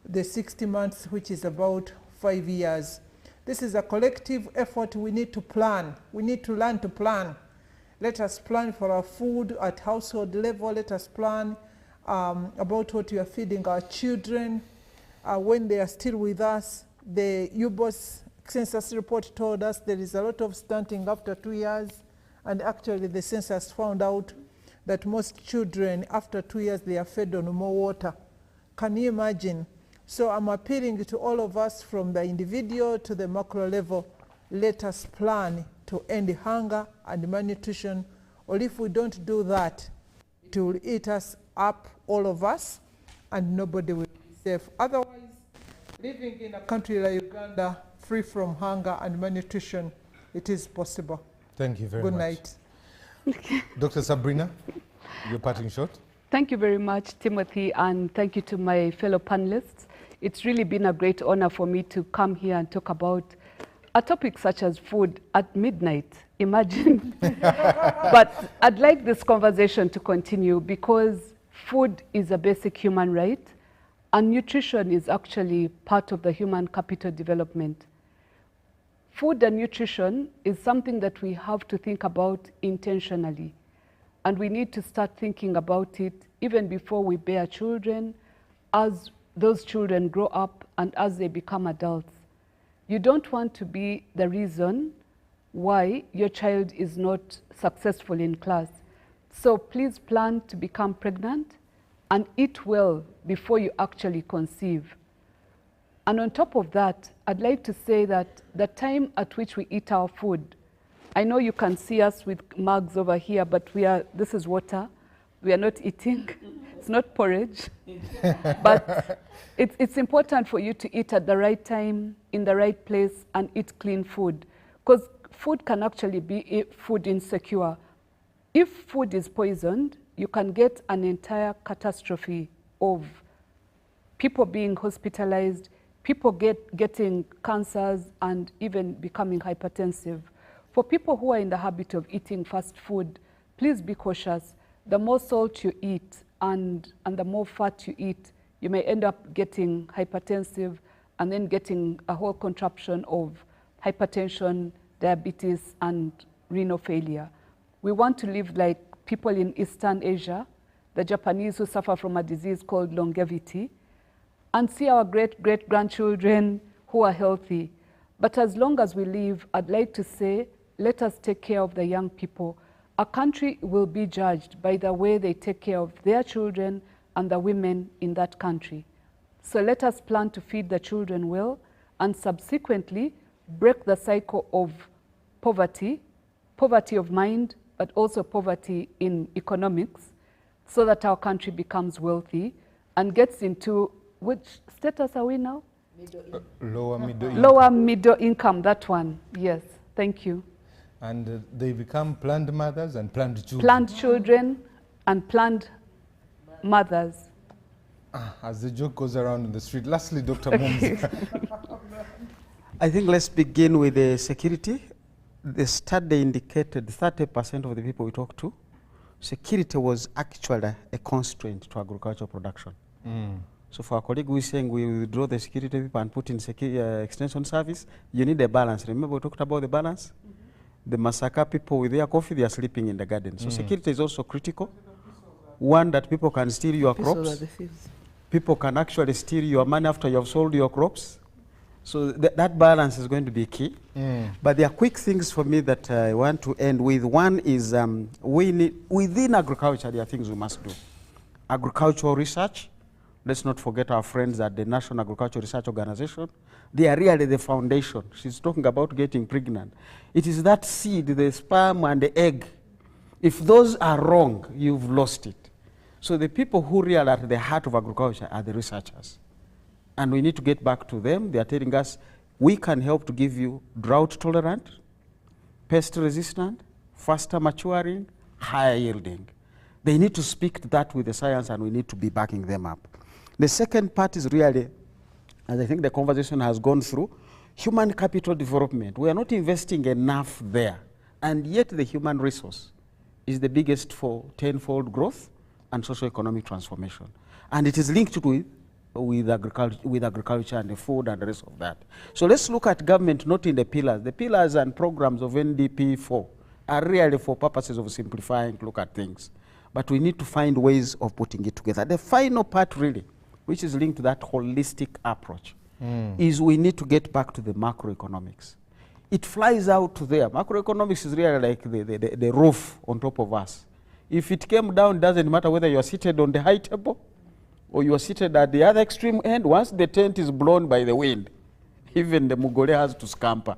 the 60 months, which is about 5 years. This is a collective effort. We need to plan. We need to learn to plan. Let us plan for our food at household level. Let us plan about what we are feeding our children when they are still with us. The UBOS census report told us there is a lot of stunting after 2 years. And actually the census found out that most children after 2 years, they are fed on more water. Can you imagine? So I'm appealing to all of us from the individual to the macro level. Let us plan to end hunger and malnutrition, or if we don't do that, it will eat us up, all of us, and nobody will be safe. Otherwise, living in a country like Uganda, free from hunger and malnutrition, it is possible. Thank you very much. Good night. Dr. Sabrina, your parting shot. Thank you very much, Timothy, and thank you to my fellow panelists. It's really been a great honor for me to come here and talk about a topic such as food at midnight. Imagine. But I'd like this conversation to continue because food is a basic human right, and nutrition is actually part of the human capital development. Food and nutrition is something that we have to think about intentionally. And we need to start thinking about it even before we bear children, as those children grow up and as they become adults. You don't want to be the reason why your child is not successful in class. So please plan to become pregnant and eat well before you actually conceive. And on top of that, I'd like to say that the time at which we eat our food, I know you can see us with mugs over here, but this is water. We are not eating. It's not porridge. But it's important for you to eat at the right time, in the right place, and eat clean food. Because food can actually be food insecure. If food is poisoned, you can get an entire catastrophe of people being hospitalized, people getting cancers, and even becoming hypertensive. For people who are in the habit of eating fast food, please be cautious. The more salt you eat and the more fat you eat, you may end up getting hypertensive and then getting a whole contraption of hypertension, diabetes, and renal failure. We want to live like people in Eastern Asia, the Japanese who suffer from a disease called longevity, and see our great-great-grandchildren who are healthy. But as long as we live, I'd like to say, let us take care of the young people. A country will be judged by the way they take care of their children and the women in that country. So let us plan to feed the children well and subsequently break the cycle of poverty of mind, but also poverty in economics, so that our country becomes wealthy and gets into, which status are we now? Lower middle income. Lower middle income, that one, yes, thank you. And they become planned mothers and planned children. Planned children and planned mothers. As the joke goes around in the street. Lastly, Dr. Mums. I think let's begin with the security. The study indicated 30% of the people we talked to, security was actually a constraint to agricultural production. So for our colleague who is saying we withdraw the security people and put in extension service, you need a balance. Remember we talked about the balance? The Masaka people with their coffee, they are sleeping in the garden. So security is also critical. One, that people can steal your crops. People can actually steal your money after you have sold your crops. So that balance is going to be key. But there are quick things for me that I want to end with. One is we need, within agriculture, there are things we must do. Agricultural research. Let's not forget our friends at the National Agricultural Research Organization. They are really the foundation. She's talking about getting pregnant. It is that seed, the sperm and the egg. If those are wrong, you've lost it. So the people who really are at the heart of agriculture are the researchers. And we need to get back to them. They are telling us, we can help to give you drought tolerant, pest resistant, faster maturing, higher yielding. They need to speak to that with the science, and we need to be backing them up. The second part is really, as I think the conversation has gone through, human capital development. We are not investing enough there, and yet the human resource is the biggest for tenfold growth and socio-economic transformation. And it is linked with agriculture and the food and the rest of that. So let's look at government not in the pillars. The pillars and programs of NDP4 are really for purposes of simplifying, look at things. But we need to find ways of putting it together. The final part really, which is linked to that holistic approach, is we need to get back to the macroeconomics. It flies out there. Macroeconomics is really like the roof on top of us. If it came down, it doesn't matter whether you are seated on the high table or you are seated at the other extreme end. Once the tent is blown by the wind, even the Mugole has to scamper.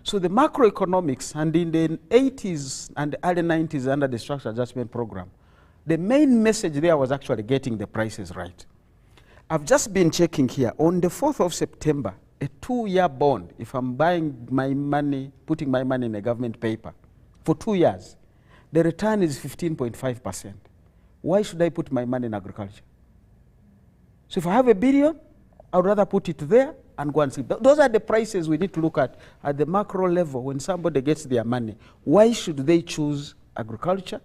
So the macroeconomics, and in the 80s and the early 90s under the structural adjustment program, the main message there was actually getting the prices right. I've just been checking here. On the 4th of September, a 2-year bond, if I'm buying my money, putting my money in a government paper for 2 years, the return is 15.5%. Why should I put my money in agriculture? So if I have $1 billion, I would rather put it there and go and see. Those are the prices we need to look at the macro level when somebody gets their money. Why should they choose agriculture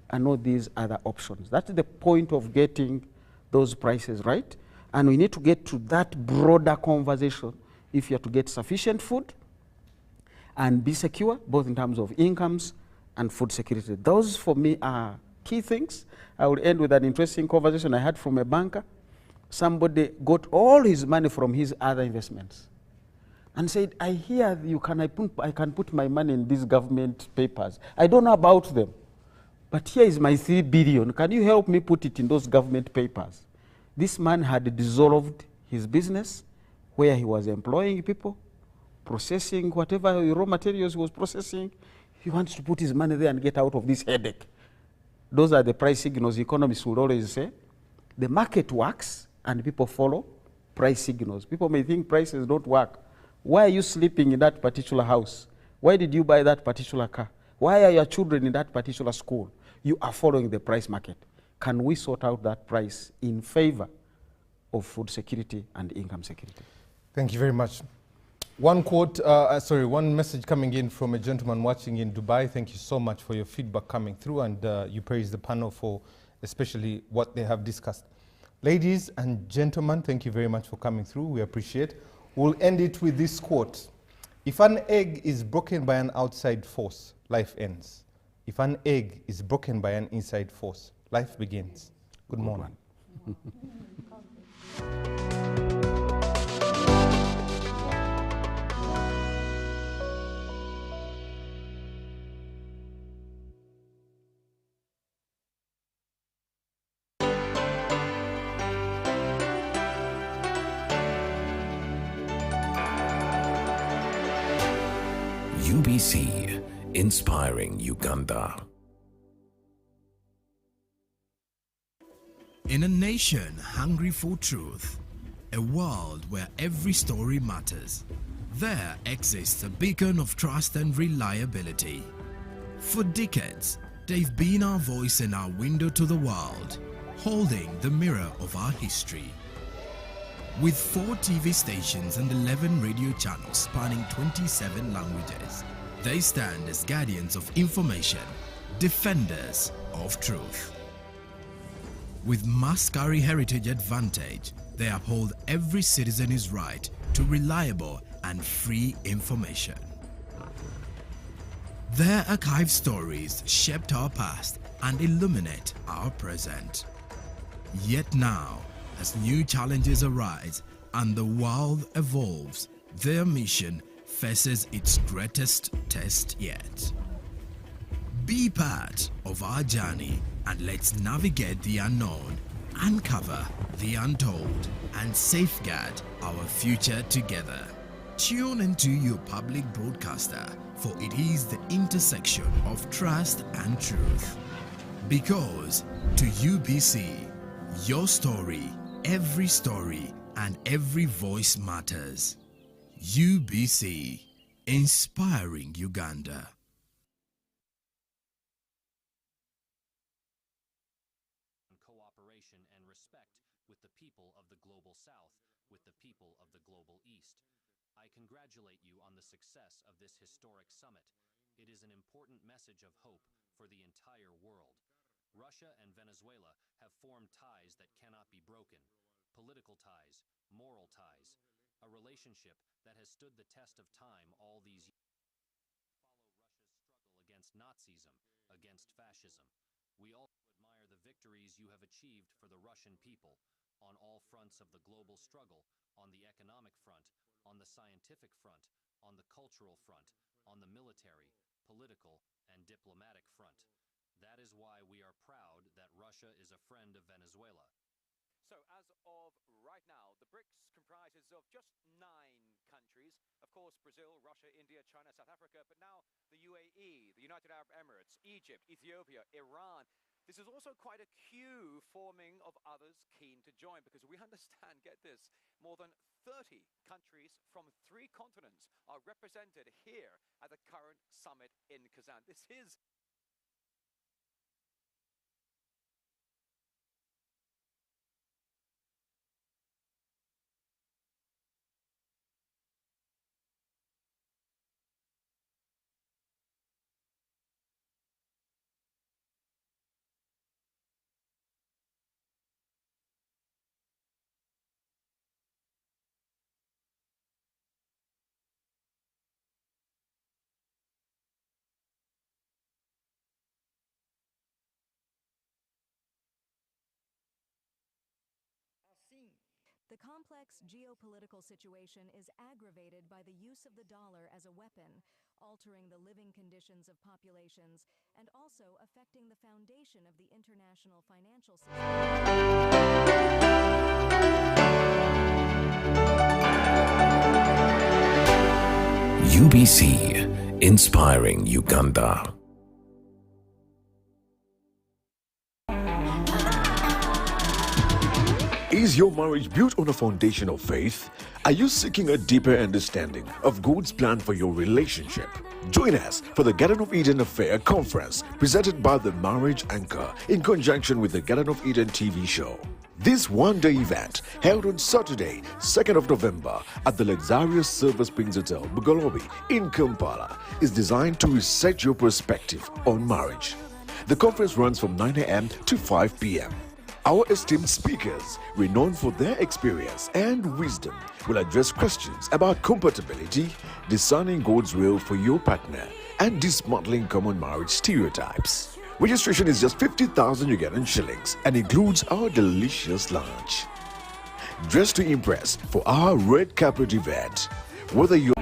and not these other options? That's the point of getting those prices right. And we need to get to that broader conversation if you are to get sufficient food and be secure, both in terms of incomes and food security. Those, for me, are key things. I will end with an interesting conversation I had from a banker. Somebody got all his money from his other investments and said, I hear I can put my money in these government papers. I don't know about them, but here is my $3 billion. Can you help me put it in those government papers? This man had dissolved his business where he was employing people, processing whatever raw materials he was processing. He wants to put his money there and get out of this headache. Those are the price signals economists would always say. The market works and people follow price signals. People may think prices don't work. Why are you sleeping in that particular house? Why did you buy that particular car? Why are your children in that particular school? You are following the price market. Can we sort out that price in favor of food security and income security? Thank you very much. One message coming in from a gentleman watching in Dubai. Thank you so much for your feedback coming through, and you praise the panel for especially what they have discussed. Ladies and gentlemen, thank you very much for coming through. We appreciate. We'll end it with this quote. If an egg is broken by an outside force, life ends. If an egg is broken by an inside force, life begins. Good morning. UBC, inspiring Uganda. In a nation hungry for truth, a world where every story matters, there exists a beacon of trust and reliability. For decades, they've been our voice and our window to the world, holding the mirror of our history. With 4 TV stations and 11 radio channels spanning 27 languages, they stand as guardians of information, defenders of truth. With mass carry heritage advantage, They uphold every citizen's right to reliable and free information. Their archived stories shaped our past and illuminate our present. Yet now, as new challenges arise and the world evolves, their mission faces its greatest test yet. Be part of our journey and let's navigate the unknown, uncover the untold, and safeguard our future together. Tune into your public broadcaster, for it is the intersection of trust and truth. Because to UBC, your story, every story, and every voice matters. UBC, inspiring Uganda. Cooperation and respect with the people of the Global South, with the people of the Global East. I congratulate you on the success of this historic summit. It is an important message of hope for the entire world. Russia and Venezuela have formed ties that cannot be broken. Political ties, moral ties, a relationship that has stood the test of time all these years. Follow Russia's struggle against Nazism, against fascism. We also admire the victories you have achieved for the Russian people on all fronts of the global struggle, on the economic front, on the scientific front, on the cultural front, on the military, political, and diplomatic front. That is why we are proud that Russia is a friend of Venezuela. So as of right now, the BRICS comprises of just 9 countries. Of course, Brazil, Russia, India, China, South Africa, but now the UAE, the United Arab Emirates, Egypt, Ethiopia, Iran. This is also quite a queue forming of others keen to join, because we understand, get this, more than 30 countries from 3 continents are represented here at the current summit in Kazan. This is The complex geopolitical situation is aggravated by the use of the dollar as a weapon, altering the living conditions of populations, and also affecting the foundation of the international financial system. UBC, inspiring Uganda. Is your marriage built on a foundation of faith? Are you seeking a deeper understanding of God's plan for your relationship? Join us for the Garden of Eden Affair Conference, presented by the Marriage Anchor in conjunction with the Garden of Eden TV show. This one-day event, held on Saturday, 2nd of November at the luxurious Silver Springs Hotel, Bugolobi in Kampala, is designed to reset your perspective on marriage. The conference runs from 9 a.m. to 5 p.m. Our esteemed speakers, renowned for their experience and wisdom, will address questions about compatibility, discerning God's will for your partner, and dismantling common marriage stereotypes. Registration is just 50,000 Ugandan shillings and includes our delicious lunch. Dress to impress for our red carpet event. Whether you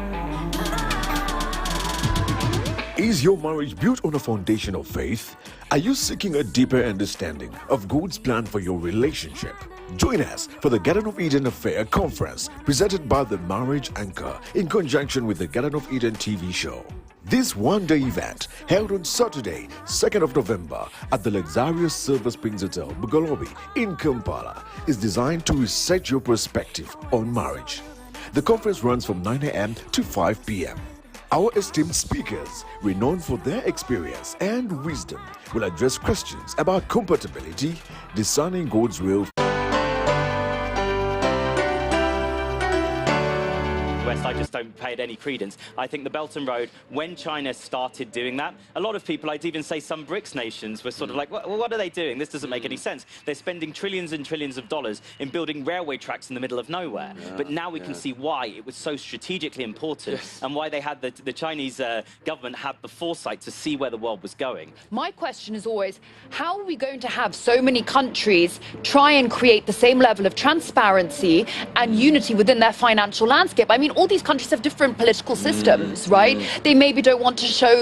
Is your marriage built on a foundation of faith? Are you seeking a deeper understanding of God's plan for your relationship? Join us for the Garden of Eden Affair Conference, presented by the Marriage Anchor in conjunction with the Garden of Eden TV show. This one-day event, held on Saturday, 2nd of November at the luxurious Silver Springs Hotel, Bugolobi in Kampala, is designed to reset your perspective on marriage. The conference runs from 9 a.m. to 5 p.m. Our esteemed speakers, renowned for their experience and wisdom, will address questions about compatibility, discerning God's will. West, I just don't pay it any credence. I think the Belt and Road, when China started doing that, a lot of people, I'd even say some BRICS nations, were sort of like, well, what are they doing? This doesn't make any sense. They're spending trillions and trillions of dollars in building railway tracks in the middle of nowhere. But now we can see why it was so strategically important and why they had the Chinese government had the foresight to see where the world was going. My question is always, how are we going to have so many countries try and create the same level of transparency and unity within their financial landscape? I mean, all these countries have different political systems, right? They maybe don't want to show